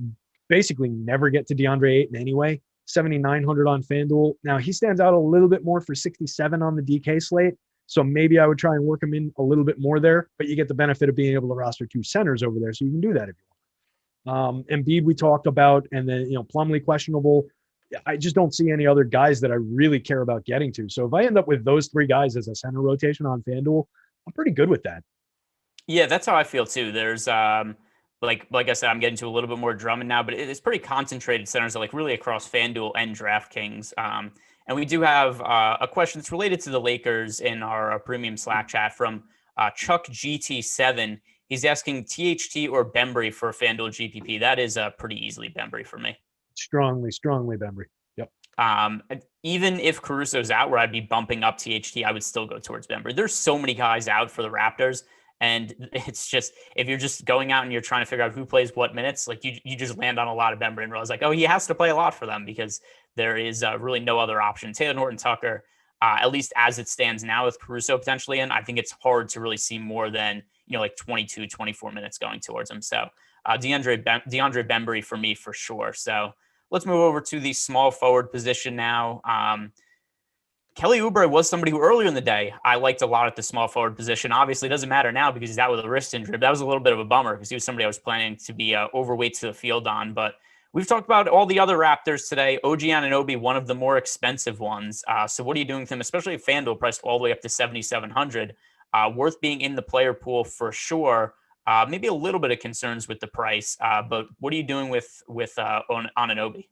Speaker 4: basically never get to DeAndre Ayton anyway. 7,900 on FanDuel. Now, he stands out a little bit more for 67 on the DK slate, so maybe I would try and work him in a little bit more there, but you get the benefit of being able to roster 2 centers over there, so you can do that if you want. Embiid we talked about, and then, Plumlee questionable. I just don't see any other guys that I really care about getting to. So if I end up with those 3 guys as a center rotation on FanDuel, I'm pretty good with that.
Speaker 3: Yeah, that's how I feel too. There's like I said, I'm getting to a little bit more Drummond now, but it's pretty concentrated centers, really across FanDuel and DraftKings. And we do have a question that's related to the Lakers in our premium Slack chat from Chuck GT7. He's asking THT or Bembry for FanDuel GPP. That is pretty easily Bembry for me.
Speaker 4: Strongly Bembry. Yep.
Speaker 3: Even if Caruso's out, where I'd be bumping up THT, I would still go towards Bembry. There's so many guys out for the Raptors, and it's just, if you're just going out and you're trying to figure out who plays what minutes, you just land on a lot of Bembry and realize he has to play a lot for them because there is really no other option. Taylor Horton Tucker, at least as it stands now with Caruso potentially in, I think it's hard to really see more than 22, 24 minutes going towards him. So DeAndre Bembry for me for sure. So let's move over to the small forward position now. Kelly Oubre was somebody who earlier in the day I liked a lot at the small forward position. Obviously, it doesn't matter now because he's out with a wrist injury. That was a little bit of a bummer because he was somebody I was planning to be overweight to the field on. But we've talked about all the other Raptors today. OG Anunoby, one of the more expensive ones. So what are you doing with him, especially if FanDuel priced all the way up to 7,700? Worth being in the player pool for sure. Maybe a little bit of concerns with the price, but what are you doing with Anunoby?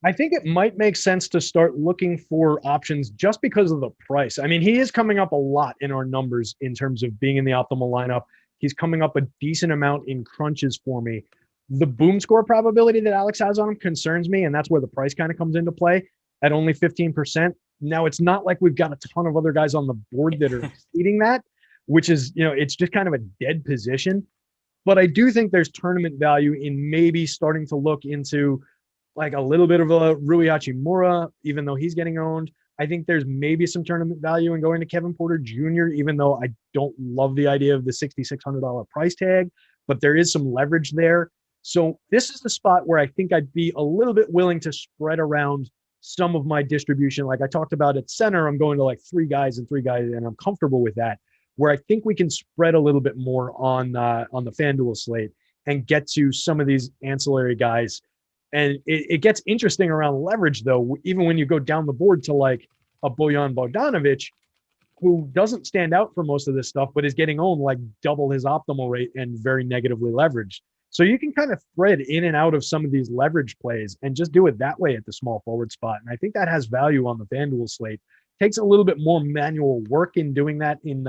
Speaker 4: I think it might make sense to start looking for options just because of the price. I mean, he is coming up a lot in our numbers in terms of being in the optimal lineup. He's coming up a decent amount in crunches for me. The boom score probability that Alex has on him concerns me, and that's where the price kind of comes into play at only 15%. Now, it's not like we've got a ton of other guys on the board that are exceeding that, which is, it's just kind of a dead position. But I do think there's tournament value in maybe starting to look into like a little bit of a Rui Hachimura, even though he's getting owned. I think there's maybe some tournament value in going to Kevin Porter Jr., even though I don't love the idea of the $6,600 price tag, but there is some leverage there. So this is the spot where I think I'd be a little bit willing to spread around some of my distribution. Like I talked about at center, I'm going to like three guys, and I'm comfortable with that, where I think we can spread a little bit more on the FanDuel slate and get to some of these ancillary guys. And it gets interesting around leverage, though, even when you go down the board to like a Bojan Bogdanovic, who doesn't stand out for most of this stuff, but is getting owned like double his optimal rate and very negatively leveraged. So you can kind of thread in and out of some of these leverage plays and just do it that way at the small forward spot. And I think that has value on the FanDuel slate. Takes a little bit more manual work in doing that in,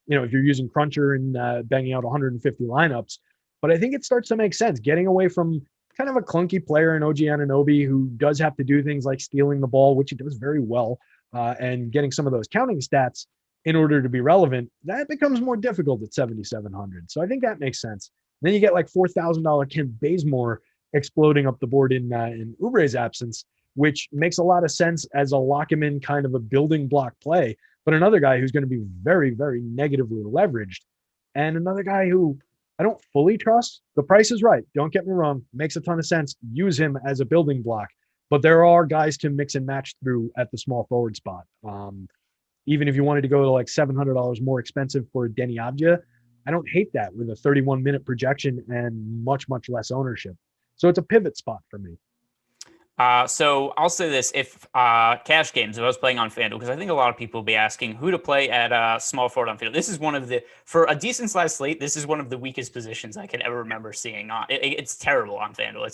Speaker 4: if you're using Cruncher and banging out 150 lineups. But I think it starts to make sense getting away from kind of a clunky player in OG Anunoby who does have to do things like stealing the ball, which he does very well, and getting some of those counting stats in order to be relevant. That becomes more difficult at 7,700. So I think that makes sense. Then you get like $4,000 Kent Bazemore exploding up the board in Oubre's absence, which makes a lot of sense as a lock him in kind of a building block play. But another guy who's going to be very, very negatively leveraged, and another guy who I don't fully trust. The price is right. Don't get me wrong. Makes a ton of sense. Use him as a building block. But there are guys to mix and match through at the small forward spot. Even if you wanted to go to like $700 more expensive for Denny Abdia, I don't hate that with a 31-minute projection and much, much less ownership. So it's a pivot spot for me.
Speaker 3: So I'll say this, if cash games, if I was playing on FanDuel, because I think a lot of people will be asking who to play at small forward on FanDuel. This is one of for a decent sized slate, this is one of the weakest positions I can ever remember seeing. It's terrible on FanDuel.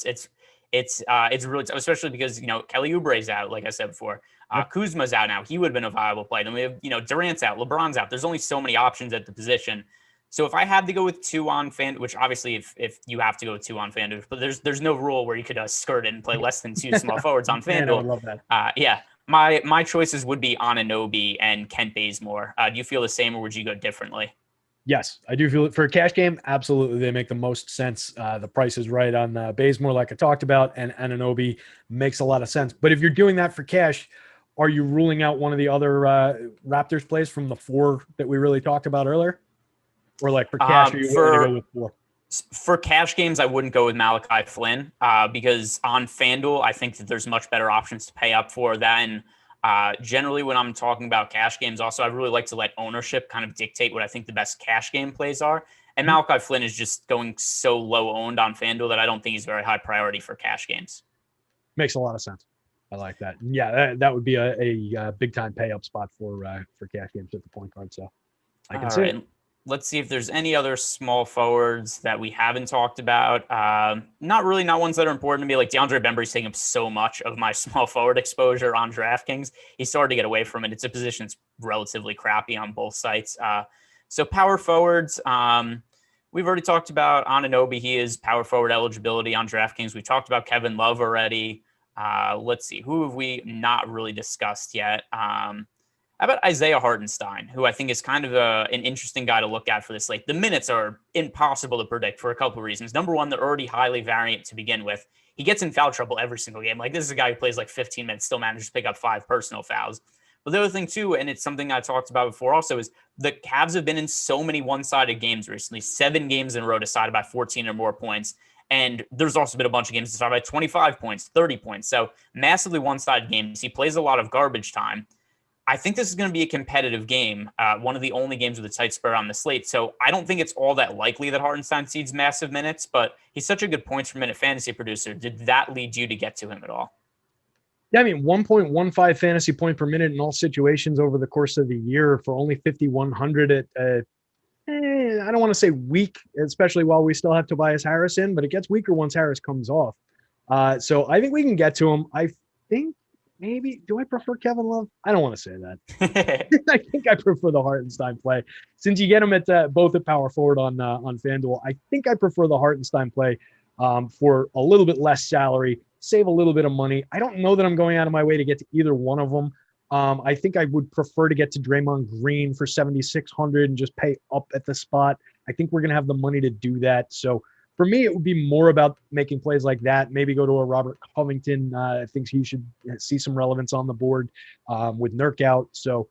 Speaker 3: It's really, especially because, Kelly Oubre's out, like I said before. Kuzma's out now. He would have been a viable play. Then we have, Durant's out, LeBron's out. There's only so many options at the position. So if I had to go with two on FanDuel, which obviously if you have to go with two on FanDuel, but there's no rule where you could skirt it and play less than two small forwards on FanDuel. Man, I would love that. My choices would be Anunoby and Kent Bazemore. Do you feel the same, or would you go differently?
Speaker 4: Yes, I do feel it for a cash game. Absolutely, they make the most sense. The price is right on Bazemore, like I talked about, and Anunoby makes a lot of sense. But if you're doing that for cash, are you ruling out one of the other Raptors plays from the four that we really talked about earlier? Or like for cash, are you willing to go with four?
Speaker 3: For cash games, I wouldn't go with Malachi Flynn because on FanDuel, I think that there's much better options to pay up for than generally when I'm talking about cash games. Also, I really like to let ownership kind of dictate what I think the best cash game plays are. And Malachi Flynn is just going so low owned on FanDuel that I don't think he's very high priority for cash games.
Speaker 4: Makes a lot of sense. I like that. Yeah, that would be a big time pay up spot for cash games at the point guard. So I can see it.
Speaker 3: Let's see if there's any other small forwards that we haven't talked about. Not ones that are important to me. Like DeAndre Bembry's taking up so much of my small forward exposure on DraftKings. He's started to get away from it. It's a position that's relatively crappy on both sites. So power forwards, we've already talked about Anunoby. He is power forward eligibility on DraftKings. We talked about Kevin Love already. Let's see. Who have we not really discussed yet? How about Isaiah Hartenstein, who I think is kind of an interesting guy to look at for this slate? The minutes are impossible to predict for a couple of reasons. Number one, they're already highly variant to begin with. He gets in foul trouble every single game. Like, this is a guy who plays like 15 minutes, still manages to pick up 5 personal fouls. But the other thing too, and it's something I talked about before also, is the Cavs have been in so many one-sided games recently, 7 games in a row decided by 14 or more points. And there's also been a bunch of games decided by 25 points, 30 points. So massively one-sided games. He plays a lot of garbage time. I think this is going to be a competitive game, one of the only games with a tight spread on the slate. So I don't think it's all that likely that Hartenstein sees massive minutes, but he's such a good points per minute fantasy producer. Did that lead you to get to him at all?
Speaker 4: Yeah, I mean, 1.15 fantasy point per minute in all situations over the course of the year for only 5,100 at, I don't want to say weak, especially while we still have Tobias Harris in, but it gets weaker once Harris comes off. So I think we can get to him. I think maybe, do I prefer Kevin Love? I don't want to say that. I think I prefer the Hartenstein play. Since you get him at both at power forward on FanDuel, I think I prefer the Hartenstein play for a little bit less salary, save a little bit of money. I don't know that I'm going out of my way to get to either one of them. I think I would prefer to get to Draymond Green for 7,600 and just pay up at the spot. I think we're going to have the money to do that. So for me, it would be more about making plays like that. Maybe go to a Robert Covington. I think he should see some relevance on the board with Nurk out. So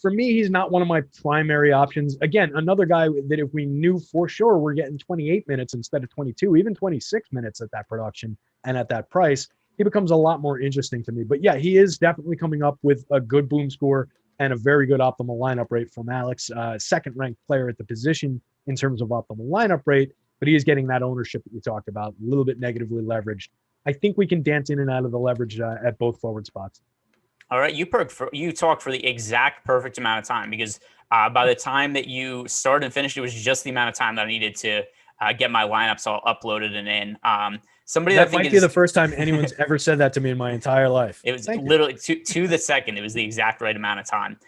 Speaker 4: for me, he's not one of my primary options. Again, another guy that if we knew for sure we're getting 28 minutes instead of 22, even 26 minutes at that production and at that price, he becomes a lot more interesting to me. But yeah, he is definitely coming up with a good boom score and a very good optimal lineup rate from Alex, second ranked player at the position in terms of optimal lineup rate. But he is getting that ownership that we talked about, a little bit negatively leveraged. I think we can dance in and out of the leverage at both forward spots.
Speaker 3: All right, you talked for the exact perfect amount of time because by the time that you started and finished, it was just the amount of time that I needed to get my lineups all uploaded and in. Somebody that
Speaker 4: might be the first time anyone's ever said that to me in my entire life.
Speaker 3: It was literally to the second. It was the exact right amount of time.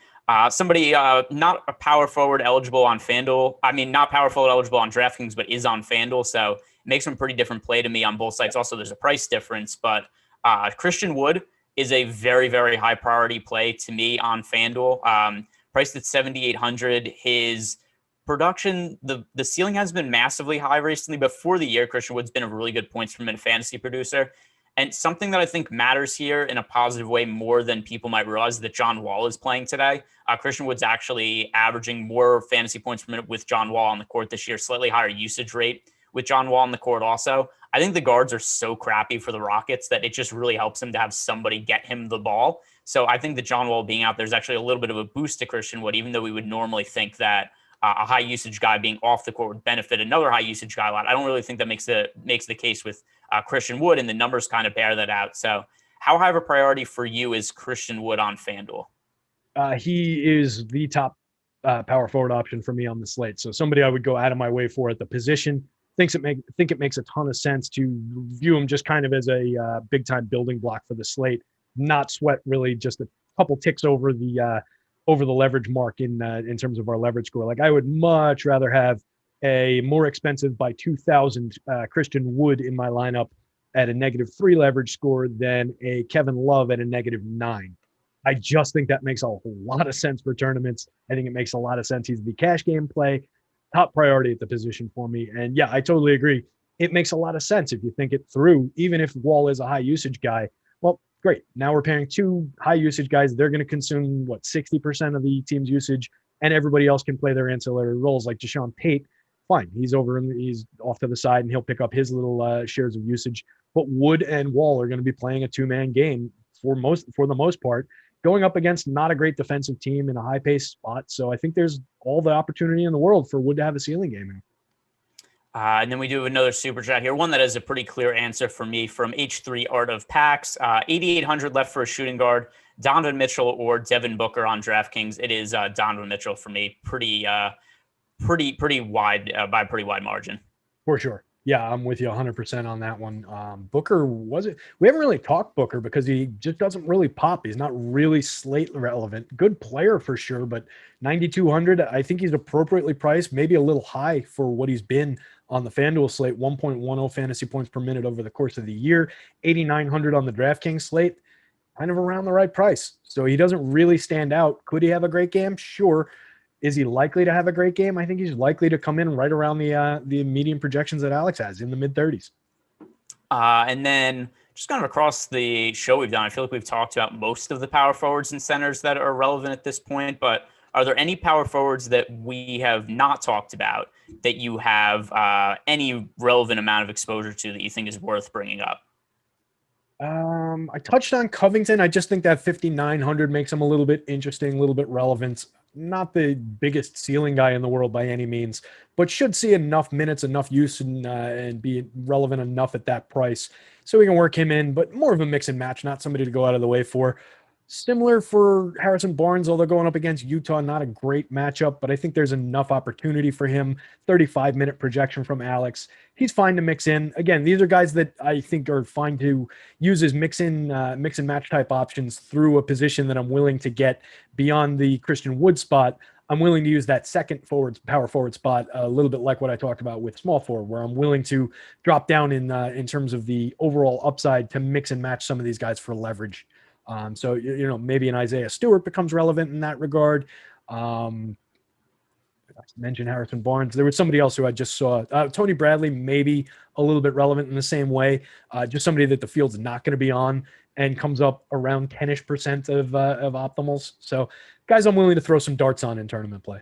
Speaker 3: Somebody not a power forward eligible on FanDuel. I mean, not power forward eligible on DraftKings, but is on FanDuel. So it makes them pretty different play to me on both sides. Also, there's a price difference, but Christian Wood is a very, very high priority play to me on FanDuel. Priced at 7,800. His production, the ceiling has been massively high recently. Before the year, Christian Wood's been a really good points per minute fantasy producer. And something that I think matters here in a positive way more than people might realize that John Wall is playing today. Christian Wood's actually averaging more fantasy points per minute with John Wall on the court this year, slightly higher usage rate with John Wall on the court also. I think the guards are so crappy for the Rockets that it just really helps him to have somebody get him the ball. So I think that John Wall being out there is actually a little bit of a boost to Christian Wood, even though we would normally think that a high usage guy being off the court would benefit another high usage guy a lot. I don't really think that makes the case with Christian Wood, and the numbers kind of bear that out. So how high of a priority for you is Christian Wood on FanDuel?
Speaker 4: He is the top power forward option for me on the slate. So somebody I would go out of my way for at the position. Think it makes a ton of sense to view him just kind of as a big time building block for the slate, not sweat really just a couple ticks over the leverage mark in terms of our leverage score. Like I would much rather have a more expensive by 2,000 Christian Wood in my lineup at a -3 leverage score than a Kevin Love at a -9. I just think that makes a whole lot of sense for tournaments. I think it makes a lot of sense. He's the cash game play, top priority at the position for me. And yeah, I totally agree. It makes a lot of sense if you think it through, even if Wall is a high usage guy. Well, great. Now we're pairing two high usage guys. They're going to consume 60% of the team's usage, and everybody else can play their ancillary roles like Deshaun Tate. Fine. He's off to the side and he'll pick up his little shares of usage. But Wood and Wall are going to be playing a two-man game for the most part, going up against not a great defensive team in a high-paced spot. So I think there's all the opportunity in the world for Wood to have a ceiling game.
Speaker 3: And then we do another super chat here, one that has a pretty clear answer for me from H3 Art of Pax. 8,800 left for a shooting guard, Donovan Mitchell or Devin Booker on DraftKings. It is Donovan Mitchell for me, pretty wide by a pretty wide margin.
Speaker 4: For sure. Yeah, I'm with you 100% on that one. Booker we haven't really talked Booker because he just doesn't really pop. He's not really slate relevant. Good player for sure, but 9,200, I think he's appropriately priced, maybe a little high for what he's been on the FanDuel slate, 1.10 fantasy points per minute over the course of the year, 8,900 on the DraftKings slate, kind of around the right price. So he doesn't really stand out. Could he have a great game? Sure. Is he likely to have a great game? I think he's likely to come in right around the median projections that Alex has in the mid-30s.
Speaker 3: And then just kind of across the show we've done, I feel like we've talked about most of the power forwards and centers that are relevant at this point, but are there any power forwards that we have not talked about that you have any relevant amount of exposure to that you think is worth bringing up?
Speaker 4: I touched on Covington. I just think that 5,900 makes him a little bit interesting, a little bit relevant. Not the biggest ceiling guy in the world by any means, but should see enough minutes, enough use, and be relevant enough at that price so we can work him in, but more of a mix and match, not somebody to go out of the way for. Similar for Harrison Barnes, although going up against Utah, not a great matchup, but I think there's enough opportunity for him. 35-minute projection from Alex. He's fine to mix in. Again, these are guys that I think are fine to use as mix and match type options through a position that I'm willing to get beyond the Christian Wood spot. I'm willing to use that second power forward spot a little bit like what I talked about with small forward, where I'm willing to drop down in terms of the overall upside to mix and match some of these guys for leverage. So, maybe an Isaiah Stewart becomes relevant in that regard. I mentioned Harrison Barnes. There was somebody else who I just saw. Tony Bradley, maybe a little bit relevant in the same way. Just somebody that the field's not going to be on and comes up around 10-ish% of optimals. So guys I'm willing to throw some darts on in tournament play.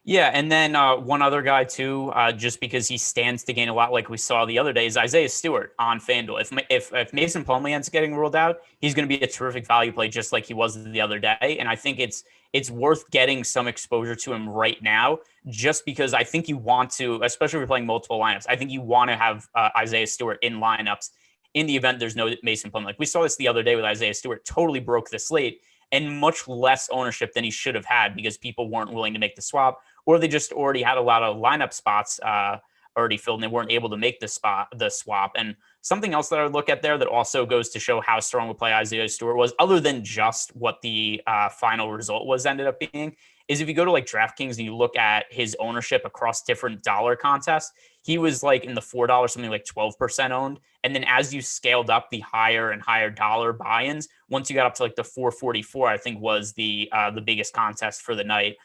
Speaker 3: Yeah, and then one other guy too, just because he stands to gain a lot, like we saw the other day, is Isaiah Stewart on FanDuel. If Mason Plumlee ends up getting ruled out, he's going to be a terrific value play, just like he was the other day. And I think it's worth getting some exposure to him right now, just because I think you want to, especially if you're playing multiple lineups. I think you want to have Isaiah Stewart in lineups in the event there's no Mason Plumlee. Like we saw this the other day with Isaiah Stewart, totally broke the slate and much less ownership than he should have had because people weren't willing to make the swap, or they just already had a lot of lineup spots already filled and they weren't able to make the swap. And something else that I would look at there that also goes to show how strong a play Isaiah Stewart was, other than just what the final result ended up being, is if you go to like DraftKings and you look at his ownership across different dollar contests, he was like in the $4, something like 12% owned. And then as you scaled up the higher and higher dollar buy-ins, once you got up to like the 444, I think was the biggest contest for the night.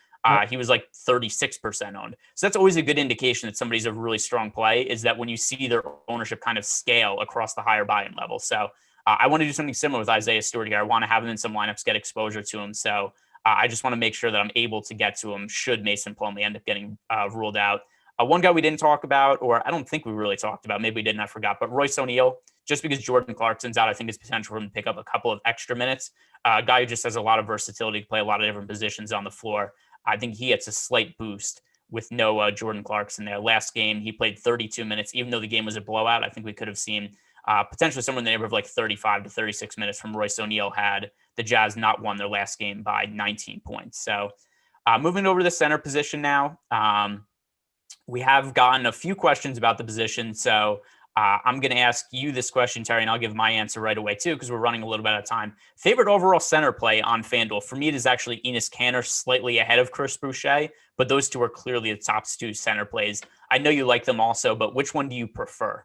Speaker 3: He was like 36% owned. So that's always a good indication that somebody's a really strong play, is that when you see their ownership kind of scale across the higher buy-in level. So I want to do something similar with Isaiah Stewart here. I want to have him in some lineups, get exposure to him. So I just want to make sure that I'm able to get to him should Mason Plumlee end up getting ruled out. One guy we didn't talk about, or I don't think we really talked about, maybe we didn't, I forgot, but Royce O'Neal, just because Jordan Clarkson's out, I think his potential for him to pick up a couple of extra minutes. A guy who just has a lot of versatility to play a lot of different positions on the floor. I think he gets a slight boost with no Jordan Clarkson there. Last game, he played 32 minutes. Even though the game was a blowout, I think we could have seen potentially somewhere in the neighborhood of like 35 to 36 minutes from Royce O'Neal had the Jazz not won their last game by 19 points. So moving over to the center position now, we have gotten a few questions about the position. So I'm going to ask you this question, Terry, and I'll give my answer right away too, because we're running a little bit out of time. Favorite overall center play on FanDuel? For me, it is actually Enes Kanter, slightly ahead of Chris Boucher, but those two are clearly the top two center plays. I know you like them also, but which one do you prefer?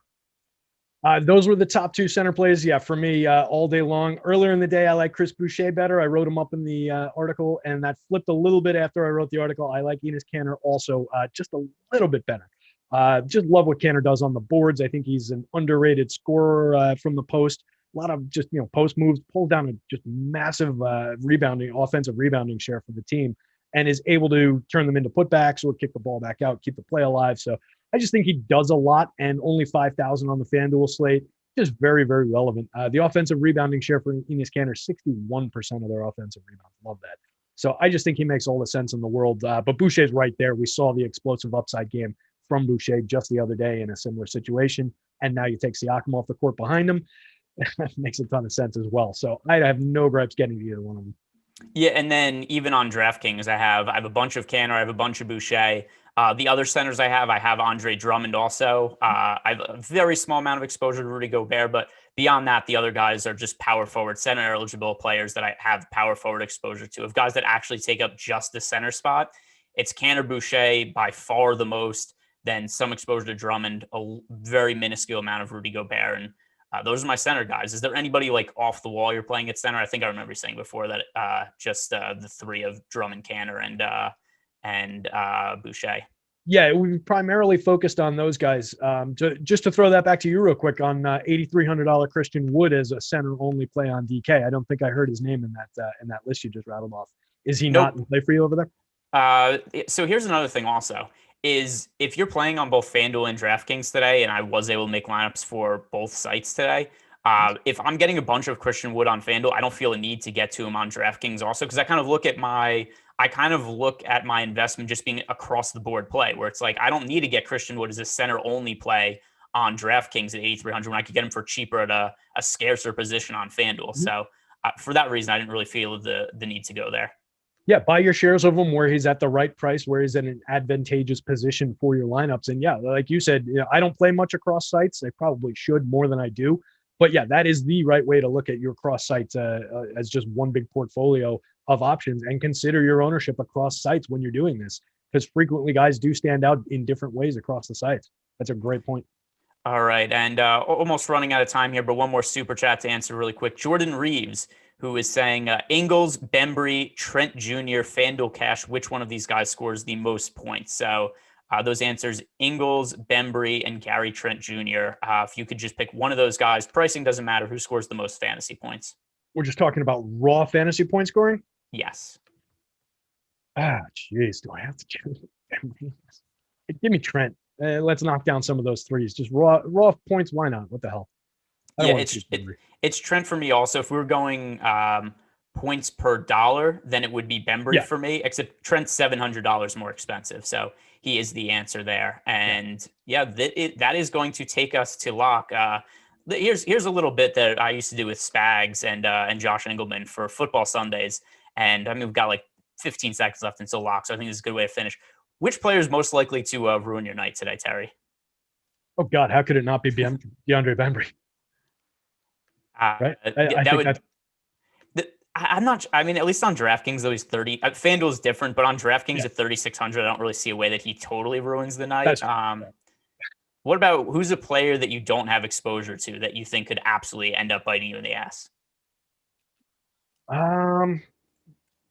Speaker 4: Those were the top two center plays. Yeah, for me, all day long. Earlier in the day, I like Chris Boucher better. I wrote him up in the article, and that flipped a little bit after I wrote the article. I like Enes Kanter also just a little bit better. Just love what Kanter does on the boards. I think he's an underrated scorer from the post. A lot of just, post moves, pulls down a just massive offensive rebounding share for the team, and is able to turn them into putbacks or kick the ball back out, keep the play alive. So I just think he does a lot, and only 5,000 on the FanDuel slate. Just very, very relevant. The offensive rebounding share for Enes Kanter, 61% of their offensive rebounds. Love that. So I just think he makes all the sense in the world. But Boucher's right there. We saw the explosive upside game from Boucher just the other day in a similar situation. And now you take Siakam off the court behind him. That makes a ton of sense as well. So I have no gripes getting to either one of them.
Speaker 3: Yeah, and then even on DraftKings, I have a bunch of Kanter, I have a bunch of Boucher. The other centers I have Andre Drummond also. I have a very small amount of exposure to Rudy Gobert, but beyond that, the other guys are just power forward, center eligible players that I have power forward exposure to. Of guys that actually take up just the center spot, it's Kanter, Boucher by far the most, then some exposure to Drummond, a very minuscule amount of Rudy Gobert, and those are my center guys. Is there anybody like off the wall you're playing at center? I think I remember saying before that just the three of Drummond, Kanter, and Boucher.
Speaker 4: Yeah, we primarily focused on those guys. Just to throw that back to you real quick on $8,300 Christian Wood as a center only play on DK. I don't think I heard his name in that list you just rattled off. Is he not in play for you over there?
Speaker 3: So here's another thing also. Is if you're playing on both FanDuel and DraftKings today, and I was able to make lineups for both sites today, if I'm getting a bunch of Christian Wood on FanDuel, I don't feel a need to get to him on DraftKings also, because I kind of look at my investment just being across the board play, where it's like I don't need to get Christian Wood as a center only play on DraftKings at 8,300 when I could get him for cheaper at a scarcer position on FanDuel. Mm-hmm. So for that reason, I didn't really feel the need to go there.
Speaker 4: Yeah, buy your shares of him where he's at the right price, where he's in an advantageous position for your lineups. And yeah, like you said, I don't play much across sites. I probably should more than I do. But yeah, that is the right way to look at your cross sites as just one big portfolio of options, and consider your ownership across sites when you're doing this, because frequently guys do stand out in different ways across the sites. That's a great point.
Speaker 3: All right. And almost running out of time here, but one more super chat to answer really quick. Jordan Reeves, who is saying Ingles, Bembry, Trent Jr., FanDuel Cash, which one of these guys scores the most points? So those answers, Ingles, Bembry, and Gary Trent Jr. If you could just pick one of those guys, pricing doesn't matter, who scores the most fantasy points?
Speaker 4: We're just talking about raw fantasy point scoring?
Speaker 3: Yes.
Speaker 4: Jeez, do I have to choose Bembry? Give me Trent. Let's knock down some of those threes. Just raw points. Why not? What the hell?
Speaker 3: Yeah, it's Trent for me also. If we were going points per dollar, then it would be Bembry for me, except Trent's $700 more expensive. So he is the answer there. And that is going to take us to lock. Here's a little bit that I used to do with Spags and Josh Engelman for football Sundays. And I mean, we've got like 15 seconds left until lock. So I think this is a good way to finish. Which player is most likely to ruin your night today, Terry?
Speaker 4: Oh God, how could it not be DeAndre Bembry? Right?
Speaker 3: I'm not. I mean, at least on DraftKings, though, he's 30. FanDuel is different, but on DraftKings at 3,600, I don't really see a way that he totally ruins the night. What about who's a player that you don't have exposure to that you think could absolutely end up biting you in the ass?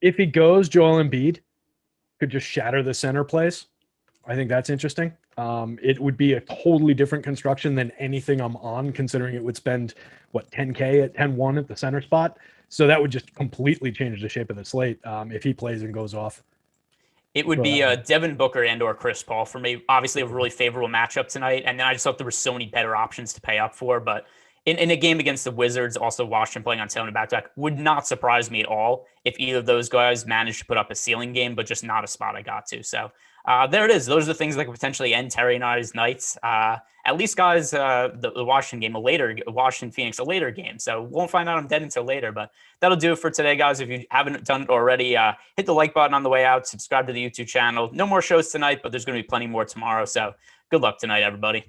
Speaker 4: If he goes, Joel Embiid could just shatter the center place. I think that's interesting. It would be a totally different construction than anything I'm on, considering it would spend, $10K at 10-1 at the center spot. So that would just completely change the shape of the slate if he plays and goes off.
Speaker 3: It would be Devin Booker and or Chris Paul for me. Obviously, a really favorable matchup tonight. And then I just thought there were so many better options to pay up for. But in a game against the Wizards, also Washington playing on tail and back-to-back, would not surprise me at all if either of those guys managed to put up a ceiling game, but just not a spot I got to. So there it is. Those are the things that could potentially end Terry and I's nights. At least, guys, the Washington game, Washington-Phoenix, a later game. So won't find out I'm dead until later. But that'll do it for today, guys. If you haven't done it already, hit the like button on the way out. Subscribe to the YouTube channel. No more shows tonight, but there's going to be plenty more tomorrow. So good luck tonight, everybody.